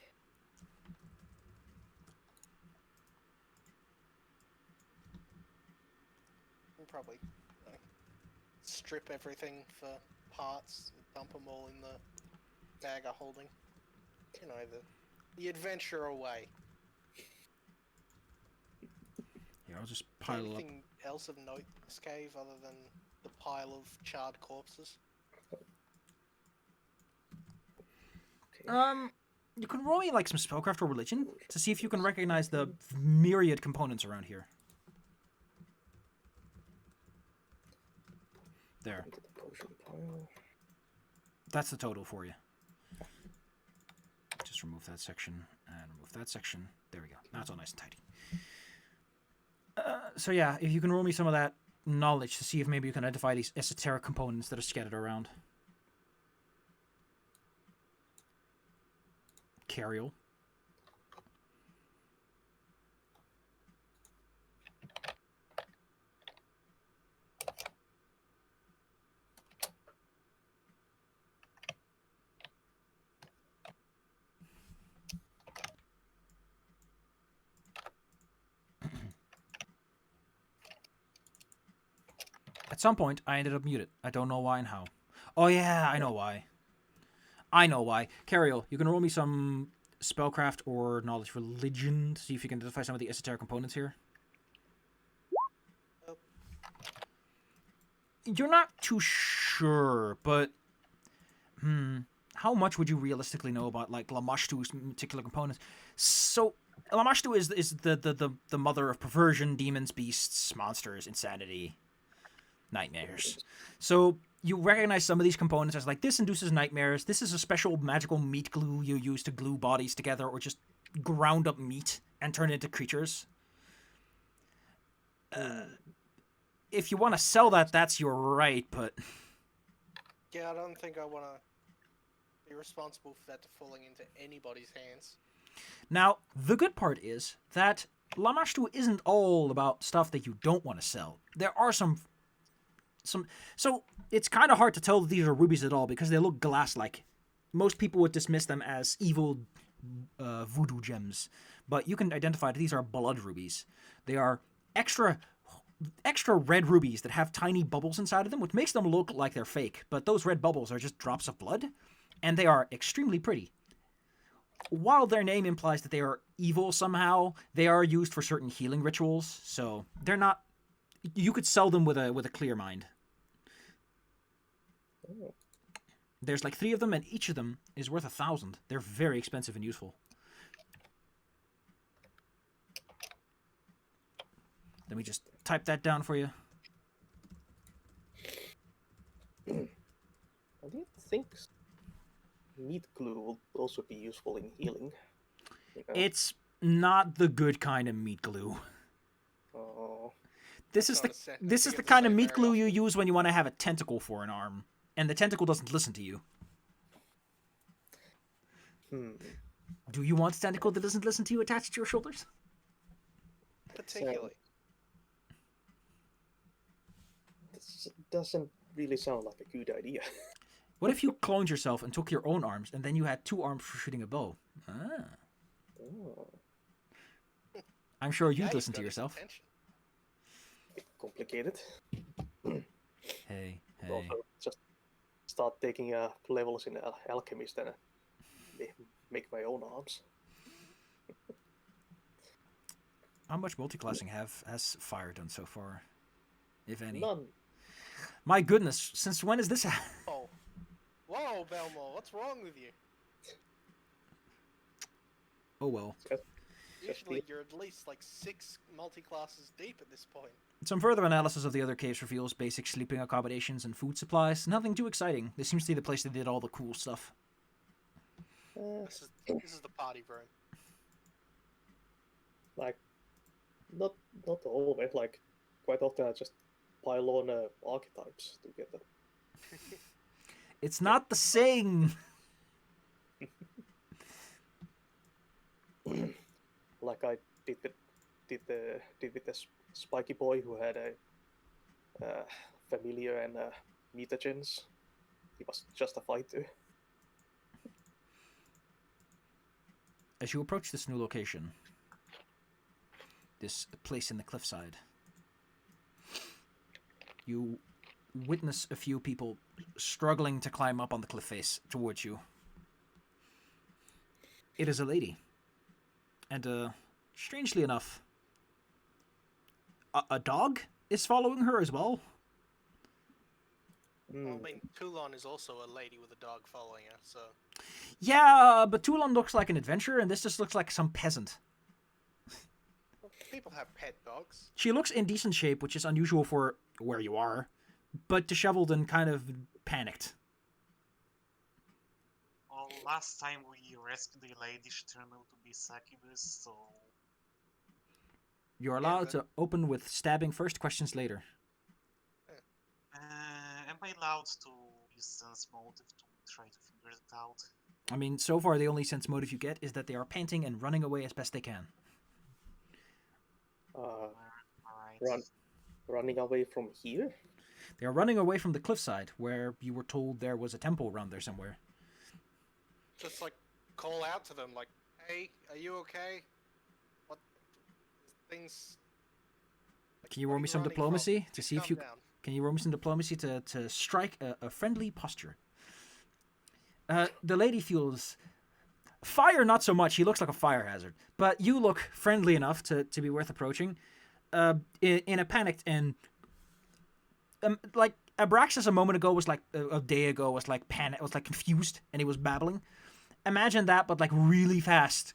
[SPEAKER 2] We'll probably strip everything for parts and dump them all in the bag of holding. You know, the adventure away.
[SPEAKER 1] Here, I'll just pile up.
[SPEAKER 2] Anything else of note in this cave other than the pile of charred corpses?
[SPEAKER 4] Okay.
[SPEAKER 1] You can roll me like some spellcraft or religion to see if you can recognize the myriad components around here. There.
[SPEAKER 4] Into the potion pile.
[SPEAKER 1] That's the total for you. Just remove that section and remove that section. There we go. Now it's all nice and tidy. So yeah, if you can roll me some of that knowledge to see if maybe you can identify these esoteric components that are scattered around. Cariel. At some point, I ended up muted. I don't know why and how. Oh yeah, I know why. I know why. Cariel, you can roll me some spellcraft or knowledge religion to see if you can identify some of the esoteric components here.
[SPEAKER 2] Nope.
[SPEAKER 1] You're not too sure, but how much would you realistically know about like Lamashtu's particular components? So Lamashtu is the mother of perversion, demons, beasts, monsters, insanity, nightmares. So you recognize some of these components as like, this induces nightmares, this is a special magical meat glue you use to glue bodies together or just ground up meat and turn it into creatures. If you want to sell that, that's your right, but...
[SPEAKER 2] Yeah, I don't think I want to be responsible for that falling into anybody's hands.
[SPEAKER 1] Now, the good part is that Lamashtu isn't all about stuff that you don't want to sell. There are some... So, it's kind of hard to tell that these are rubies at all because they look glass-like. Most people would dismiss them as evil voodoo gems, but you can identify that these are blood rubies. They are extra red rubies that have tiny bubbles inside of them, which makes them look like they're fake, but those red bubbles are just drops of blood, and they are extremely pretty. While their name implies that they are evil somehow, they are used for certain healing rituals, so they're not... You could sell them with a clear mind.
[SPEAKER 4] Oh.
[SPEAKER 1] There's like 3 of them, and each of them is worth 1,000. They're very expensive and useful. Let me just type that down for you.
[SPEAKER 4] I did think meat glue would also be useful in healing. You know?
[SPEAKER 1] It's not the good kind of meat glue.
[SPEAKER 4] Oh.
[SPEAKER 1] This is the kind of meat glue you use when you want to have a tentacle for an arm, and the tentacle doesn't listen to you. Do you want a tentacle that doesn't listen to you attached to your shoulders?
[SPEAKER 2] Particularly.
[SPEAKER 4] This doesn't really sound like a good idea.
[SPEAKER 1] What if you cloned yourself and took your own arms, and then you had 2 arms for shooting a bow? Ah.
[SPEAKER 4] Oh.
[SPEAKER 1] I'm sure you'd
[SPEAKER 2] Now
[SPEAKER 1] listen
[SPEAKER 2] you've
[SPEAKER 1] to
[SPEAKER 2] got his
[SPEAKER 1] yourself.
[SPEAKER 2] attention.
[SPEAKER 4] Bit complicated.
[SPEAKER 1] Hey.
[SPEAKER 4] Also, just start taking levels in alchemist and make my own arms.
[SPEAKER 1] How much multiclassing has Fire done so far, if any?
[SPEAKER 4] None.
[SPEAKER 1] My goodness, since when is this?
[SPEAKER 2] Oh. Whoa, Belmore, what's wrong with you?
[SPEAKER 1] Oh well.
[SPEAKER 2] Usually you're at least like 6 multi-classes deep at this point.
[SPEAKER 1] Some further analysis of the other caves reveals basic sleeping accommodations and food supplies. Nothing too exciting. This seems to be the place that did all the cool stuff.
[SPEAKER 2] This is the party room.
[SPEAKER 4] Like, not all of it. Like, quite often I just pile on archetypes to get them.
[SPEAKER 1] It's not the same.
[SPEAKER 4] Like I did with the spiky boy who had a familiar and mutagens. He was just a fighter.
[SPEAKER 1] As you approach this new location, this place in the cliffside, you witness a few people struggling to climb up on the cliff face towards you. It is a lady. And, strangely enough, a dog is following her as well.
[SPEAKER 2] Well, I mean, Toulon is also a lady with a dog following her, so...
[SPEAKER 1] Yeah, but Toulon looks like an adventurer, and this just looks like some peasant.
[SPEAKER 2] People have pet dogs.
[SPEAKER 1] She looks in decent shape, which is unusual for where you are, but disheveled and kind of panicked.
[SPEAKER 3] Well, last time we rescued the lady, she turned out to be succubus, so...
[SPEAKER 1] You're allowed to open with stabbing first, questions later.
[SPEAKER 3] Am I allowed to use sense motive to try to figure it out?
[SPEAKER 1] I mean, so far the only sense motive you get is that they are panting and running away as best they can.
[SPEAKER 3] Alright.
[SPEAKER 4] Running away from here?
[SPEAKER 1] They are running away from the cliffside, where you were told there was a temple around there somewhere.
[SPEAKER 2] Just, like, call out to them, like, hey, are you okay? What... Things...
[SPEAKER 1] Can you roll me some diplomacy to see if you... Can you roll me some diplomacy to strike a friendly posture? The lady feels... Fire, not so much. He looks like a fire hazard. But you look friendly enough to be worth approaching. In a panicked and... like, Abraxas a moment ago was like... A day ago was like panic, was like confused, and he was babbling. Imagine that, but like really fast.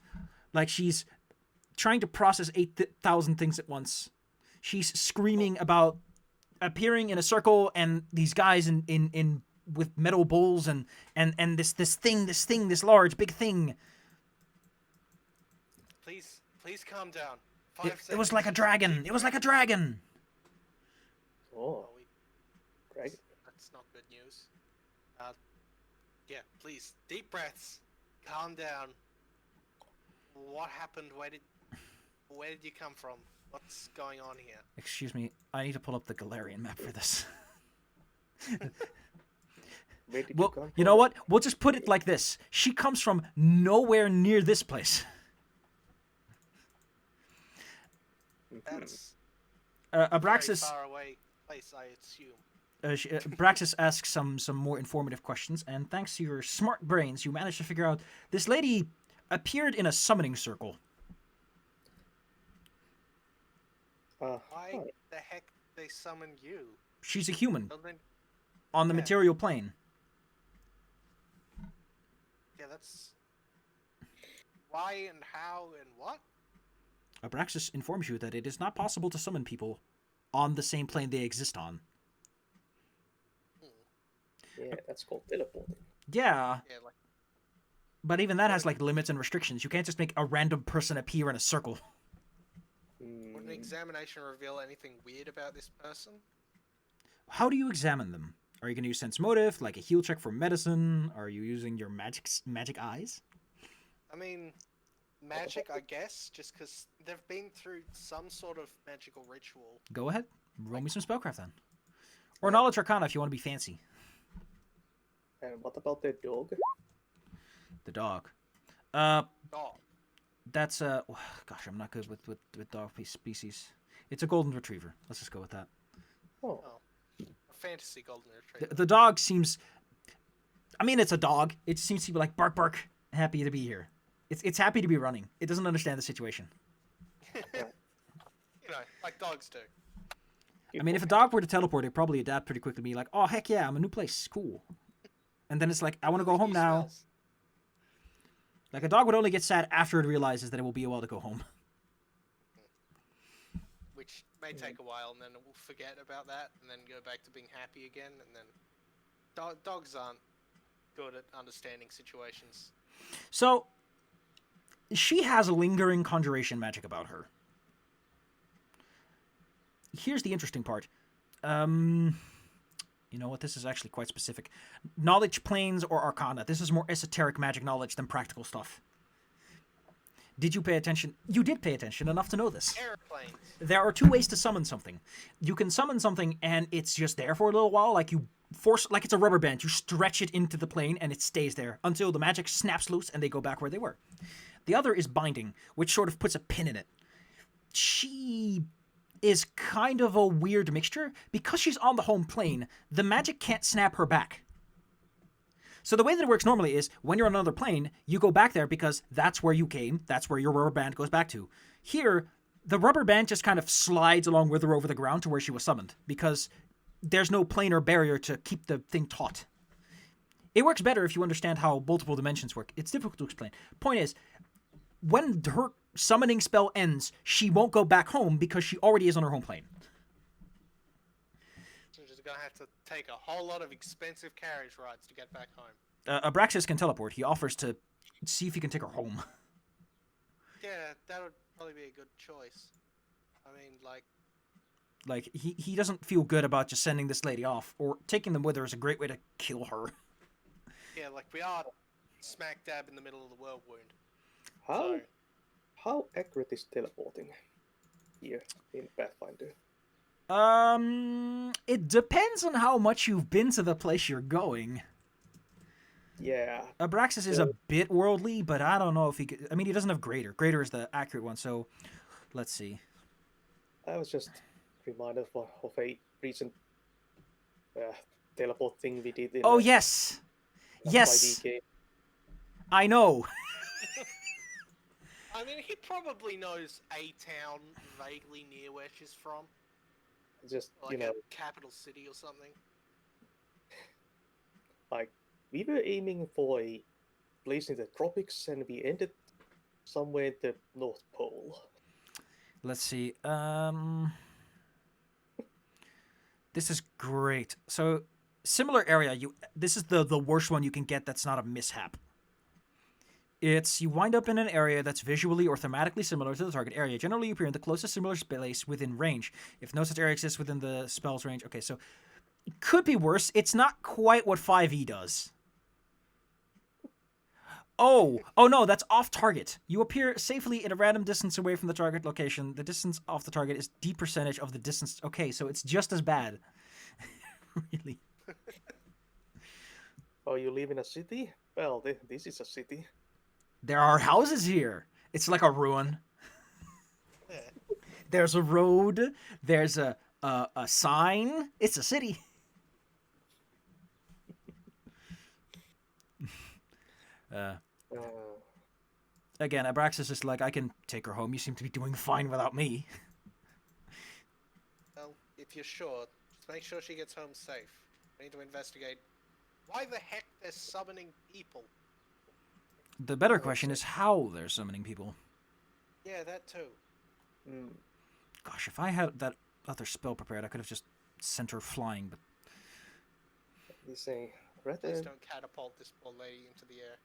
[SPEAKER 1] Like she's trying to process 8,000 things at once. She's screaming about appearing in a circle and these guys in with metal bowls and this large big thing.
[SPEAKER 2] Please calm down.
[SPEAKER 1] It was like a dragon. It was like a dragon.
[SPEAKER 4] Oh,
[SPEAKER 2] dragon. That's not good news. Yeah, please, deep breaths. Calm down. What happened? Where did you come from? What's going on here?
[SPEAKER 1] Excuse me, I need to pull up the Galarian map for this.
[SPEAKER 4] Where did
[SPEAKER 1] Well,
[SPEAKER 4] you come
[SPEAKER 1] you
[SPEAKER 4] from?
[SPEAKER 1] know what? We'll just put it like this. She comes from nowhere near this place.
[SPEAKER 4] Mhm.
[SPEAKER 2] That's a very
[SPEAKER 1] Abraxas,
[SPEAKER 2] far away place, I assume.
[SPEAKER 1] Abraxas asks some more informative questions, and thanks to your smart brains, you managed to figure out this lady appeared in a summoning circle.
[SPEAKER 2] Why
[SPEAKER 4] Huh.
[SPEAKER 2] the heck did they summon you?
[SPEAKER 1] She's a human
[SPEAKER 2] Well, then,
[SPEAKER 1] on the
[SPEAKER 2] Yeah.
[SPEAKER 1] material plane.
[SPEAKER 2] yeah, that's why and how and what?
[SPEAKER 1] Abraxas informs you that it is not possible to summon people on the same plane they exist on.
[SPEAKER 4] Yeah, that's called teleporting.
[SPEAKER 1] Yeah,
[SPEAKER 2] Yeah, like
[SPEAKER 1] but even that has like limits and restrictions. You can't just make a random person appear in a circle.
[SPEAKER 2] would an
[SPEAKER 4] Mm,
[SPEAKER 2] examination reveal anything weird about this person?
[SPEAKER 1] How do you examine them? Are you going to use sense motive, like a heal check for medicine? Are you using your magic eyes?
[SPEAKER 2] I mean, magic, I guess, just because they've been through some sort of magical ritual.
[SPEAKER 1] Go ahead, roll me some spellcraft then, or
[SPEAKER 4] Yeah.
[SPEAKER 1] knowledge arcana if you want to be fancy.
[SPEAKER 4] and what about the dog?
[SPEAKER 1] The dog.
[SPEAKER 2] Oh,
[SPEAKER 1] That's gosh, I'm not good with dog species. It's a golden retriever. Let's just go with that.
[SPEAKER 4] Oh,
[SPEAKER 2] a fantasy golden retriever.
[SPEAKER 1] The dog seems. I mean, it's a dog. It seems to be like bark, bark, happy to be here. It's happy to be running. It doesn't understand the situation.
[SPEAKER 2] You know, like dogs do.
[SPEAKER 1] I mean, if a dog were to teleport, it'd probably adapt pretty quickly. Be like, oh heck yeah, I'm a new place, cool. And then it's like, I want to go home
[SPEAKER 2] He
[SPEAKER 1] now.
[SPEAKER 2] smells.
[SPEAKER 1] Like a dog would only get sad after it realizes that it will be a while to go home.
[SPEAKER 2] Which may take a while, and then we'll forget about that, and then go back to being happy again, and then dogs aren't good at understanding situations.
[SPEAKER 1] So, she has a lingering conjuration magic about her. Here's the interesting part. You know what? This is actually quite specific. Knowledge planes or arcana. This is more esoteric magic knowledge than practical stuff. Did you pay attention? You did pay attention enough to know this.
[SPEAKER 2] Airplanes.
[SPEAKER 1] There are two ways to summon something. You can summon something and it's just there for a little while, like you force, like it's a rubber band. You stretch it into the plane and it stays there until the magic snaps loose and they go back where they were. The other is binding, which sort of puts a pin in it. She is kind of a weird mixture. Because she's on the home plane, the magic can't snap her back. So the way that it works normally is when you're on another plane, you go back there because that's where you came, that's where your rubber band goes back to. Here, the rubber band just kind of slides along with her over the ground to where she was summoned because there's no planar barrier to keep the thing taut. It works better if you understand how multiple dimensions work. It's difficult to explain. Point is, when her summoning spell ends, she won't go back home because she already is on her home plane.
[SPEAKER 2] So you're just gonna have to take a whole lot of expensive carriage rides to get back home.
[SPEAKER 1] Abraxas can teleport. He offers to see if he can take her home.
[SPEAKER 2] Yeah, that would probably be a good choice. I mean, like,
[SPEAKER 1] Like, he doesn't feel good about just sending this lady off, or taking them with her is a great way to kill her.
[SPEAKER 2] yeah, like we are smack dab in the middle of the whirlwind.
[SPEAKER 4] how
[SPEAKER 2] So,
[SPEAKER 4] how accurate is teleporting here in Pathfinder?
[SPEAKER 1] It depends on how much you've been to the place you're going.
[SPEAKER 4] Yeah,
[SPEAKER 1] Abraxas is a bit worldly, but I don't know if he could... I mean, he doesn't have Greater. Greater is the accurate one, so... Let's see.
[SPEAKER 4] I was just reminded of a recent teleport thing we did in
[SPEAKER 1] Oh, yes! Yes!
[SPEAKER 4] 5e.
[SPEAKER 1] I know!
[SPEAKER 2] I mean, he probably knows a town vaguely near where she's from,
[SPEAKER 4] Just,
[SPEAKER 2] like a capital city or something.
[SPEAKER 4] like, we were aiming for a place in the tropics and we ended somewhere at the North Pole.
[SPEAKER 1] Let's see. This is great. So, similar area. This is the worst one you can get that's not a mishap. It's you wind up in an area that's visually or thematically similar to the target area. Generally, you appear in the closest similar space within range. If no such area exists within the spell's range. Okay, so it could be worse. It's not quite what 5e does. Oh no, that's off target. You appear safely in a random distance away from the target location. The distance off the target is d percentage of the distance. Okay, so it's just as bad. Really.
[SPEAKER 4] Oh, you live in a city? Well, this is a city.
[SPEAKER 1] There are houses here. It's like a ruin.
[SPEAKER 2] Yeah.
[SPEAKER 1] There's a road. There's a sign. It's a city. Uh,
[SPEAKER 4] Uh,
[SPEAKER 1] Again, Abraxas is like, I can take her home. You seem to be doing fine without me.
[SPEAKER 2] Well, if you're sure, just make sure she gets home safe. We need to investigate why the heck they're summoning people.
[SPEAKER 1] The better question is how they're summoning people.
[SPEAKER 2] Yeah, that too.
[SPEAKER 4] mm,
[SPEAKER 1] Gosh, if I had that other spell prepared, I could have just sent her flying, but
[SPEAKER 4] He's saying,
[SPEAKER 2] Please
[SPEAKER 4] rather
[SPEAKER 2] don't catapult this poor lady into the air.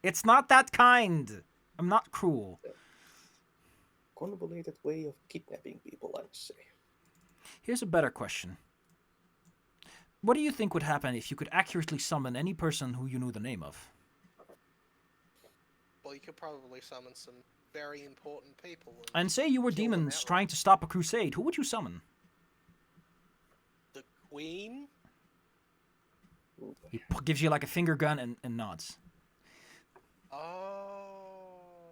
[SPEAKER 1] it's not that kind. I'm not cruel.
[SPEAKER 4] convoluted way of kidnapping people, I would say.
[SPEAKER 1] Here's a better question. What do you think would happen if you could accurately summon any person who you knew the name of?
[SPEAKER 2] Well, you could probably summon some very important people.
[SPEAKER 1] And say you were
[SPEAKER 2] Kill them
[SPEAKER 1] demons
[SPEAKER 2] outright.
[SPEAKER 1] trying to stop a crusade, who would you summon?
[SPEAKER 2] The Queen?
[SPEAKER 4] Ooh,
[SPEAKER 1] He gives you like a finger gun and nods.
[SPEAKER 2] Oh.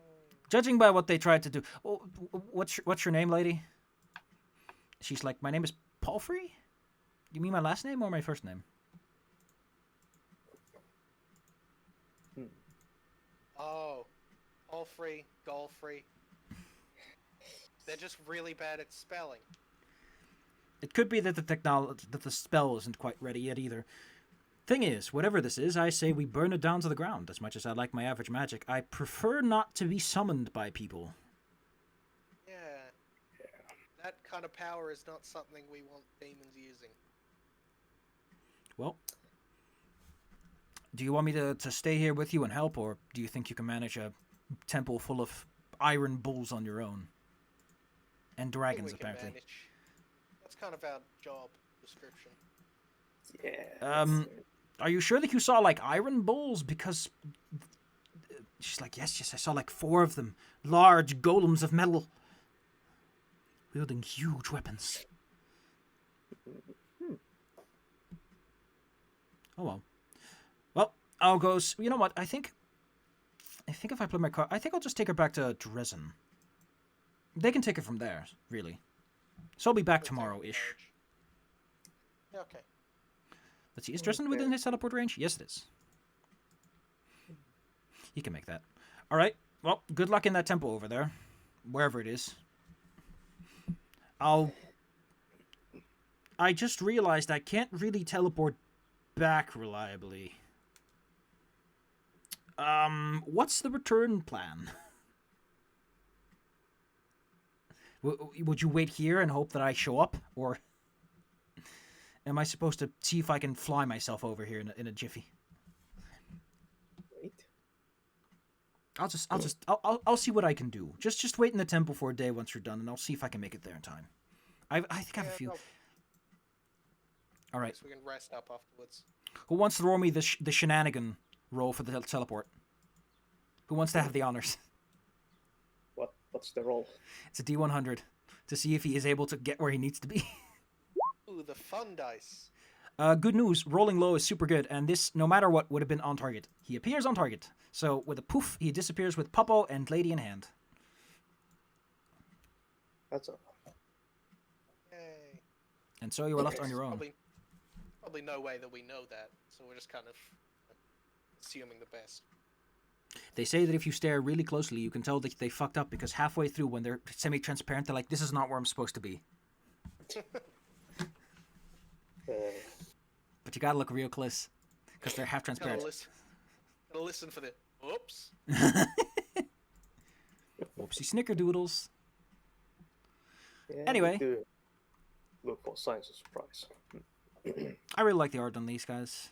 [SPEAKER 1] Judging by what they tried to do, oh, what's your name, lady? She's like, my name is Palfrey? You mean my last name or my first name?
[SPEAKER 2] Oh. All free, goal free. They're just really bad at spelling.
[SPEAKER 1] It could be that the spell isn't quite ready yet either. Thing is, whatever this is, I say we burn it down to the ground. As much as I like my average magic, I prefer not to be summoned by people.
[SPEAKER 2] Yeah. That kind of power is not something we want demons using.
[SPEAKER 1] Well, do you want me to stay here with you and help, or do you think you can manage a temple full of iron bulls on your own? And
[SPEAKER 2] I think
[SPEAKER 1] dragons,
[SPEAKER 2] we can
[SPEAKER 1] apparently.
[SPEAKER 2] manage. That's kind of our job description.
[SPEAKER 4] yeah.
[SPEAKER 1] Are you sure that you saw, like, iron bulls? Because she's like, yes, I saw, like, 4 of them. Large golems of metal. Wielding huge weapons. Oh, well. Well, I'll go... You know what? I think if I play my card... I think I'll just take her back to Dresden. They can take it from there, really. So I'll be back
[SPEAKER 2] We'll take
[SPEAKER 1] tomorrow-ish.
[SPEAKER 2] carriage. Yeah, okay.
[SPEAKER 1] Let's see, is Dresden within his teleport range? Yes, it is. He can make that. Alright, well, good luck in that temple over there. Wherever it is. I just realized I can't really teleport back reliably. What's the return plan? Would you wait here and hope that I show up? Or am I supposed to see if I can fly myself over here in a jiffy?
[SPEAKER 4] Wait.
[SPEAKER 1] I'll see what I can do. Just wait in the temple for a day once you're done, and I'll see if I can make it there in time. I think I have a few.
[SPEAKER 2] No,
[SPEAKER 1] All right.
[SPEAKER 2] so we can rest up afterwards.
[SPEAKER 1] Who wants to roll me the shenanigan roll for the teleport? Who wants to have the honors?
[SPEAKER 4] What's the roll?
[SPEAKER 1] It's a D100 to see if he is able to get where he needs to be.
[SPEAKER 2] Ooh, the fun dice.
[SPEAKER 1] Good news, rolling low is super good, and this, no matter what, would have been on target. He appears on target. So, with a poof, he disappears with Popo and Lady in hand.
[SPEAKER 4] That's all.
[SPEAKER 2] Yay.
[SPEAKER 1] And so you are left on your own.
[SPEAKER 2] Probably no way that we know that, so we're just kind of assuming the best.
[SPEAKER 1] They say that if you stare really closely, you can tell that they fucked up, because halfway through, when they're semi-transparent, they're like, this is not where I'm supposed to be. But you gotta look real close, because they're half transparent.
[SPEAKER 2] Gotta listen for the oops.
[SPEAKER 1] Whoopsie snickerdoodles.
[SPEAKER 4] Yeah,
[SPEAKER 1] Anyway.
[SPEAKER 4] do look for signs of surprise.
[SPEAKER 1] I really like the art on these guys.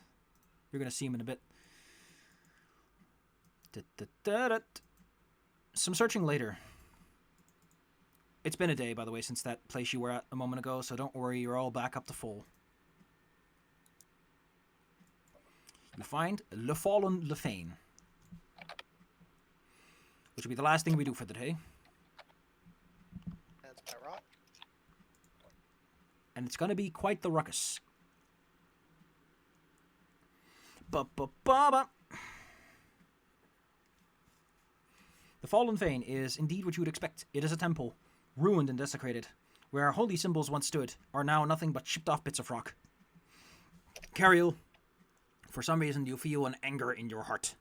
[SPEAKER 1] You're gonna see them in a bit. Some searching later. It's been a day, by the way, since that place you were at a moment ago, so don't worry, you're all back up to full. You find Le Fallen Le Fane, which will be the last thing we do for the day.
[SPEAKER 2] That's about right.
[SPEAKER 1] And it's going to be quite the ruckus. Ba-ba-ba-ba. The Fallen Fane is indeed what you would expect. It is a temple, ruined and desecrated. Where our holy symbols once stood are now nothing but chipped off bits of rock. Cariel, for some reason you feel an anger in your heart.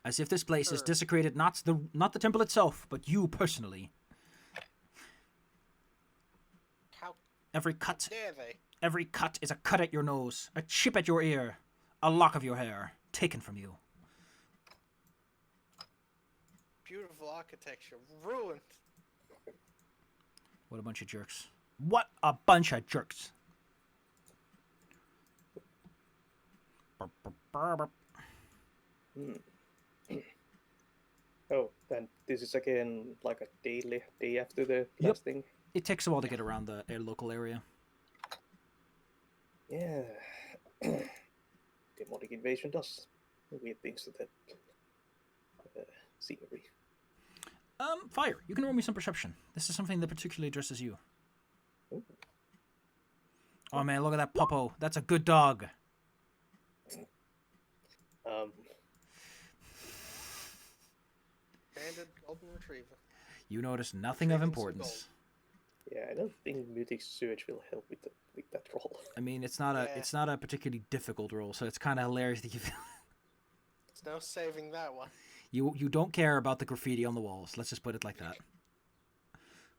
[SPEAKER 1] As if this place is desecrated, not the temple itself, but you personally.
[SPEAKER 2] How
[SPEAKER 1] Every cut
[SPEAKER 2] dare they?
[SPEAKER 1] Every cut is a cut at your nose, a chip at your ear, a lock of your hair, taken from you.
[SPEAKER 2] Beautiful architecture ruined.
[SPEAKER 1] What a bunch of jerks. What a bunch of jerks.
[SPEAKER 4] Oh, then this is again like a day after the last thing.
[SPEAKER 1] It takes a while to get around the local area.
[SPEAKER 4] Yeah. Demonic invasion does weird things to that scenery.
[SPEAKER 1] Fire. You can roll me some perception. This is something that particularly addresses you.
[SPEAKER 4] Ooh.
[SPEAKER 1] Oh man, look at that puppo. That's a good dog.
[SPEAKER 2] Banded golden retriever.
[SPEAKER 1] You notice nothing of
[SPEAKER 2] Retrieving some
[SPEAKER 1] importance.
[SPEAKER 4] Yeah, I don't think Mutic Surge will help with that roll.
[SPEAKER 1] I mean, it's not a particularly difficult roll, so it's kind of hilarious that you
[SPEAKER 2] There's no saving that one.
[SPEAKER 1] you don't care about the graffiti on the walls. Let's just put it like that.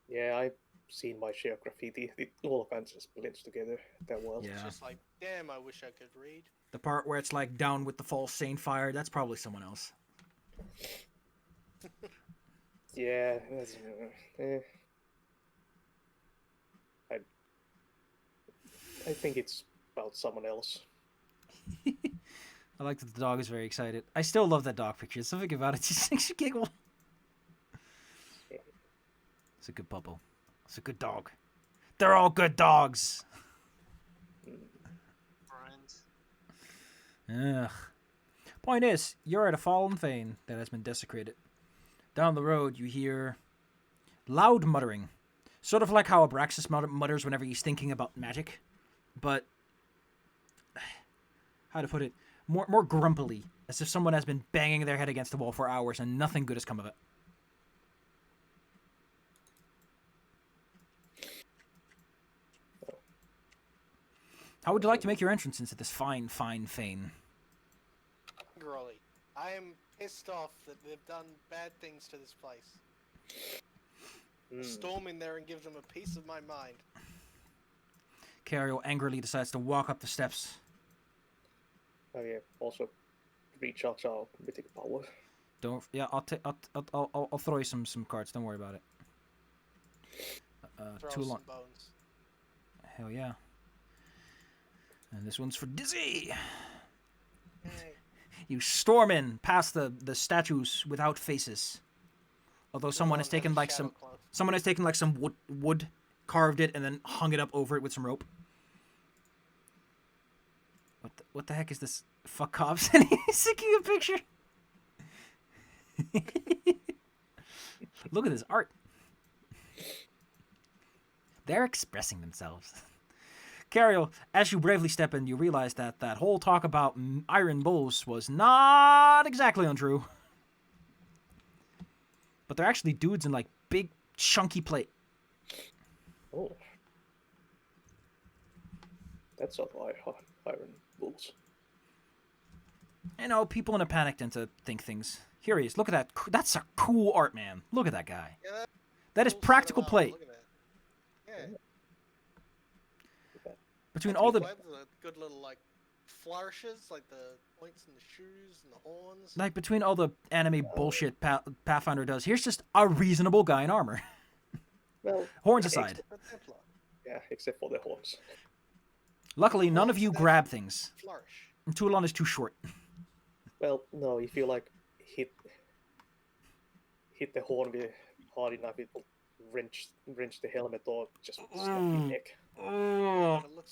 [SPEAKER 4] Yeah, I've seen my share of graffiti. It all kinds of blends together that well.
[SPEAKER 1] Yeah.
[SPEAKER 2] It's just like, damn, I wish I could read.
[SPEAKER 1] The part where it's like down with the false saint fire, that's probably someone else.
[SPEAKER 4] Yeah, that's, I think it's about someone else.
[SPEAKER 1] I like that the dog is very excited. I still love that dog picture. Something about it just makes you giggle. It's a good bubble. It's a good dog. They're all good dogs. Ugh. Point is, you're at a fallen fane that has been desecrated. Down the road, you hear loud muttering. Sort of like how Abraxas mutters whenever he's thinking about magic. But, how to put it, more grumpily, as if someone has been banging their head against the wall for hours and nothing good has come of it. How would you like to make your entrance into this fine fane?
[SPEAKER 2] Girly, I am pissed off that they've done bad things to this place. Storm in there and give them a piece of my mind.
[SPEAKER 1] Cario angrily decides to walk up the steps.
[SPEAKER 4] Oh yeah, also recharge our mythic power.
[SPEAKER 1] Don't. Yeah, I'll throw you some cards. Don't worry about it.
[SPEAKER 2] Throw
[SPEAKER 1] Too
[SPEAKER 2] some
[SPEAKER 1] long.
[SPEAKER 2] bones.
[SPEAKER 1] Hell yeah. And this one's for Dizzy.
[SPEAKER 2] Hey.
[SPEAKER 1] You storm in past the statues without faces. Although someone has taken like some wood, carved it, and then hung it up over it with some rope. What the heck is this? Fuck cops, and he's taking a picture. Look at this art. They're expressing themselves. Cariel, as you bravely step in, you realize that whole talk about iron bulls was not exactly untrue. But they're actually dudes in like big, chunky plate.
[SPEAKER 4] Oh. That's not iron bulls.
[SPEAKER 1] You know, people in a panic tend to think things. Here he is. Look at that. That's a cool art, man. Look at that guy.
[SPEAKER 2] Yeah,
[SPEAKER 1] That is
[SPEAKER 2] pulls
[SPEAKER 1] practical
[SPEAKER 2] so well.
[SPEAKER 1] plate.
[SPEAKER 2] Look at that. Yeah.
[SPEAKER 1] Between
[SPEAKER 2] That's
[SPEAKER 1] all
[SPEAKER 2] good
[SPEAKER 1] the
[SPEAKER 2] plate with the good little like flourishes, like the points in the shoes and the horns.
[SPEAKER 1] between all the anime bullshit Pathfinder does, here's just a reasonable guy in armor.
[SPEAKER 4] Well,
[SPEAKER 1] Horns aside.
[SPEAKER 2] The Templar.
[SPEAKER 4] yeah, except for the horns.
[SPEAKER 1] Luckily, none of you
[SPEAKER 2] Horns,
[SPEAKER 1] grab things.
[SPEAKER 2] Flourish.
[SPEAKER 1] And Toulon is too short.
[SPEAKER 4] Well, no, if you like hit the horn with hard enough, it will wrench the helmet or just snap your neck.
[SPEAKER 1] Oh,
[SPEAKER 2] It looks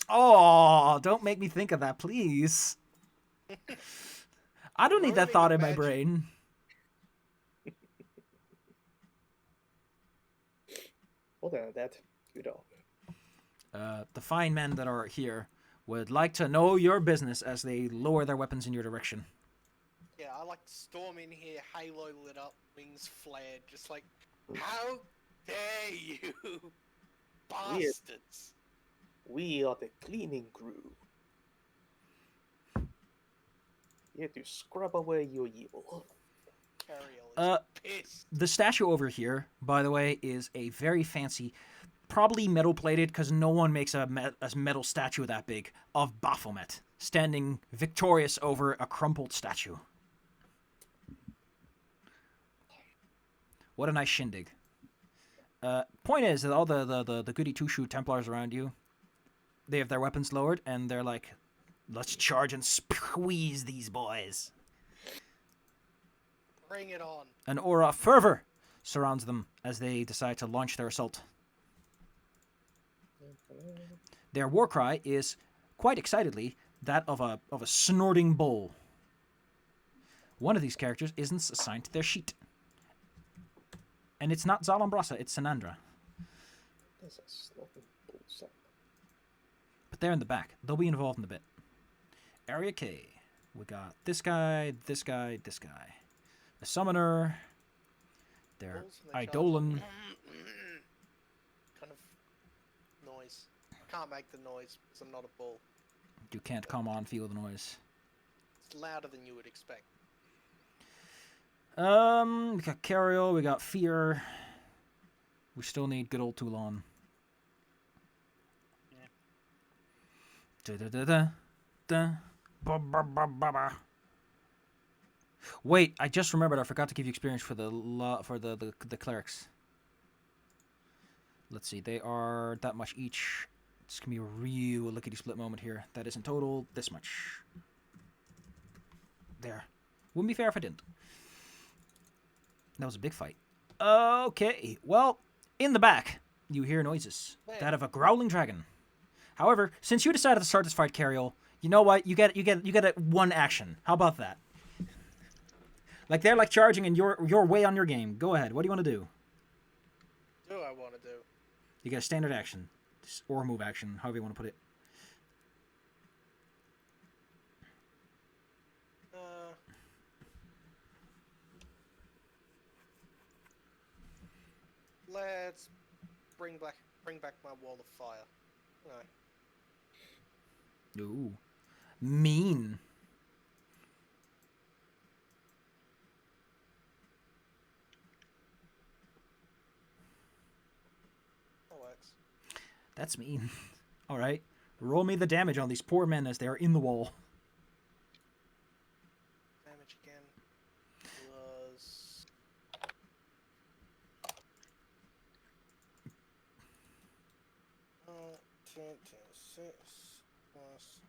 [SPEAKER 1] don't make me think of that, please. I don't need that
[SPEAKER 2] Ruining
[SPEAKER 1] thought
[SPEAKER 2] the
[SPEAKER 1] in my
[SPEAKER 2] magic.
[SPEAKER 1] brain.
[SPEAKER 4] Other than that, good dog.
[SPEAKER 1] The fine men that are here would like to know your business as they lower their weapons in your direction.
[SPEAKER 2] Yeah, I like to storm in here, halo lit up, wings flared, just like, how dare you, bastards!
[SPEAKER 4] We are the cleaning crew. Here to scrub away your evil.
[SPEAKER 2] Cariel is pissed.
[SPEAKER 1] The statue over here, by the way, is a very fancy, probably metal plated because no one makes a metal statue that big, of Baphomet, standing victorious over a crumpled statue. What a nice shindig. Point is that all the goody two-shoe Templars around you, they have their weapons lowered, and they're like, let's charge and squeeze these boys.
[SPEAKER 2] Bring it on.
[SPEAKER 1] An aura of fervor surrounds them as they decide to launch their assault. Their war cry is, quite excitedly, that of a snorting bull. One of these characters isn't assigned to their sheet. And it's not Zalambrasa, it's Sanandra.
[SPEAKER 4] That's a snorting bullshit.
[SPEAKER 1] But they're in the back. They'll be involved in a bit. Area K. We got this guy, this guy, this guy. A summoner. Their
[SPEAKER 2] Bulls and they
[SPEAKER 1] Eidolon.
[SPEAKER 2] kind of noise. I can't make the noise because I'm not a bull.
[SPEAKER 1] You can't come on, feel the noise.
[SPEAKER 2] It's louder than you would expect.
[SPEAKER 1] We got Cariel, we got Fear. We still need good old Toulon. Da da da da da. Ba ba ba ba ba. Wait, I just remembered. I forgot to give you experience for the clerics. Let's see, they are that much each. It's gonna be a real lickety split moment here. That is in total this much. There. Wouldn't be fair if I didn't. That was a big fight. Okay, well, in the back, you hear noises. That of a growling dragon. However, since you decided to start this fight, Cariel, you know what? You get a one action. How about that? Like they're like charging, and you're way on your game. Go ahead. What do you want to do?
[SPEAKER 2] Do I want to do?
[SPEAKER 1] You get a standard action, or move action, however you want to put it.
[SPEAKER 2] Let's bring back my wall of fire. No.
[SPEAKER 1] Ooh, mean.
[SPEAKER 2] That works.
[SPEAKER 1] That's mean. All right, roll me the damage on these poor men as they are in the wall.
[SPEAKER 2] Damage again was 10 to 6 plus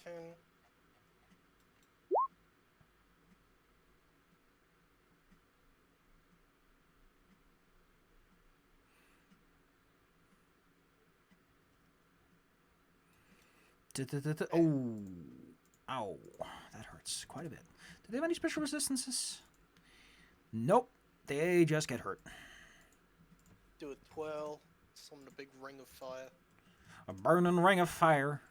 [SPEAKER 2] 10.
[SPEAKER 1] Oh, ow, that hurts quite a bit. Do they have any special resistances? Nope, they just get hurt.
[SPEAKER 2] Do a 12. Summon a big ring of fire.
[SPEAKER 1] A burning ring of fire.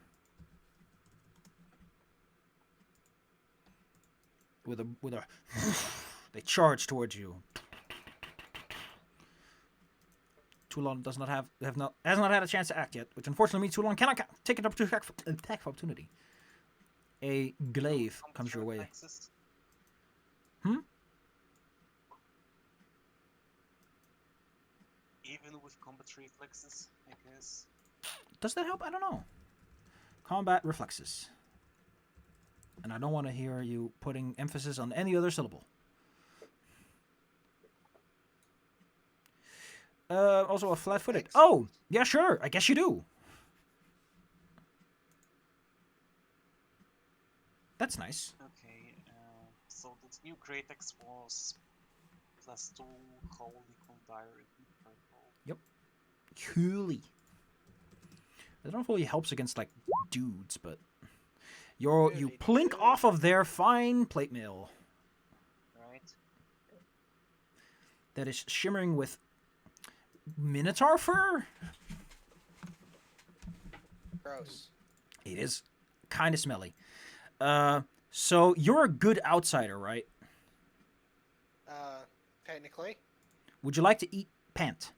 [SPEAKER 1] With a they charge towards you. Toulon hasn't had a chance to act yet, which unfortunately means Toulon cannot take an attack of opportunity. A glaive comes your way.
[SPEAKER 3] Reflexes. Even with combat reflexes, I guess.
[SPEAKER 1] Does that help? I don't know. Combat reflexes. And I don't want to hear you putting emphasis on any other syllable. Also a flat-footed. Oh, yeah, sure. I guess you do. That's nice.
[SPEAKER 3] Okay, so the new Greatex was +2 holy condiary.
[SPEAKER 1] Yep. Coolly. I don't know if it really helps against like dudes, but you plink off of their fine plate mail
[SPEAKER 3] Right.
[SPEAKER 1] that is shimmering with minotaur fur.
[SPEAKER 2] Gross.
[SPEAKER 1] It is kind of smelly. So you're a good outsider, right?
[SPEAKER 2] Technically.
[SPEAKER 1] Would you like to eat pant?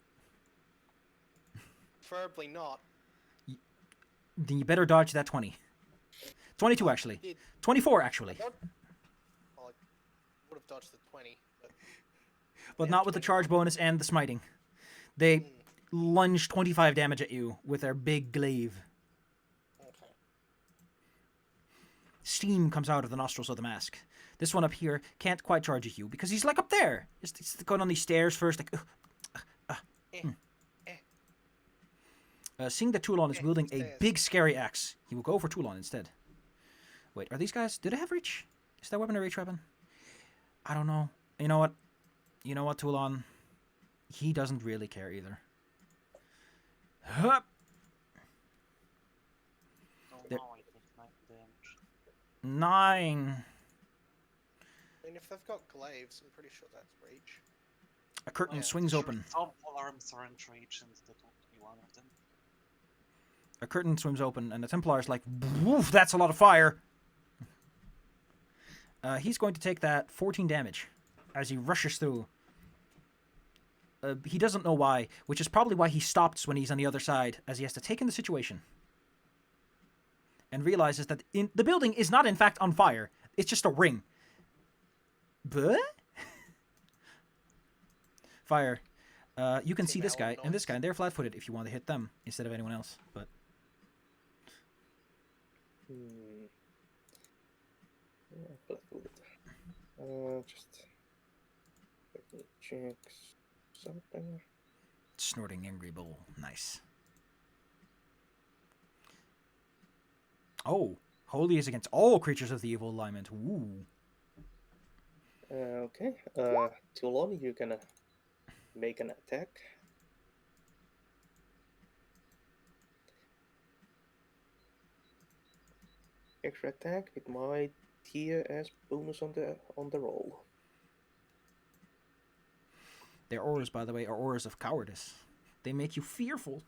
[SPEAKER 2] Preferably not.
[SPEAKER 1] Then you better dodge that 20. 22, actually. 24, actually.
[SPEAKER 2] Well, I would have dodged the 20,
[SPEAKER 1] But
[SPEAKER 2] yeah,
[SPEAKER 1] not with the charge
[SPEAKER 2] 21.
[SPEAKER 1] bonus and the smiting. They lunge 25 damage at you with their big glaive.
[SPEAKER 2] Okay.
[SPEAKER 1] Steam comes out of the nostrils of the mask. This one up here can't quite charge at you because he's like up there. He's going on these stairs first, like. Seeing that Toulon is wielding a big scary axe, he will go for Toulon instead. Wait, are these guys? Do they have reach? Is that weapon a reach weapon? I don't know. You know what? You know what, Toulon? He doesn't really care either. Hup!
[SPEAKER 3] Oh,
[SPEAKER 1] There-
[SPEAKER 3] now I take 9 damage.
[SPEAKER 1] 9.
[SPEAKER 2] I mean, if they've got glaives, I'm pretty sure that's reach.
[SPEAKER 1] A curtain
[SPEAKER 2] Yeah,
[SPEAKER 1] swings
[SPEAKER 3] Sure,
[SPEAKER 1] open.
[SPEAKER 3] some alarms aren't reach, and that won't be one of them.
[SPEAKER 1] A curtain swims open, and the Templar's like, woof, that's a lot of fire. He's going to take that 14 damage as he rushes through. He doesn't know why, which is probably why he stops when he's on the other side, as he has to take in the situation. And realizes that the building is not in fact on fire. It's just a ring. But? Fire. You can see this guy and this guy, and they're flat-footed if you want to hit them instead of anyone else. But
[SPEAKER 4] Yeah, flat-footed. Just let me check something.
[SPEAKER 1] snorting angry bull. Nice. Oh, holy is against all creatures of the evil alignment. Ooh.
[SPEAKER 4] Okay. Toulon, you're gonna make an attack. Extra attack with my tier as bonus on the roll.
[SPEAKER 1] Their auras, by the way, are auras of cowardice. They make you fearful.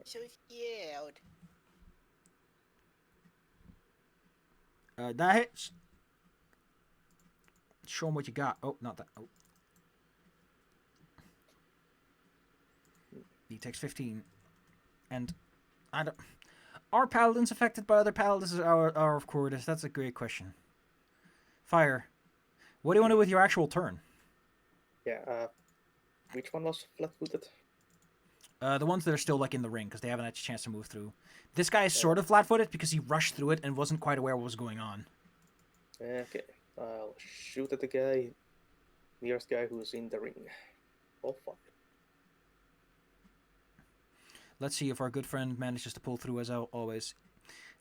[SPEAKER 2] So scared.
[SPEAKER 1] That hits. Show them what you got. Oh, not that. Oh. He takes 15. And I don't. Are paladins affected by other paladins or of cowardice? That's a great question. Fire. What do you want to do with your actual turn?
[SPEAKER 4] Yeah, which one was flat-footed?
[SPEAKER 1] The ones that are still like in the ring because they haven't had a chance to move through. This guy is sort of flat-footed because he rushed through it and wasn't quite aware what was going on.
[SPEAKER 4] Okay, I'll shoot at the guy, nearest guy who's in the ring. Oh fuck.
[SPEAKER 1] Let's see if our good friend manages to pull through as always.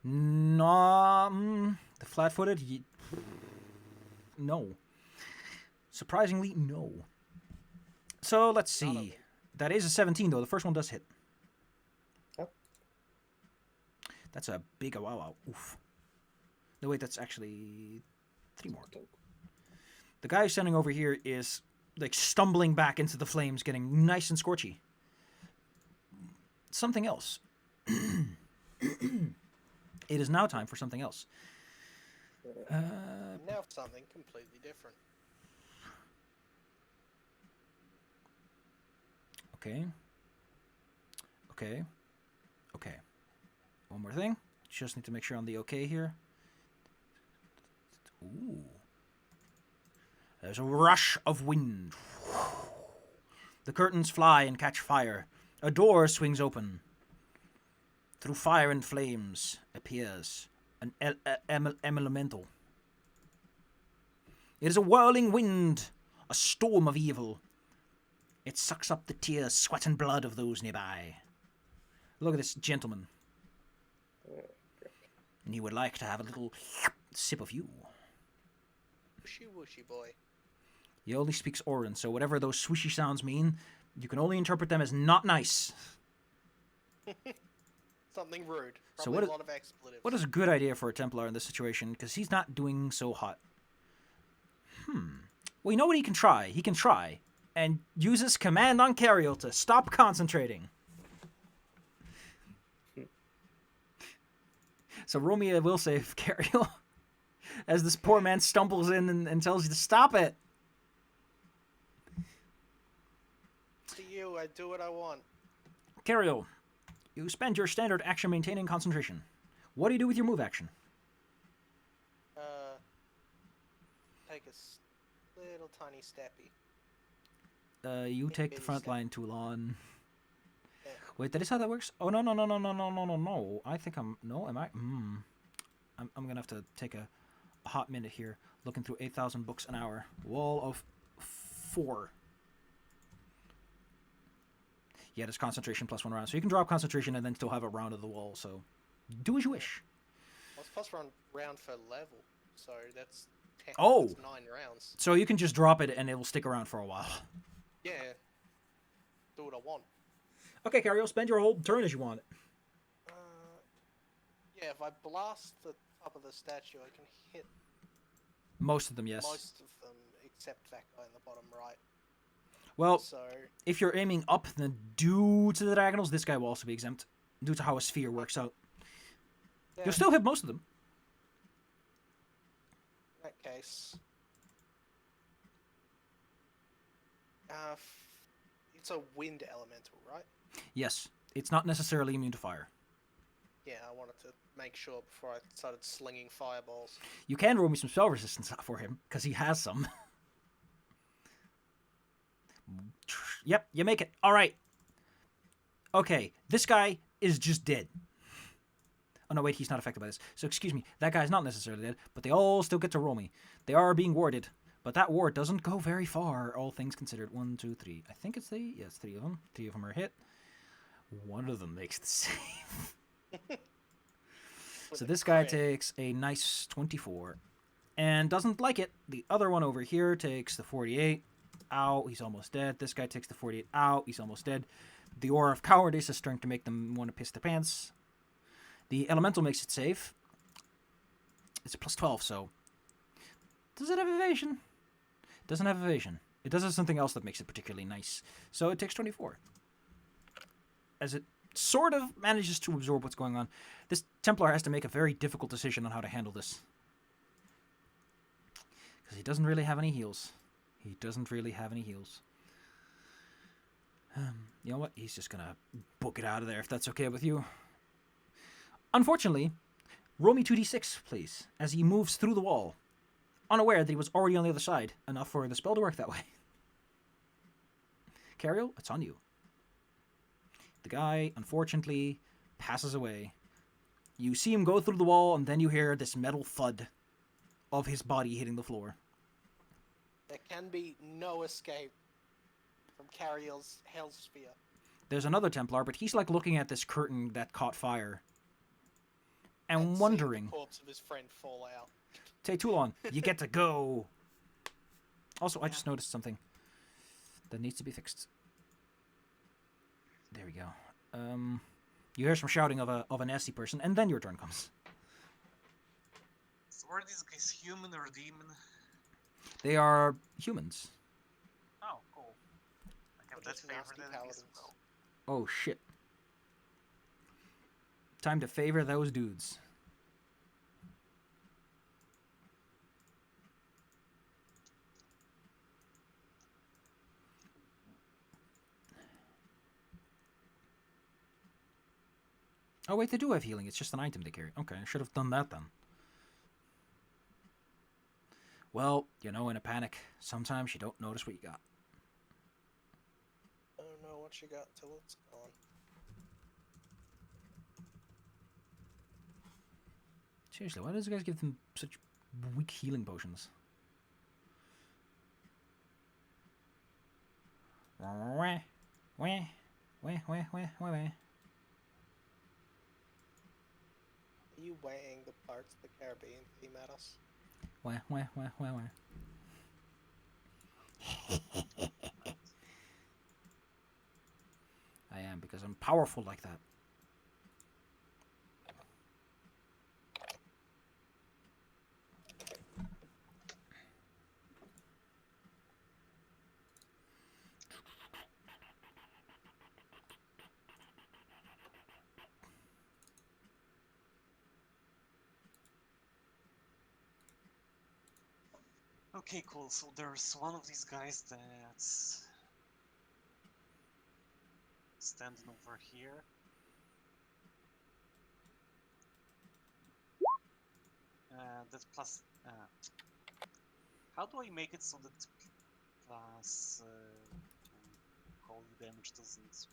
[SPEAKER 1] No, the flat-footed. No. Surprisingly, no. So let's see. That is a 17 though. The first one does hit.
[SPEAKER 4] Oh.
[SPEAKER 1] That's a big wow. Oof. No wait, that's actually 3 more. The guy standing over here is like stumbling back into the flames, getting nice and scorchy. Something else. It is now time for something else.
[SPEAKER 2] Now something completely different. Okay. One more thing. Just need to make sure on the okay here. Ooh. There's a rush of wind. The curtains fly and catch fire. A door swings open. Through fire and flames appears an elemental. It is a whirling wind, a storm of evil. It sucks up the tears, sweat, and blood of those nearby. Look at this gentleman. And he would like to have a little sip of you. Whooshy whooshy boy.
[SPEAKER 1] He only speaks Orin, so whatever those swooshy sounds mean, you can only interpret them as not nice.
[SPEAKER 2] Something rude.
[SPEAKER 1] So
[SPEAKER 2] Probably a lot of expletives.
[SPEAKER 1] What is a good idea for a Templar in this situation? Because he's not doing so hot. Well, you know what he can try? He can try and use his command on Cariel to stop concentrating. So roll me a will save, Cariel. As this poor man stumbles in and tells you to stop it.
[SPEAKER 2] To you, I do what I want.
[SPEAKER 1] Cariel, you spend your standard action maintaining concentration. What do you do with your move action?
[SPEAKER 2] Take a little tiny steppy.
[SPEAKER 1] You take the
[SPEAKER 2] Bitty
[SPEAKER 1] front
[SPEAKER 2] step.
[SPEAKER 1] line, Toulon.
[SPEAKER 2] Yeah.
[SPEAKER 1] Wait, that is how that works? Oh, no. I think I'm... No, am I? I'm gonna have to take a hot minute here, looking through 8,000 books an hour. Wall of 4. Yeah, there's concentration plus 1 round. So you can drop concentration and then still have a round of the wall, so do as you wish.
[SPEAKER 2] Well, it's plus round for level, so that's 10.
[SPEAKER 1] Oh!
[SPEAKER 2] That's 9 rounds.
[SPEAKER 1] So you can just drop it and it will stick around for a while.
[SPEAKER 2] Yeah. Do what I want.
[SPEAKER 1] Okay, Cariel, spend your whole turn as you want.
[SPEAKER 2] Yeah, if I blast the top of the statue, I can hit
[SPEAKER 1] Most of them, yes.
[SPEAKER 2] most of them except that guy in the bottom right.
[SPEAKER 1] Well,
[SPEAKER 2] So,
[SPEAKER 1] if you're aiming up, then due to the diagonals, this guy will also be exempt. Due to how a sphere works out.
[SPEAKER 2] yeah,
[SPEAKER 1] You'll still hit most of them.
[SPEAKER 2] in that case... it's a wind elemental, right?
[SPEAKER 1] Yes, it's not necessarily immune to fire.
[SPEAKER 2] Yeah, I wanted to make sure before I started slinging fireballs.
[SPEAKER 1] You can roll me some spell resistance for him, because he has some. Yep, you make it. All right. Okay, this guy is just dead. Oh, no, wait, he's not affected by this. So, excuse me, that guy's not necessarily dead, but they all still get to roll me. They are being warded, but that ward doesn't go very far, all things considered. 1, 2, 3. I think it's 3. Yes, 3 of them. 3 of them are hit. 1 of them makes the save. So this guy takes a nice 24 and doesn't like it. The other one over here takes the 48. Ow, he's almost dead. This guy takes the 48. Ow, he's almost dead. The Aura of Cowardice is starting to make them want to piss their pants. The Elemental makes it safe. It's a plus 12, so... Does it have evasion? It doesn't have evasion. It does have something else that makes it particularly nice. So it takes 24. As it sort of manages to absorb what's going on. This Templar has to make a very difficult decision on how to handle this. Because he doesn't really have any heals. He doesn't really have any heals. You know what? He's just gonna book it out of there if that's okay with you. Unfortunately, roll me 2d6, please, as he moves through the wall, unaware that he was already on the other side, enough for the spell to work that way. Cariel, it's on you. The guy, unfortunately, passes away. You see him go through the wall, and then you hear this metal thud of his body hitting the floor.
[SPEAKER 2] There can be no escape from Cariel's Hellsphere.
[SPEAKER 1] There's another Templar, but he's like looking at this curtain that caught fire. And
[SPEAKER 2] seeing
[SPEAKER 1] wondering,
[SPEAKER 2] the corpse of his friend fall out.
[SPEAKER 1] Tay Toulon, you get to go. Also, I just noticed something that needs to be fixed. There we go. You hear some shouting of a nasty person, and then your turn comes.
[SPEAKER 3] So are these guys human or demon?
[SPEAKER 1] They are humans.
[SPEAKER 3] Oh, cool. I have
[SPEAKER 2] They're
[SPEAKER 3] that
[SPEAKER 2] just
[SPEAKER 3] favor
[SPEAKER 2] nasty
[SPEAKER 3] then as
[SPEAKER 2] paladins.
[SPEAKER 3] well.
[SPEAKER 1] Oh shit. Time to favor those dudes. Oh wait, they do have healing. It's just an item they carry. Okay, I should have done that then. Well, you know, in a panic, sometimes you don't notice what you got.
[SPEAKER 2] I don't know what you got till it's gone.
[SPEAKER 1] Seriously, why does you guys give them such weak healing potions? Wah, wah, wah, wah, wah, wah, wah.
[SPEAKER 2] Are you weighing the parts of the Caribbean theme at us?
[SPEAKER 1] Wah, wah, wah, wah, wah. I am, because I'm powerful like that.
[SPEAKER 3] Okay, cool. So there's one of these guys that's standing over here. That's plus. How do I make it so that plus holy damage doesn't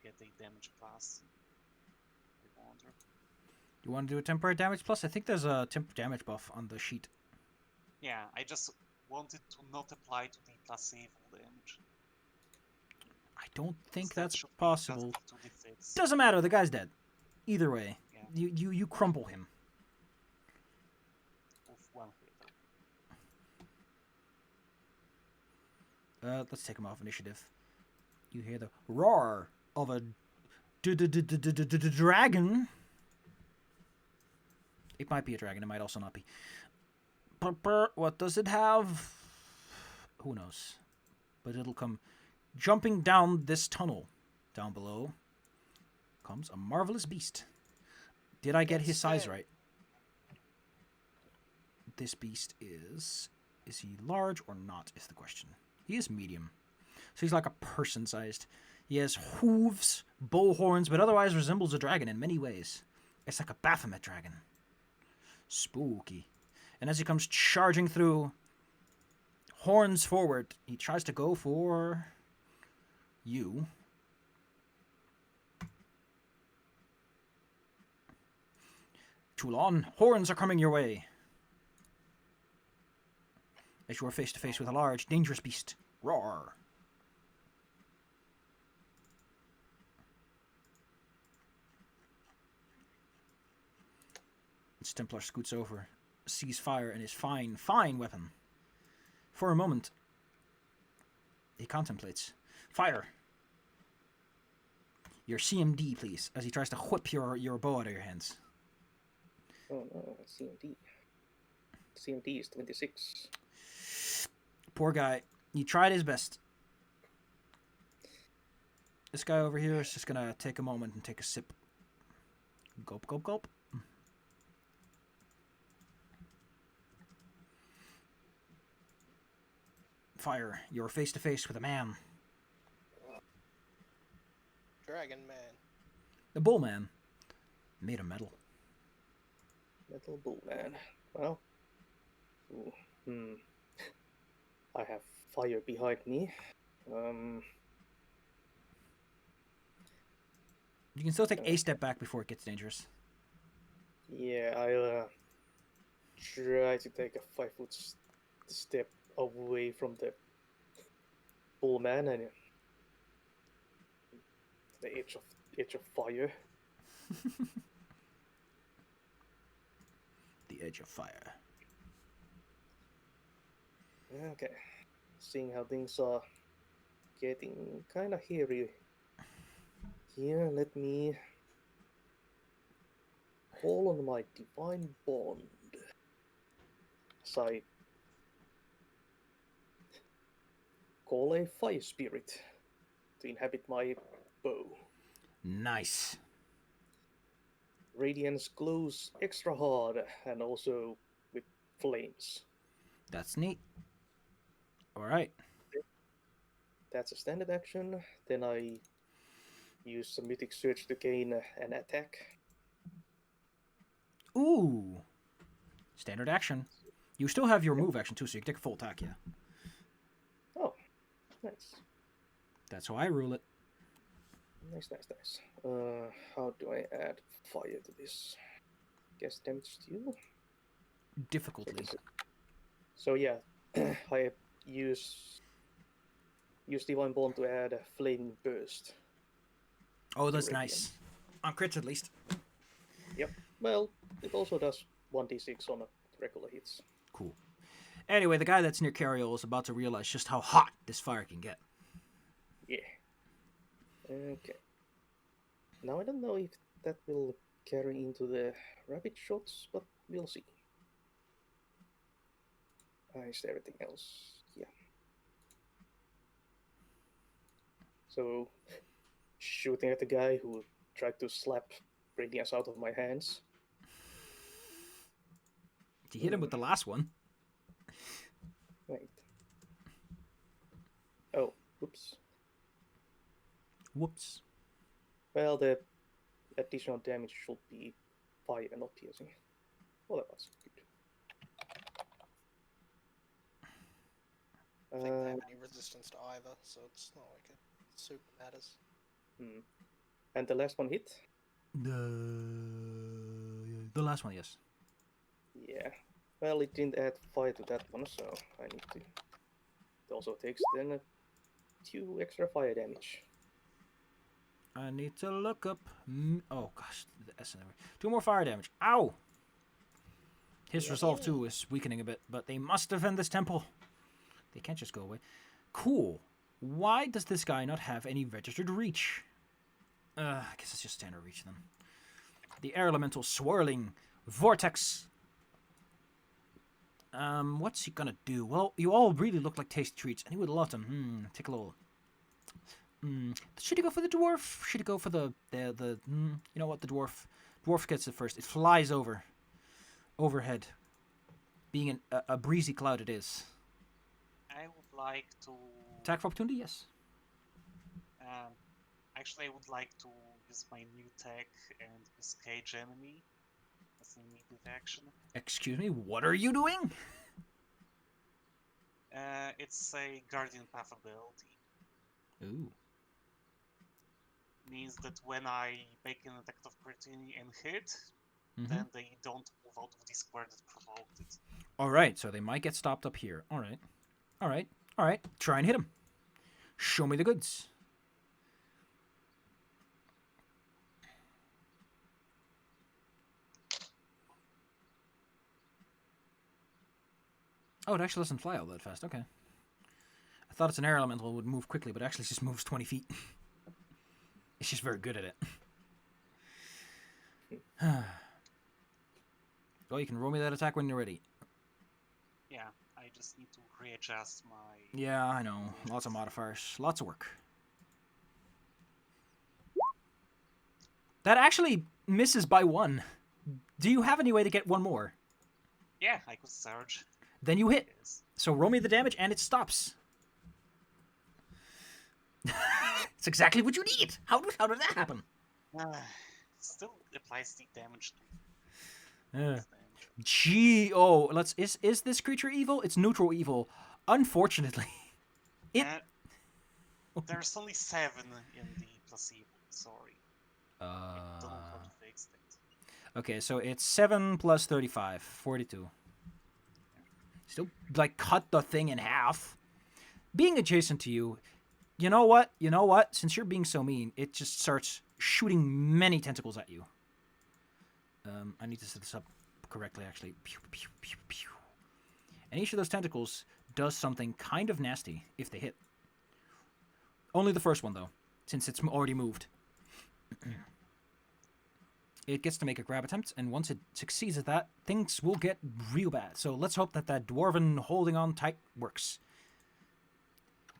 [SPEAKER 3] get a damage plus? I wonder.
[SPEAKER 1] You want to do a temporary damage plus? I think there's a temp damage buff on the sheet.
[SPEAKER 3] Yeah, I just wanted to not apply to the placebo damage.
[SPEAKER 1] I don't think
[SPEAKER 3] That
[SPEAKER 1] that's
[SPEAKER 3] should be
[SPEAKER 1] possible.
[SPEAKER 3] just 2d6.
[SPEAKER 1] Doesn't matter. The guy's dead. Either way,
[SPEAKER 3] Yeah.
[SPEAKER 1] you crumple him.
[SPEAKER 3] With one hit.
[SPEAKER 1] Let's take him off initiative. You hear the roar of a dragon. It might be a dragon. It might also not be. What does it have? Who knows? But it'll come jumping down this tunnel. Down below comes a marvelous beast. Did I get his size right? This beast is he large or not is the question. He is medium. So he's like a person-sized. He has hooves, bow horns, but otherwise resembles a dragon in many ways. It's like a Baphomet dragon. Spooky. And as he comes charging through, horns forward, he tries to go for you. Toulon, horns are coming your way. As you are face to face with a large, dangerous beast. Roar. Its Templar scoots over, sees fire in his fine weapon. For a moment, he contemplates. Fire! Your CMD, please, as he tries to whip your bow out of your hands.
[SPEAKER 4] Oh no, CMD. CMD is 26.
[SPEAKER 1] Poor guy. He tried his best. This guy over here is just gonna take a moment and take a sip. Gulp, gulp, gulp. Fire. You're face to face with a man.
[SPEAKER 2] Dragon Man.
[SPEAKER 1] The bull man. Made of metal.
[SPEAKER 4] Metal Bull Man. Well. I have fire behind me.
[SPEAKER 1] You can still take a step back before it gets dangerous.
[SPEAKER 4] Yeah, I'll try to take a 5-foot step away from the bull man and the edge of fire.
[SPEAKER 1] The edge of fire.
[SPEAKER 4] Okay, seeing how things are getting kind of hairy here, let me call on my divine bond. So I call a fire spirit to inhabit my bow.
[SPEAKER 1] Nice.
[SPEAKER 4] Radiance glows extra hard and also with flames.
[SPEAKER 1] That's neat. Alright.
[SPEAKER 4] That's a standard action. Then I use a mythic search to gain an attack.
[SPEAKER 1] Ooh. Standard action. You still have your move action too, so you can take a full attack, yeah.
[SPEAKER 4] Oh, nice.
[SPEAKER 1] That's how I rule it.
[SPEAKER 4] Nice. How do I add fire to this? Guess damage to you?
[SPEAKER 1] Difficultly.
[SPEAKER 4] So yeah, I use divine bond to add a flaming burst.
[SPEAKER 1] Oh, that's nice. On crits at least.
[SPEAKER 4] Yep. Well, it also does 1d6 on a regular hits.
[SPEAKER 1] Cool. Anyway, the guy that's near Cariol is about to realize just how hot this fire can get.
[SPEAKER 4] Yeah. Okay. Now I don't know if that will carry into the rapid shots, but we'll see. Is there everything else? Yeah. So, shooting at the guy who tried to slap Radiance out of my hands.
[SPEAKER 1] You hit him with the last one.
[SPEAKER 4] Oops.
[SPEAKER 1] Whoops.
[SPEAKER 4] Well, the additional damage should be fire, not piercing. Well, that was good.
[SPEAKER 2] I don't think they have any resistance to either, so it's not like it super matters.
[SPEAKER 4] And the last one hit?
[SPEAKER 1] The last one, yes.
[SPEAKER 4] Yeah. Well, it didn't add fire to that one, so I need to. It also takes then 2 extra fire damage.
[SPEAKER 1] I need to look up. Oh gosh, the S and 2 more fire damage. Ow! His
[SPEAKER 4] Yeah.
[SPEAKER 1] resolve too is weakening a bit, but they must defend this temple. They can't just go away. Cool. Why does this guy not have any registered reach? I guess it's just standard reach then. The air elemental swirling vortex. What's he gonna do? Well, you all really look like tasty treats, and he would love them. Take a little. Should he go for the dwarf? Should he go for the you know what, the dwarf? Dwarf gets it first. It flies overhead. Being a breezy cloud it is.
[SPEAKER 3] I would like to...
[SPEAKER 1] Attack for opportunity, yes.
[SPEAKER 3] Actually, I would like to use my new tech and use Cage Enemy as an immediate action.
[SPEAKER 1] Excuse me, what are you doing?
[SPEAKER 3] It's a Guardian Path ability.
[SPEAKER 1] Ooh.
[SPEAKER 3] Means that when I make an attack of opportunity and hit, then they don't move out of the square that provoked it.
[SPEAKER 1] Alright, so they might get stopped up here. Alright. Alright. Alright. Try and hit him. Show me the goods. Oh, it actually doesn't fly all that fast. Okay. I thought it's an air elemental, it would move quickly, but actually it just moves 20 feet. It's just very good at it. Well, you can roll me that attack when you're ready.
[SPEAKER 3] Yeah, I just need to readjust my...
[SPEAKER 1] Yeah, I know. Lots of modifiers. Lots of work. That actually misses by 1. Do you have any way to get 1 more?
[SPEAKER 3] Yeah, I could surge.
[SPEAKER 1] Then you hit.
[SPEAKER 3] Yes.
[SPEAKER 1] So roll me the damage and it stops. It's exactly what you need. How did that happen?
[SPEAKER 3] Still applies the damage to...
[SPEAKER 1] Yeah. Gee, oh, is this creature evil? It's neutral evil. Unfortunately,
[SPEAKER 3] there's only 7 in the placebo. Sorry. I don't know how to fix it.
[SPEAKER 1] Okay, so it's 7 plus 35, 42. Still, like, cut the thing in half. Being adjacent to you, you know what? Since you're being so mean, it just starts shooting many tentacles at you. I need to set this up correctly, actually. Pew, pew, pew, pew. And each of those tentacles does something kind of nasty if they hit. Only the first one, though, since it's already moved. It gets to make a grab attempt, and once it succeeds at that, things will get real bad. So let's hope that dwarven holding on tight works.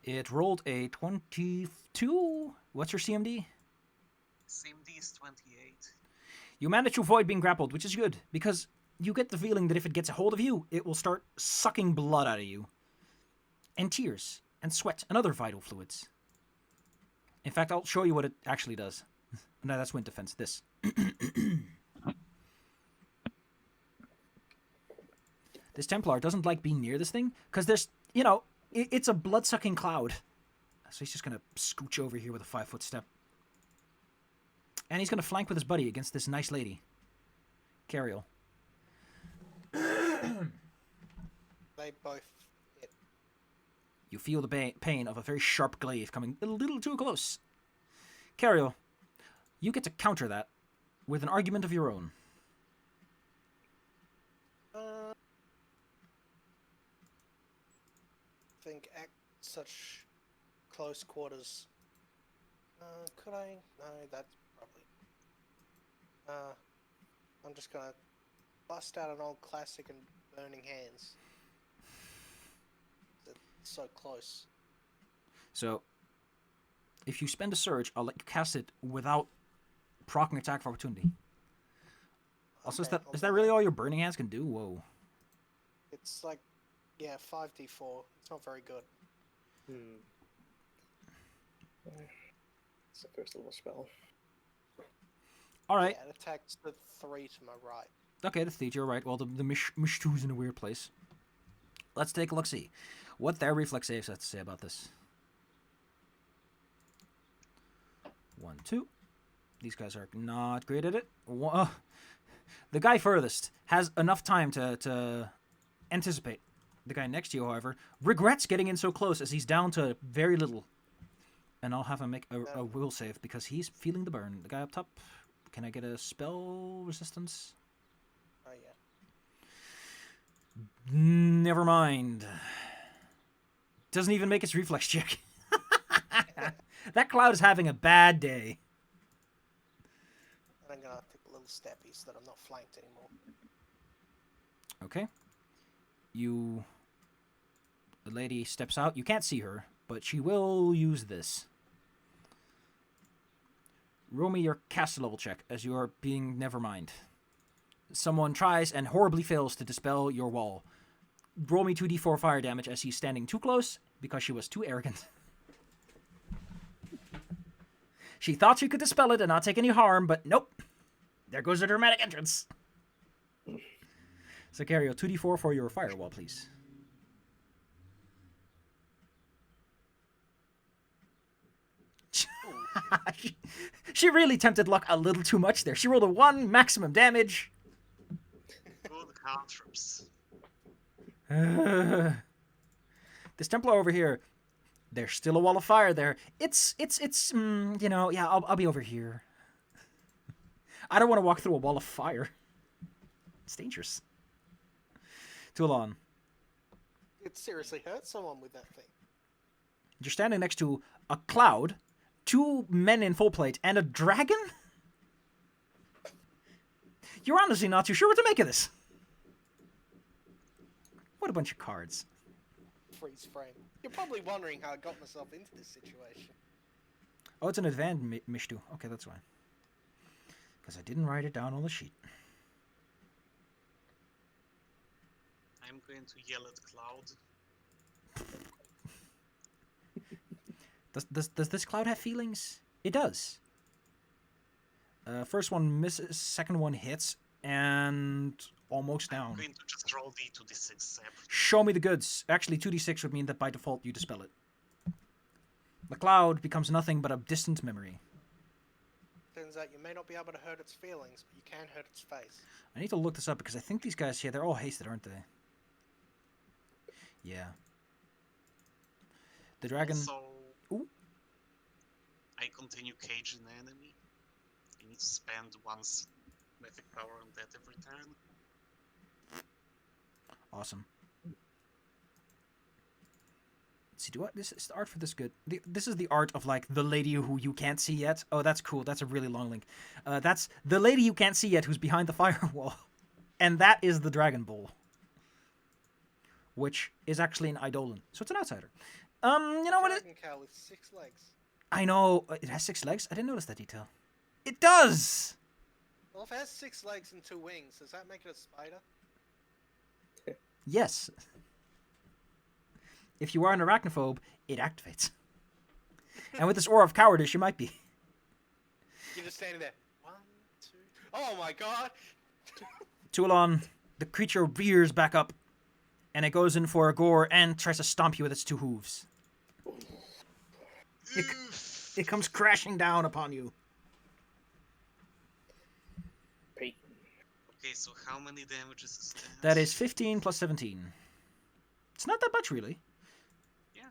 [SPEAKER 1] It rolled a 22. What's your CMD?
[SPEAKER 3] CMD is 28.
[SPEAKER 1] You manage to avoid being grappled, which is good, because you get the feeling that if it gets a hold of you, it will start sucking blood out of you. And tears, and sweat, and other vital fluids. In fact, I'll show you what it actually does. No, that's wind defense. This. This Templar doesn't like being near this thing, because there's, it's a blood-sucking cloud. So he's just going to scooch over here with a 5-foot step. And he's going to flank with his buddy against this nice lady. Cariel.
[SPEAKER 2] They both hit.
[SPEAKER 1] You feel the pain of a very sharp glaive coming a little too close. Cariel, you get to counter that with an argument of your own.
[SPEAKER 2] I think at such close quarters. Could I? No, that's probably. I'm just gonna bust out an old classic and Burning Hands. It's so close.
[SPEAKER 1] So, if you spend a surge, I'll let you cast it without proccing attack for opportunity. Also,
[SPEAKER 2] Okay,
[SPEAKER 1] is that really all your Burning Hands can do? Whoa.
[SPEAKER 2] It's like, yeah, 5d4. It's not very good.
[SPEAKER 4] It's the first level spell.
[SPEAKER 1] All right.
[SPEAKER 2] Yeah, it attacks the 3 to my right.
[SPEAKER 1] Okay, the thief, you're right. Well, the Mishtu's in a weird place. Let's take a look-see. What their reflex saves have to say about this. 1, 2. These guys are not great at it. The guy furthest has enough time to anticipate. The guy next to you, however, regrets getting in so close as he's down to very little. And I'll have him make a will save because he's feeling the burn. The guy up top, can I get a spell resistance?
[SPEAKER 2] Oh, yeah.
[SPEAKER 1] Never mind. Doesn't even make its reflex check. That cloud is having a bad day.
[SPEAKER 2] And I'm gonna take a little steppy so that I'm not flanked anymore.
[SPEAKER 1] Okay. The lady steps out. You can't see her, but she will use this. Roll me your caster level check as you are being nevermind. Someone tries and horribly fails to dispel your wall. Roll me 2d4 fire damage as he's standing too close because she was too arrogant. She thought she could dispel it and not take any harm, but nope. There goes the dramatic entrance. Sicario, 2d4 for your firewall, please. She really tempted luck a little too much there. She rolled a 1, maximum damage.
[SPEAKER 3] Good cantrips.
[SPEAKER 1] This Templar over here, there's still a wall of fire there. It's you know, yeah, I'll be over here. I don't want to walk through a wall of fire. It's dangerous. Toulon.
[SPEAKER 2] It seriously hurt someone with that thing.
[SPEAKER 1] You're standing next to a cloud, 2 men in full plate, and a dragon? You're honestly not too sure what to make of this. What a bunch of cards.
[SPEAKER 2] Freeze frame. You're probably wondering how I got myself into this situation.
[SPEAKER 1] Oh, it's an advanced Mishtu. Okay, that's fine. Because I didn't write it down on the sheet.
[SPEAKER 3] I'm going to yell at Cloud.
[SPEAKER 1] Does this cloud have feelings? It does. First one misses, second one hits, and almost down.
[SPEAKER 3] I'm going to just roll d2d6.
[SPEAKER 1] Show me the goods. Actually, 2d6 would mean that by default you dispel it. The cloud becomes nothing but a distant memory.
[SPEAKER 2] Turns out you may not be able to hurt its feelings, but you can hurt its face.
[SPEAKER 1] I need to look this up because I think these guys here, they're all hasted, aren't they? Yeah. The dragon...
[SPEAKER 3] So,
[SPEAKER 1] Ooh.
[SPEAKER 3] I continue caging the enemy. I need to spend 1 mythic power on that every turn.
[SPEAKER 1] Awesome. Let's see, this is the art for this good. This is the art of, like, the lady who you can't see yet. Oh, that's cool. That's a really long link. That's the lady you can't see yet who's behind the firewall. And that is the Dragon Bull. Which is actually an Eidolon. So it's an outsider. You know what it...
[SPEAKER 2] Dragon cow with 6 legs.
[SPEAKER 1] I know. It has 6 legs? I didn't notice that detail. It does!
[SPEAKER 2] Well, if it has 6 legs and 2 wings, does that make it a spider?
[SPEAKER 1] Yes. If you are an arachnophobe, it activates. And with this aura of cowardice, you might be.
[SPEAKER 2] You're just standing there. 1, 2... Oh my god!
[SPEAKER 1] Toulon, the creature rears back up, and it goes in for a gore and tries to stomp you with its 2 hooves. It comes crashing down upon you.
[SPEAKER 4] Pete.
[SPEAKER 3] Okay, so how many damages is that?
[SPEAKER 1] That is 15 plus 17. It's not that much, really.
[SPEAKER 3] Yeah.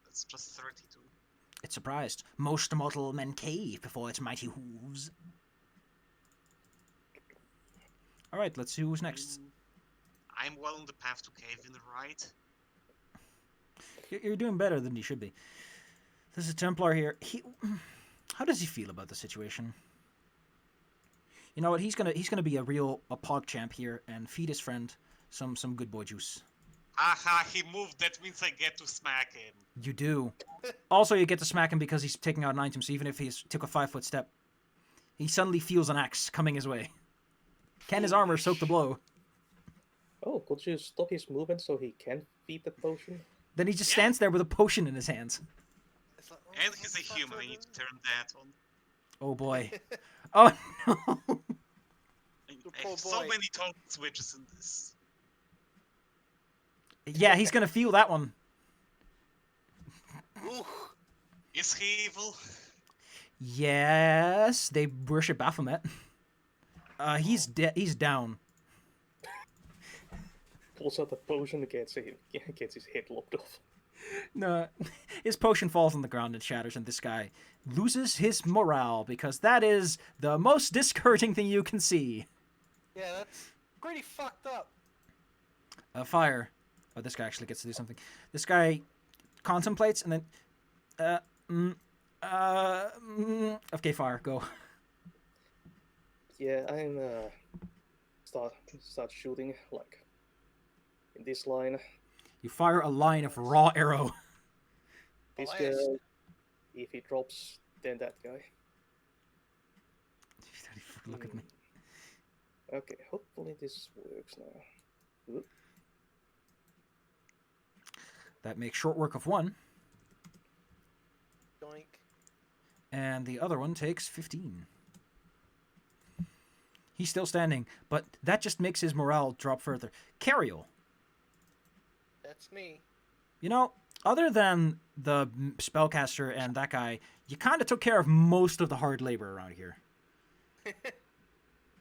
[SPEAKER 3] That's just 32.
[SPEAKER 1] It's surprised. Most mortal men cave before its mighty hooves. Alright, let's see who's next.
[SPEAKER 3] I'm well on the path to cave in the right.
[SPEAKER 1] You're doing better than you should be. There's a Templar here. How does he feel about the situation? You know what? He's gonna be a pog champ here and feed his friend some good boy juice.
[SPEAKER 3] Aha! He moved. That means I get to smack him.
[SPEAKER 1] You do. Also, you get to smack him because he's taking out an item. So even if he took a 5-foot step, he suddenly feels an axe coming his way. Can his armor soak the blow?
[SPEAKER 4] Oh, could you stop his movement so he can feed the potion?
[SPEAKER 1] Then he just stands there with a potion in his hands.
[SPEAKER 2] It's like,
[SPEAKER 3] And he's a human, I need to turn that on.
[SPEAKER 1] Oh boy. Oh no.
[SPEAKER 3] I
[SPEAKER 2] poor
[SPEAKER 3] have so
[SPEAKER 2] boy.
[SPEAKER 3] many toggle switches in this.
[SPEAKER 1] Yeah, he's gonna feel that one.
[SPEAKER 2] Ooh.
[SPEAKER 3] Is he evil?
[SPEAKER 1] Yes, they worship Baphomet. He's he's down.
[SPEAKER 4] Pulls out the potion and gets his head lopped off.
[SPEAKER 1] No, his potion falls on the ground and shatters, and this guy loses his morale because that is the most discouraging thing you can see.
[SPEAKER 2] Yeah, that's pretty fucked up.
[SPEAKER 1] Fire. Oh, this guy actually gets to do something. This guy contemplates and then, okay, fire, go.
[SPEAKER 4] Yeah, I'm start shooting like in this line.
[SPEAKER 1] You fire a line of raw arrow.
[SPEAKER 4] This
[SPEAKER 2] Blast.
[SPEAKER 4] guy, if he drops, then that guy.
[SPEAKER 1] Look at me.
[SPEAKER 4] Okay, hopefully this works now. Oop.
[SPEAKER 1] That makes short work of one,
[SPEAKER 2] Doink.
[SPEAKER 1] and the other one takes 15. He's still standing, but that just makes his morale drop further. Cariel,
[SPEAKER 2] That's me.
[SPEAKER 1] you know, other than the spellcaster and that guy, you kind of took care of most of the hard labor around here.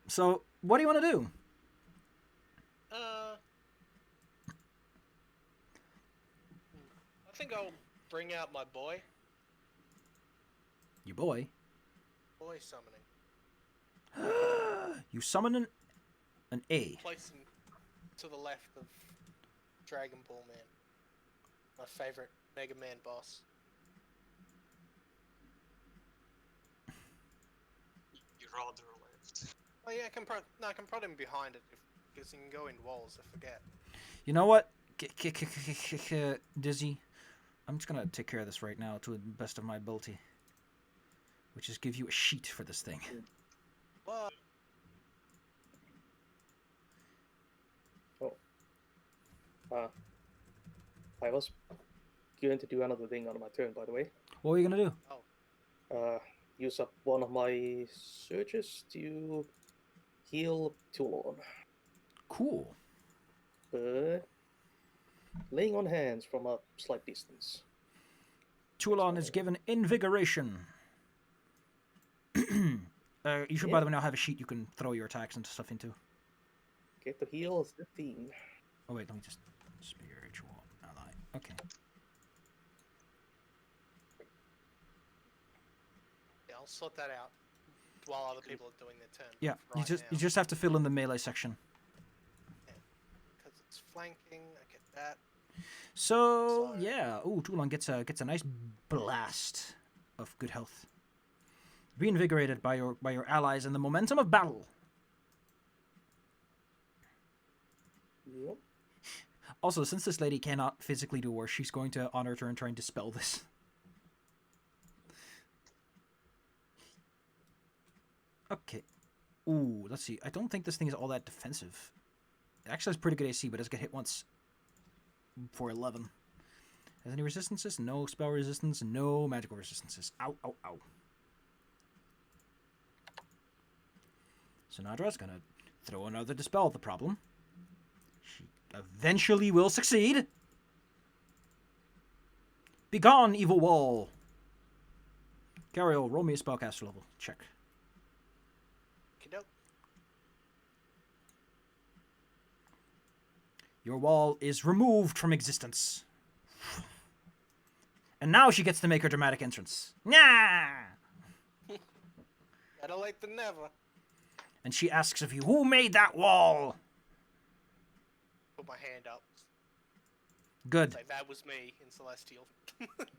[SPEAKER 1] So, what do you want to do?
[SPEAKER 2] I think I'll bring out my boy.
[SPEAKER 1] Your boy.
[SPEAKER 2] Boy summoning.
[SPEAKER 1] You summon an A.
[SPEAKER 2] Place him to the left of Dragon Ball Man. My favorite Mega Man boss.
[SPEAKER 3] You're rather left.
[SPEAKER 2] Oh yeah, I can put him behind it because he can go in walls. I forget.
[SPEAKER 1] You know what? Dizzy, I'm just gonna take care of this right now to the best of my ability. Which is give you a sheet for this thing.
[SPEAKER 2] What?
[SPEAKER 4] Oh. I was going to do another thing on my turn, by the way.
[SPEAKER 1] What were you gonna do?
[SPEAKER 4] Use up one of my surges to heal Toulon.
[SPEAKER 1] Cool.
[SPEAKER 4] Laying on hands from a slight distance.
[SPEAKER 1] Toulon is given invigoration. You should, by the way, now have a sheet you can throw your attacks and stuff into.
[SPEAKER 4] Get to heal 15.
[SPEAKER 1] Oh wait, let me just spiritual ally. Okay.
[SPEAKER 2] Yeah, I'll sort that out while other people are doing their turn.
[SPEAKER 1] Yeah,
[SPEAKER 2] right
[SPEAKER 1] you just have to fill in the melee section.
[SPEAKER 2] Because it's flanking. I get that.
[SPEAKER 1] So yeah, ooh, Toulon gets a nice blast of good health. Reinvigorated by your allies and the momentum of battle.
[SPEAKER 4] Yep.
[SPEAKER 1] Also, since this lady cannot physically do worse, she's going to honor her and try and dispel this. Okay. Ooh, let's see. I don't think this thing is all that defensive. It actually has pretty good AC, but it does get hit once for 11. Has any resistances? No spell resistance, no magical resistances. Ow, ow, ow. So Nadra's gonna throw another dispel at the problem. She eventually will succeed. Begone, evil wall. Cariel, roll me a spellcaster level. Check.
[SPEAKER 2] Okey-doke.
[SPEAKER 1] Your wall is removed from existence. And now she gets to make her dramatic entrance. Nah!
[SPEAKER 2] Better late than never.
[SPEAKER 1] And she asks of you, who made that wall?
[SPEAKER 2] Put my hand up.
[SPEAKER 1] Good.
[SPEAKER 2] Say that was me in Celestial.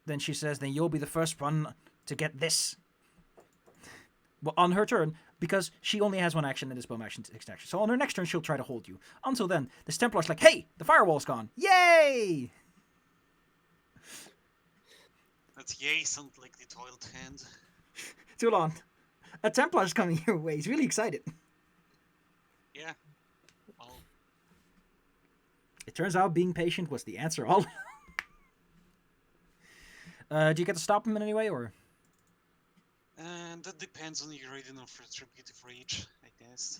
[SPEAKER 1] Then she says, then you'll be the first one to get this. Well, on her turn, because she only has one action in this bomb action extraction. So on her next turn, she'll try to hold you. Until then, this Templar's like, hey, the firewall's gone. Yay!
[SPEAKER 3] That yay sounds like the toiled hand.
[SPEAKER 1] Too long. A Templar's coming your way. He's really excited.
[SPEAKER 3] Yeah. Well,
[SPEAKER 1] It turns out being patient was the answer all. Do you get to stop him in any way, or?
[SPEAKER 3] And that depends on your rating of retributive rage, I guess.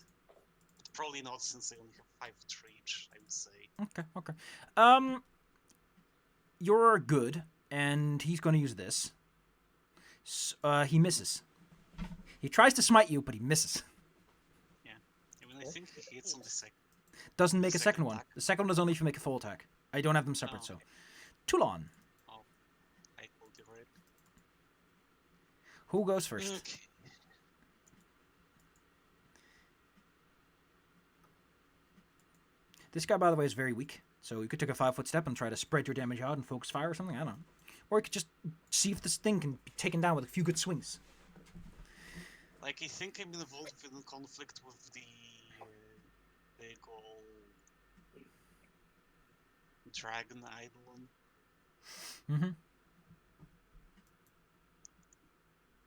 [SPEAKER 3] But probably not, since I only have 5 rage, I would say.
[SPEAKER 1] Okay, okay. You're good, and he's going to use this. He misses. He tries to smite you, but he misses.
[SPEAKER 3] Yeah. I mean, I think he hits on the second.
[SPEAKER 1] Doesn't make a
[SPEAKER 3] Second
[SPEAKER 1] second one.
[SPEAKER 3] attack.
[SPEAKER 1] The second one is only if you make a full attack. I don't have them separate,
[SPEAKER 3] Oh,
[SPEAKER 1] so.
[SPEAKER 3] okay.
[SPEAKER 1] Toulon.
[SPEAKER 3] Oh, I called it right.
[SPEAKER 1] Who goes first?
[SPEAKER 3] Okay.
[SPEAKER 1] This guy, by the way, is very weak. So you could take a 5-foot step and try to spread your damage out and focus fire or something. I don't know. Or you could just see if this thing can be taken down with a few good swings.
[SPEAKER 3] Like, I think I'm involved in a conflict with the big ol' dragon idol.
[SPEAKER 1] Mm-hmm.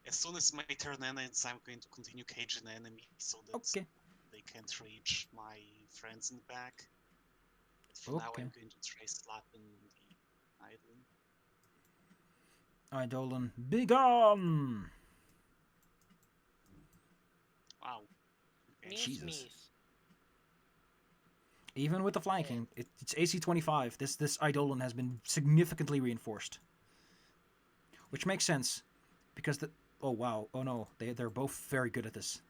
[SPEAKER 3] As soon as my turn ends, I'm going to continue caging the enemy so that
[SPEAKER 1] Okay.
[SPEAKER 3] they can't reach my friends in the back. But for now,
[SPEAKER 1] Okay.
[SPEAKER 3] I'm going to try slapping the idol.
[SPEAKER 1] Eidolon, begone!
[SPEAKER 3] Wow. Okay.
[SPEAKER 1] Jesus. Even with the flanking, it's AC 25. This Eidolon has been significantly reinforced. Which makes sense. Because the... Oh, wow. Oh, no. They're both very good at this.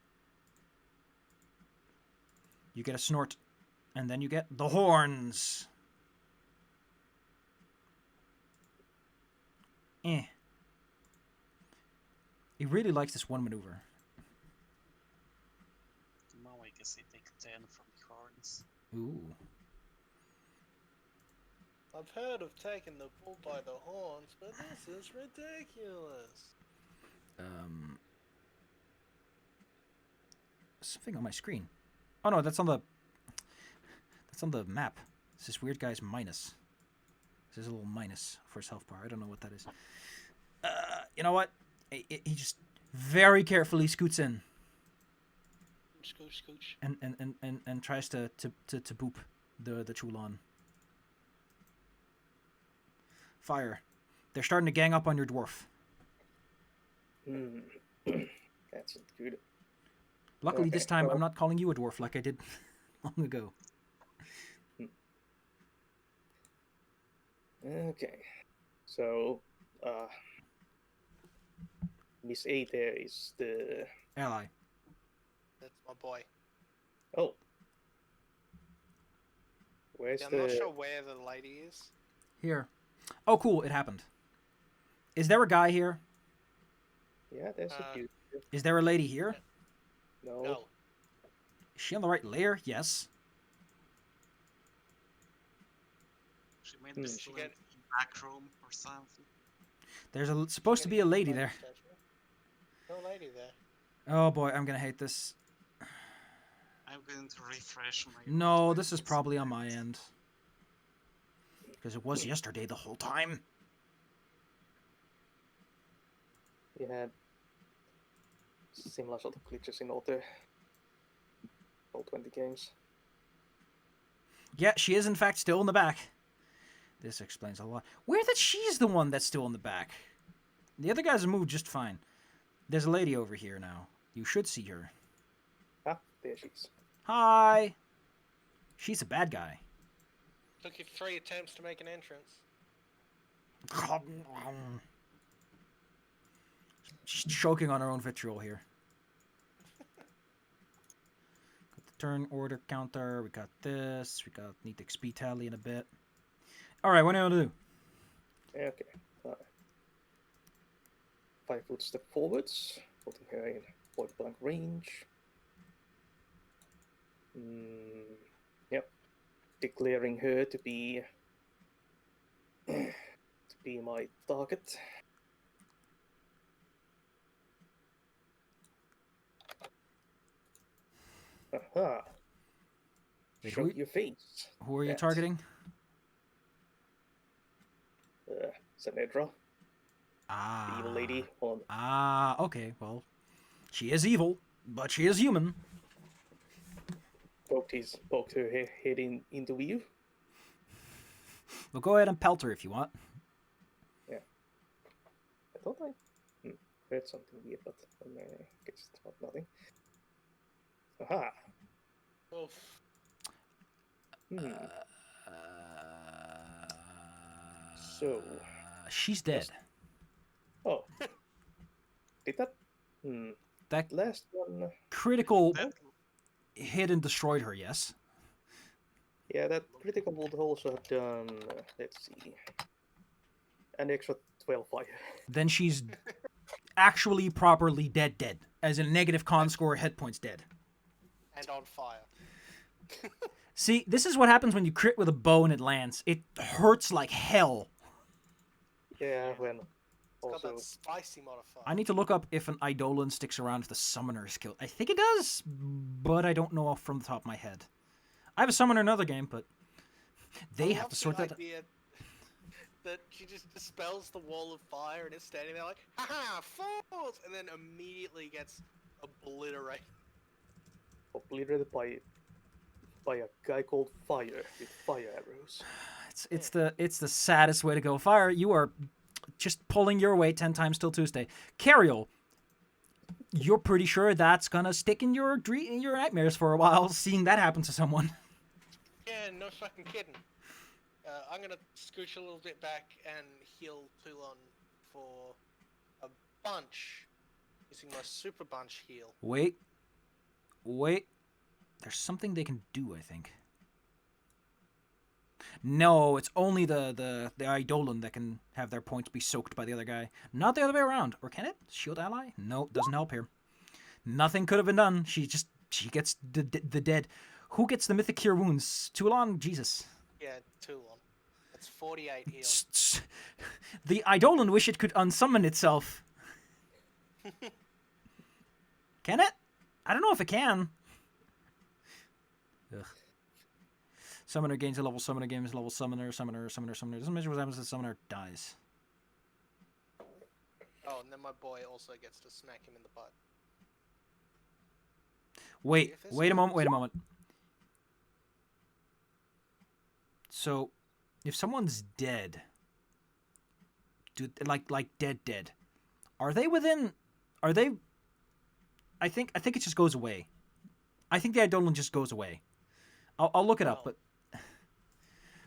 [SPEAKER 1] You get a snort. And then you get the horns. He really likes this one maneuver.
[SPEAKER 3] Now I guess I take 10 from the horns.
[SPEAKER 1] Ooh.
[SPEAKER 2] I've heard of taking the bull by the horns, but this is ridiculous.
[SPEAKER 1] Something on my screen. Oh no, that's on the map. It's this weird guy's minus. There's a little minus for his health bar. I don't know what that is. You know what? He just very carefully scoots in
[SPEAKER 2] Scooch, scooch.
[SPEAKER 1] and tries to boop the Chulon. Fire. They're starting to gang up on your dwarf.
[SPEAKER 4] That's good.
[SPEAKER 1] Luckily,
[SPEAKER 4] Okay,
[SPEAKER 1] this time
[SPEAKER 4] well-
[SPEAKER 1] I'm not calling you a dwarf like I did long ago.
[SPEAKER 4] Okay. So, Miss A there is the...
[SPEAKER 1] Ally.
[SPEAKER 2] That's my boy.
[SPEAKER 4] Oh. Where's
[SPEAKER 2] Yeah, I'm
[SPEAKER 4] the...
[SPEAKER 2] not sure where the lady is.
[SPEAKER 1] Here. Oh, cool. It happened. Is there a guy here?
[SPEAKER 4] Yeah, there's a few.
[SPEAKER 1] Is there a lady here?
[SPEAKER 4] No.
[SPEAKER 2] No.
[SPEAKER 1] Is she on the right layer? Yes.
[SPEAKER 3] She might be still in
[SPEAKER 2] get-
[SPEAKER 3] the back room or something.
[SPEAKER 1] There's supposed to be a lady there.
[SPEAKER 2] No lady there.
[SPEAKER 1] Oh boy, I'm gonna hate this.
[SPEAKER 3] I'm going to refresh my...
[SPEAKER 1] No, this is probably on my end. Because it was yesterday the whole time.
[SPEAKER 4] We had similar sort of glitches in all 20 games.
[SPEAKER 1] Yeah, she is in fact still in the back. This explains a lot. Weird that she's the one that's still in the back. The other guys have moved just fine. There's a lady over here now. You should see her.
[SPEAKER 4] Ah, there she is.
[SPEAKER 1] Hi! She's a bad guy.
[SPEAKER 2] Took you 3 attempts to make an entrance.
[SPEAKER 1] She's choking on her own vitriol here. Got the turn order counter. We got this. We got need the XP tally in a bit. Alright, what do you want to do?
[SPEAKER 4] Okay. 5 foot step forwards, putting her in point blank range. Yep. Declaring her to be my target. Aha.
[SPEAKER 1] Wait,
[SPEAKER 4] Show
[SPEAKER 1] who-
[SPEAKER 4] your face.
[SPEAKER 1] Who are you
[SPEAKER 4] That.
[SPEAKER 1] targeting?
[SPEAKER 4] Sanedra, the
[SPEAKER 1] Ah.
[SPEAKER 4] evil lady on
[SPEAKER 1] Ah, okay, well. She is evil, but she is human.
[SPEAKER 4] poked her head into view.
[SPEAKER 1] Well, go ahead and pelt her if you want.
[SPEAKER 4] Yeah. thought I heard something weird, but I guess it's not nothing. Aha.
[SPEAKER 2] Oof.
[SPEAKER 4] So
[SPEAKER 1] She's dead.
[SPEAKER 4] oh, did that?
[SPEAKER 1] That
[SPEAKER 4] Last one.
[SPEAKER 1] critical
[SPEAKER 3] That
[SPEAKER 1] hit and destroyed her. Yes.
[SPEAKER 4] Yeah, that critical would also have done. Let's see, an extra 12 fire.
[SPEAKER 1] Then she's actually properly dead, as in negative con score, hit points dead.
[SPEAKER 2] And on fire.
[SPEAKER 1] See, this is what happens when you crit with a bow and it lands. It hurts like hell.
[SPEAKER 4] Yeah, when
[SPEAKER 2] Got
[SPEAKER 4] also
[SPEAKER 2] that spicy modifier.
[SPEAKER 1] I need to look up if an Eidolon sticks around if the summoner is killed. I think it does, but I don't know from the top of my head. I have a summoner in another game, but they have to sort that out.
[SPEAKER 2] Idea that she just dispels the wall of fire and is standing there like, haha, falls! And then immediately gets obliterated.
[SPEAKER 4] obliterated by a guy called Fire with fire arrows.
[SPEAKER 1] It's the saddest way to go. Fire, you are just pulling your weight 10 times till Tuesday. Cariel, you're pretty sure that's gonna stick in your nightmares for a while, seeing that happen to someone.
[SPEAKER 2] Yeah, no fucking kidding. I'm gonna scooch a little bit back and heal Toulon for a bunch, using my super bunch heal.
[SPEAKER 1] Wait. There's something they can do, I think. No, it's only the Eidolon that can have their points be soaked by the other guy. Not the other way around. Or can it? Shield ally? No, doesn't help here. Nothing could have been done. She gets the dead. Who gets the mythic cure wounds? Toulon? Jesus.
[SPEAKER 2] Yeah, Toulon. That's 48 heal.
[SPEAKER 1] The Eidolon wish it could unsummon itself. Can it? I don't know if it can. Ugh. Summoner gains a level, summoner gains a level, summoner. Doesn't matter what happens if the summoner dies.
[SPEAKER 2] Oh, and then my boy also gets to smack him in the butt.
[SPEAKER 1] Wait a moment. So, if someone's dead, like dead, are they within? Are they? I think it just goes away. I think the Eidolon just goes away. I'll look it up, but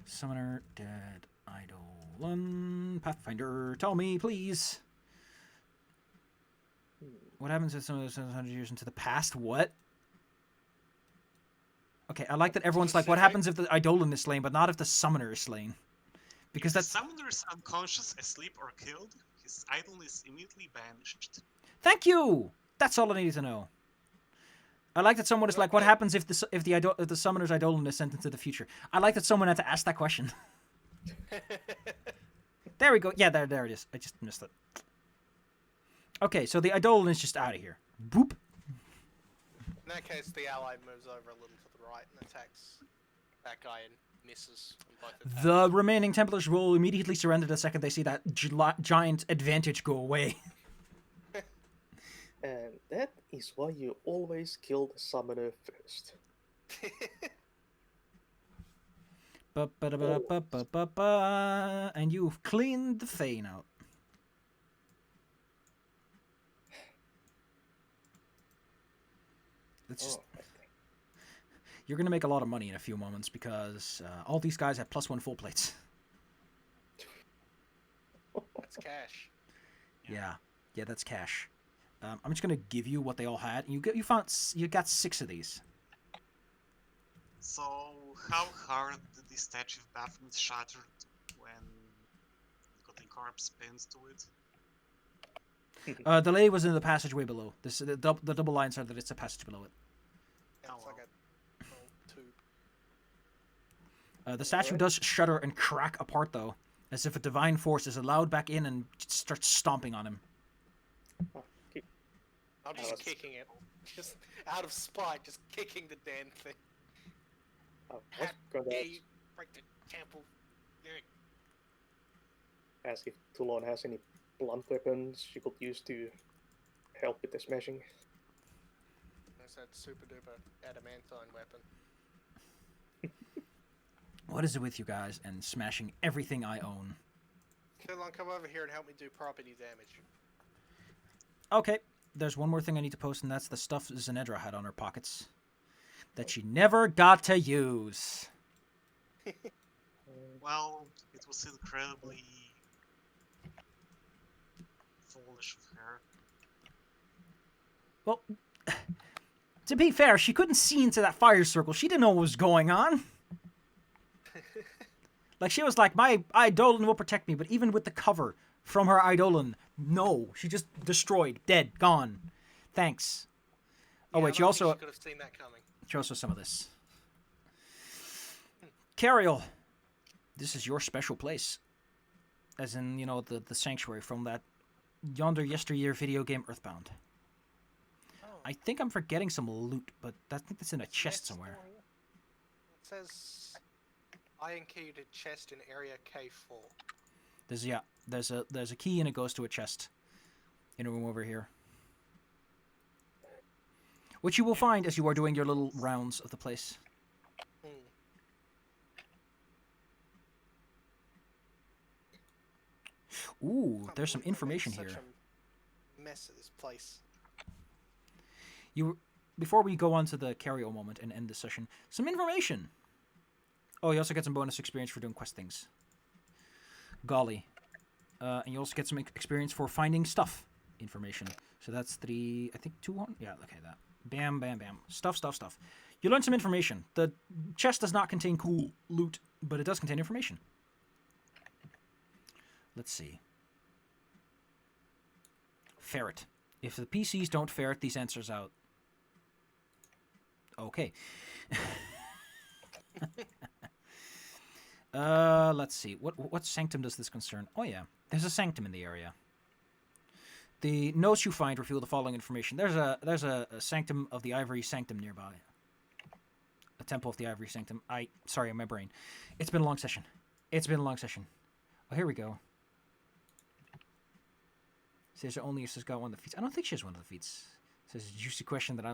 [SPEAKER 1] summoner dead Eidolon Pathfinder. Tell me, please. What happens if someone is 100 years into the past? What? Okay, I like that everyone's like, what happens if the Eidolon is slain, but not if the summoner is slain? Because
[SPEAKER 3] if
[SPEAKER 1] that's...
[SPEAKER 3] the summoner is unconscious, asleep, or killed, his idol is immediately banished.
[SPEAKER 1] Thank you! That's all I needed to know. I like that someone is like, what happens if the summoner's Eidolon is sent into the future? I like that someone had to ask that question. There we go. Yeah, there it is. I just missed it. Okay, so the Eidolon is just out of here. Boop.
[SPEAKER 2] In that case, the ally moves over a little to the right and attacks that guy and misses. On both attacks.
[SPEAKER 1] The remaining Templars will immediately surrender the second they see that giant advantage go away.
[SPEAKER 4] And that is why you always kill the summoner first.
[SPEAKER 1] And you've cleaned the Fane out. Let's just... You're going to make a lot of money in a few moments because all these guys have +1 full plates.
[SPEAKER 2] That's cash.
[SPEAKER 1] Yeah, that's cash. I'm just going to give you what they all had. You got 6 of these.
[SPEAKER 3] So, how hard did the statue of Baphomet shattered when the corpse pins to it?
[SPEAKER 1] Delay was in the passageway below. The double line said that it's a passage below it.
[SPEAKER 2] Yeah, it's like a little tube.
[SPEAKER 1] The statue does shudder and crack apart, though, as if a divine force is allowed back in and starts stomping on him.
[SPEAKER 2] I'm just kicking it. Just out of spite, just kicking the damn thing.
[SPEAKER 4] How
[SPEAKER 2] dare you break the temple?
[SPEAKER 4] Ask if Toulon has any blunt weapons she could use to help with the smashing.
[SPEAKER 2] There's that super duper adamantine weapon.
[SPEAKER 1] What is it with you guys and smashing everything I own?
[SPEAKER 2] Philon, come over here and help me do property damage.
[SPEAKER 1] Okay, there's one more thing I need to post, and that's the stuff Zenedra had on her pockets that she never got to use.
[SPEAKER 3] Well, it was incredibly foolish of her.
[SPEAKER 1] Well, to be fair, she couldn't see into that fire circle. She didn't know what was going on. Like, she was like, my Eidolon will protect me, but even with the cover from her Eidolon, no. She just destroyed, dead, gone. Thanks. Oh,
[SPEAKER 2] Yeah,
[SPEAKER 1] wait,
[SPEAKER 2] I
[SPEAKER 1] she
[SPEAKER 2] don't
[SPEAKER 1] also...
[SPEAKER 2] think she could have seen that coming.
[SPEAKER 1] She also some of this. Cariel, this is your special place. As in, you know, the sanctuary from that yonder yesteryear video game Earthbound.
[SPEAKER 2] Oh.
[SPEAKER 1] I think I'm forgetting some loot, but I think that's in a chest somewhere.
[SPEAKER 2] It says I encountered a chest in area K4.
[SPEAKER 1] There's a key and it goes to a chest in a room over here. Which you will find as you are doing your little rounds of the place. Ooh, there's some information here.
[SPEAKER 2] Such a mess of this place.
[SPEAKER 1] Before we go on to the Cariel moment and end the session, some information. Oh, you also get some bonus experience for doing quest things. Golly. And you also get some experience for finding stuff information. So that's 3, I think 200. Yeah, okay, that. Bam, bam, bam. Stuff. You learn some information. The chest does not contain cool loot, but it does contain information. Let's see. Ferret. If the PCs don't ferret these answers out. Okay. Let's see. What sanctum does this concern? Oh yeah, there's a sanctum in the area. The notes you find reveal the following information. There's a sanctum of the Ivory Sanctum nearby. A temple of the Ivory Sanctum. Sorry, my brain. It's been a long session. Oh, here we go. Says only if she's got one of the feats. I don't think she has one of the feats. Says a juicy question that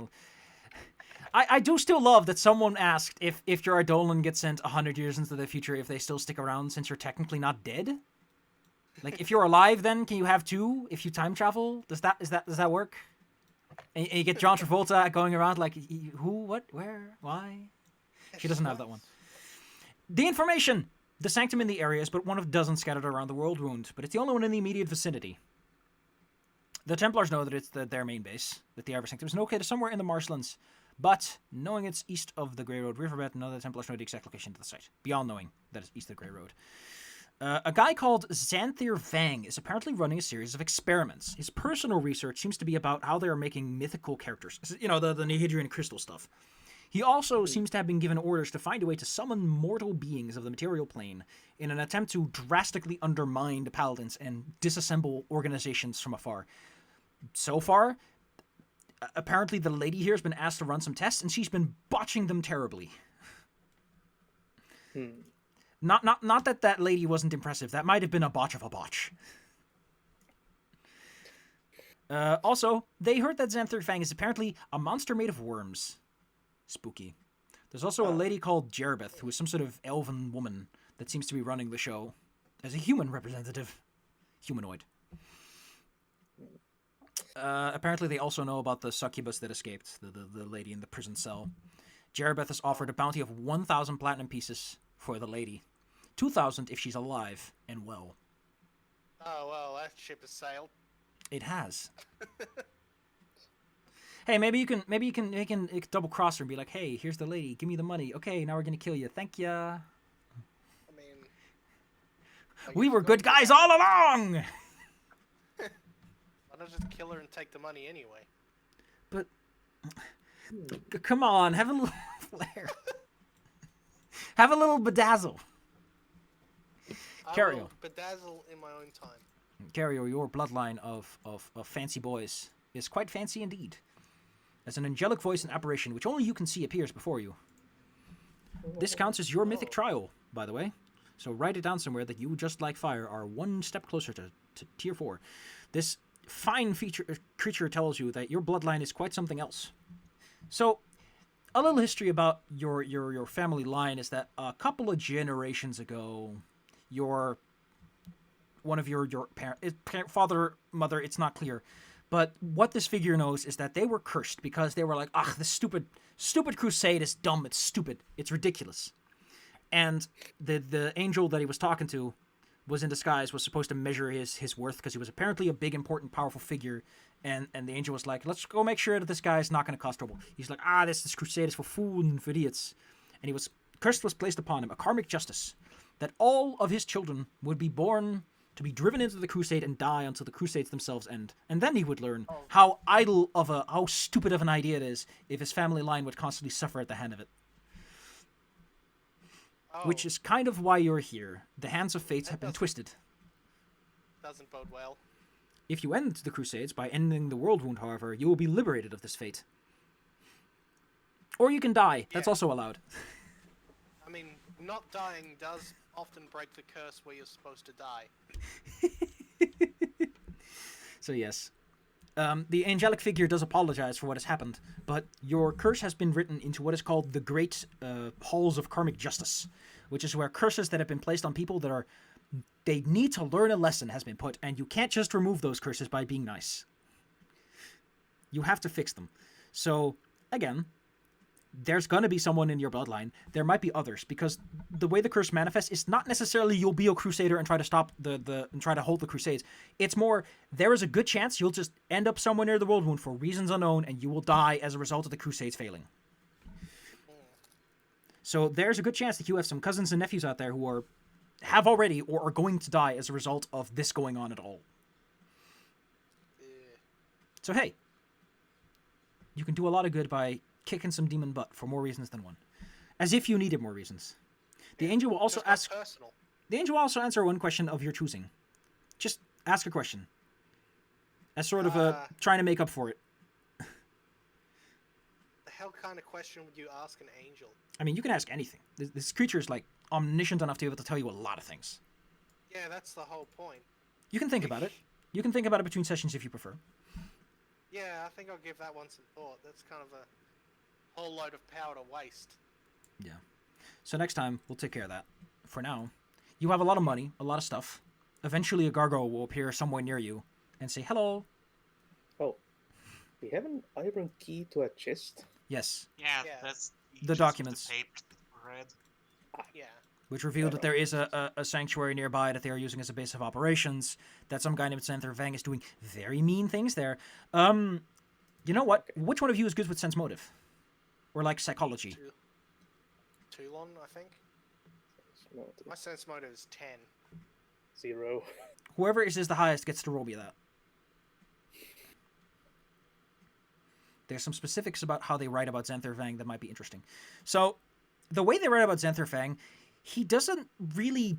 [SPEAKER 1] I do still love that someone asked if your Eidolon gets sent 100 years into the future, if they still stick around since you're technically not dead. Like, if you're alive, then can you have two? If you time travel, does that work? And you get John Travolta going around like, who, what, where, why? She doesn't have that one. The information. The sanctum in the area is but one of dozens scattered around the world wound, but it's the only one in the immediate vicinity. The Templars know that it's their main base, that the Ivory Sanctum is located somewhere in the marshlands, but knowing it's east of the Grey Road riverbed, none of the Templars know the exact location of the site, beyond knowing that it's east of the Grey Road. A guy called Xanthir Vang is apparently running a series of experiments. His personal research seems to be about how they are making mythical characters. You know, the Nihedrian crystal stuff. He also seems to have been given orders to find a way to summon mortal beings of the material plane in an attempt to drastically undermine the Paladins and disassemble organizations from afar. So far, apparently the lady here has been asked to run some tests, and she's been botching them terribly. Not that lady wasn't impressive. That might have been a botch of a botch. Also, they heard that Xanthir Fang is apparently a monster made of worms. Spooky. There's also a lady called Jerbeth, who is some sort of elven woman that seems to be running the show as a human representative. Humanoid. Apparently they also know about the succubus that escaped, the lady in the prison cell. Jerbeth has offered a bounty of 1,000 platinum pieces for the lady. 2,000 if she's alive and well.
[SPEAKER 2] Oh, well, that ship has sailed.
[SPEAKER 1] It has. Hey, maybe you can double cross her and be like, hey, here's the lady, give me the money. Okay, now we're gonna kill you. Thank ya.
[SPEAKER 2] I mean,
[SPEAKER 1] We were good guys all along!
[SPEAKER 2] Why not just kill her and take the money anyway?
[SPEAKER 1] But, come on, have a little flair. Have a little bedazzle.
[SPEAKER 2] I
[SPEAKER 1] Cariel.
[SPEAKER 2] will bedazzle in my own time.
[SPEAKER 1] Cariel, your bloodline of fancy boys is quite fancy indeed. As an angelic voice and apparition, which only you can see, appears before you. This counts as your mythic trial, by the way. So write it down somewhere that you, just like fire, are one step closer to tier 4. This fine creature tells you that your bloodline is quite something else. So, a little history about your family line is that a couple of generations ago, your one of your father, mother. It's not clear, but what this figure knows is that they were cursed because they were like, "Ah, this stupid crusade is dumb. It's stupid. It's ridiculous." And the angel that he was talking to was in disguise, was supposed to measure his worth because he was apparently a big, important, powerful figure. And the angel was like, let's go make sure that this guy is not going to cause trouble. He's like, this crusade is for fools and for idiots. And curse was placed upon him, a karmic justice, that all of his children would be born to be driven into the crusade and die until the crusades themselves end. And then he would learn how stupid of an idea it is if his family line would constantly suffer at the hand of it. Which is kind of why you're here. The hands of fate have been twisted.
[SPEAKER 2] Doesn't bode well.
[SPEAKER 1] If you end the Crusades by ending the world wound, however, you will be liberated of this fate. Or you can die. That's also allowed.
[SPEAKER 2] I mean, not dying does often break the curse where you're supposed to die.
[SPEAKER 1] So yes. The angelic figure does apologize for what has happened, but your curse has been written into what is called the Great Halls of Karmic Justice, which is where curses that have been placed on people they need to learn a lesson has been put, and you can't just remove those curses by being nice. You have to fix them. So, again, there's gonna be someone in your bloodline. There might be others, because the way the curse manifests is not necessarily you'll be a crusader and try to stop and try to hold the crusades. It's more, there is a good chance you'll just end up somewhere near the world wound for reasons unknown, and you will die as a result of the crusades failing. So there's a good chance that you have some cousins and nephews out there who have already or are going to die as a result of this going on at all. So hey, you can do a lot of good by kicking some demon butt for more reasons than one. As if you needed more reasons. The angel will also ask...
[SPEAKER 2] Personal.
[SPEAKER 1] The angel will also answer one question of your choosing. Just ask a question. As sort of trying to make up for it.
[SPEAKER 2] The hell kind of question would you ask an angel?
[SPEAKER 1] I mean, you can ask anything. This creature is, like, omniscient enough to be able to tell you a lot of things.
[SPEAKER 2] Yeah, that's the whole point.
[SPEAKER 1] You can think about it. You can think about it between sessions if you prefer.
[SPEAKER 2] Yeah, I think I'll give that one some thought. That's kind of a whole load of power to waste.
[SPEAKER 1] Yeah. So next time, we'll take care of that. For now, you have a lot of money, a lot of stuff. Eventually, a gargoyle will appear somewhere near you and say, hello.
[SPEAKER 4] Oh, we have an iron key to a chest?
[SPEAKER 1] Yes.
[SPEAKER 3] Yeah,
[SPEAKER 2] Yeah.
[SPEAKER 3] that's
[SPEAKER 1] The
[SPEAKER 3] just
[SPEAKER 1] documents.
[SPEAKER 3] The papers that were read.
[SPEAKER 2] Yeah.
[SPEAKER 1] Which revealed that there is a sanctuary nearby that they are using as a base of operations, that some guy named Xanther Vang is doing very mean things there. You know what? Which one of you is good with sense motive? Or, like, psychology?
[SPEAKER 2] Toulon, I think. My sense motive is 10.
[SPEAKER 4] 0.
[SPEAKER 1] Whoever is the highest gets to roll me that. There's some specifics about how they write about Xanther Vang that might be interesting. So, the way they write about Xanther Vang, he doesn't really...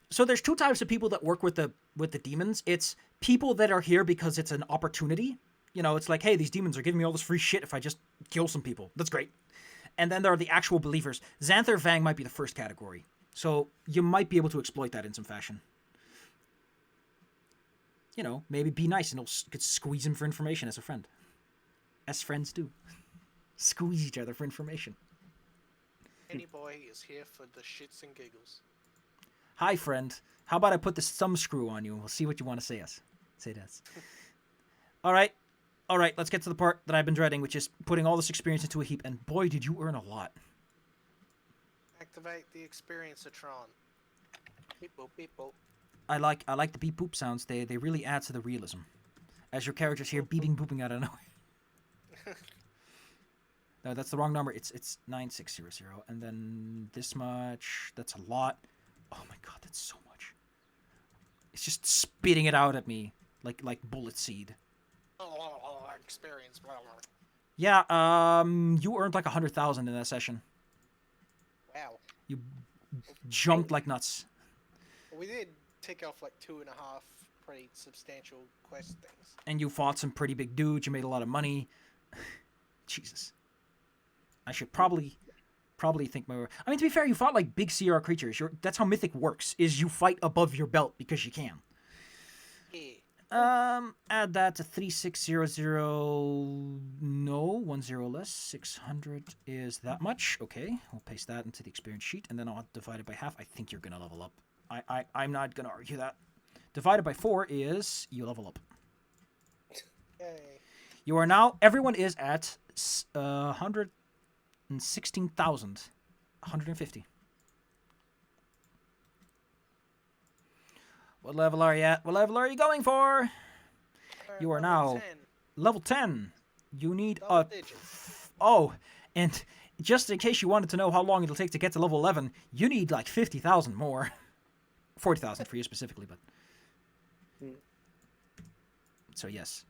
[SPEAKER 1] So there's two types of people that work with the demons. It's people that are here because it's an opportunity. You know, it's like, hey, these demons are giving me all this free shit if I just kill some people. That's great. And then there are the actual believers. Xanther Vang might be the first category. So you might be able to exploit that in some fashion. You know, maybe be nice and could squeeze him for information as a friend. As friends do. Squeeze each other for information.
[SPEAKER 2] Any boy is here for the shits and giggles.
[SPEAKER 1] Hi, friend. How about I put this thumb screw on you and we'll see what you want to say us. Say this. All right, let's get to the part that I've been dreading, which is putting all this experience into a heap. And boy, did you earn a lot.
[SPEAKER 2] Activate the Experiencer-tron. Beep boop, beep boop.
[SPEAKER 1] I like the beep boop sounds. They really add to the realism. As your characters hear beeping booping out of nowhere. No, that's the wrong number. It's 9600, and then this much. That's a lot. Oh my god, that's so much. It's just spitting it out at me like bullet seed.
[SPEAKER 2] Experience. Blah, blah.
[SPEAKER 1] Yeah, you earned like 100,000 in that session.
[SPEAKER 2] Wow.
[SPEAKER 1] You jumped like nuts.
[SPEAKER 2] We did tick off like 2.5 pretty substantial quest things.
[SPEAKER 1] And you fought some pretty big dudes. You made a lot of money. Jesus. I should probably think more. I mean, to be fair, you fought like big CR creatures. That's how Mythic works, is you fight above your belt because you can.
[SPEAKER 2] Yeah.
[SPEAKER 1] Add that to 3600. No, 10 less. 600 is that much. Okay, we'll paste that into the experience sheet, and then I'll divide it by half. I think you're gonna level up. I'm not gonna argue that. divided by 4 is you level up.
[SPEAKER 2] Yay.
[SPEAKER 1] You are now, everyone is at 116,150. What level are you at? What level are you going for? You are
[SPEAKER 2] Level
[SPEAKER 1] now
[SPEAKER 2] 10.
[SPEAKER 1] level 10. You need
[SPEAKER 2] Double
[SPEAKER 1] a...
[SPEAKER 2] digits.
[SPEAKER 1] Oh, and just in case you wanted to know how long it'll take to get to level 11, you need like 50,000 more. 40,000 for you specifically, but... So yes,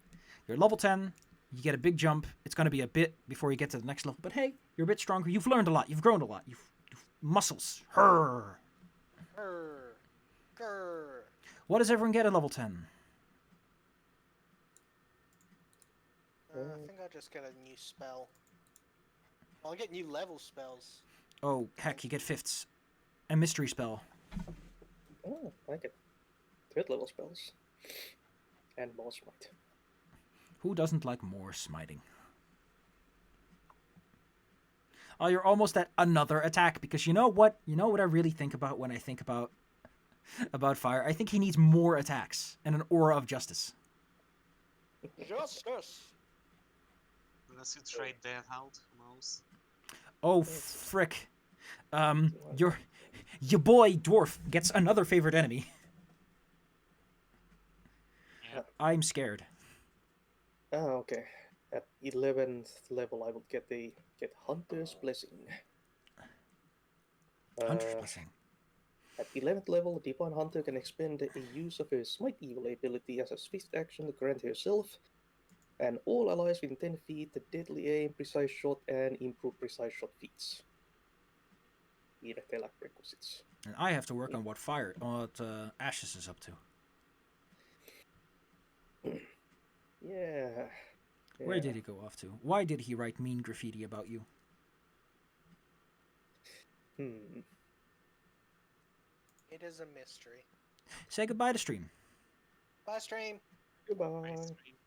[SPEAKER 1] you're level 10, you get a big jump. It's going to be a bit before you get to the next level, but hey, you're a bit stronger. You've learned a lot. You've grown a lot. You've muscles. Her.
[SPEAKER 2] Grr. Grr.
[SPEAKER 1] What does everyone get at level 10?
[SPEAKER 2] I think I'll just get a new spell. I'll get new level spells.
[SPEAKER 1] Oh, heck, you get fifths. A mystery spell.
[SPEAKER 4] Oh, I get 3rd level spells. And more smite.
[SPEAKER 1] Who doesn't like more smiting? Oh, you're almost at another attack, because you know what? You know what I really think about when I think about fire? I think he needs more attacks and an aura of justice.
[SPEAKER 2] Justice!
[SPEAKER 3] Unless you trade that out, who knows?
[SPEAKER 1] Oh, frick. Your boy, Dwarf, gets another favorite enemy.
[SPEAKER 3] Yeah.
[SPEAKER 1] I'm scared.
[SPEAKER 4] Oh, okay. At 11th level, I would get Hunter's Blessing.
[SPEAKER 1] Hunter's Blessing.
[SPEAKER 4] At 11th level, Divine Hunter can expend a use of her Smite Evil ability as a swift action to grant herself and all allies within 10 feet the deadly aim, precise shot, and improved precise shot feats. Even if they lack requisites.
[SPEAKER 1] And I have to work on what Ashes is up to.
[SPEAKER 4] Yeah.
[SPEAKER 1] Where did he go off to? Why did he write mean graffiti about you?
[SPEAKER 2] It is a mystery.
[SPEAKER 1] Say goodbye to stream.
[SPEAKER 2] Bye, stream.
[SPEAKER 4] Goodbye.
[SPEAKER 3] Great stream.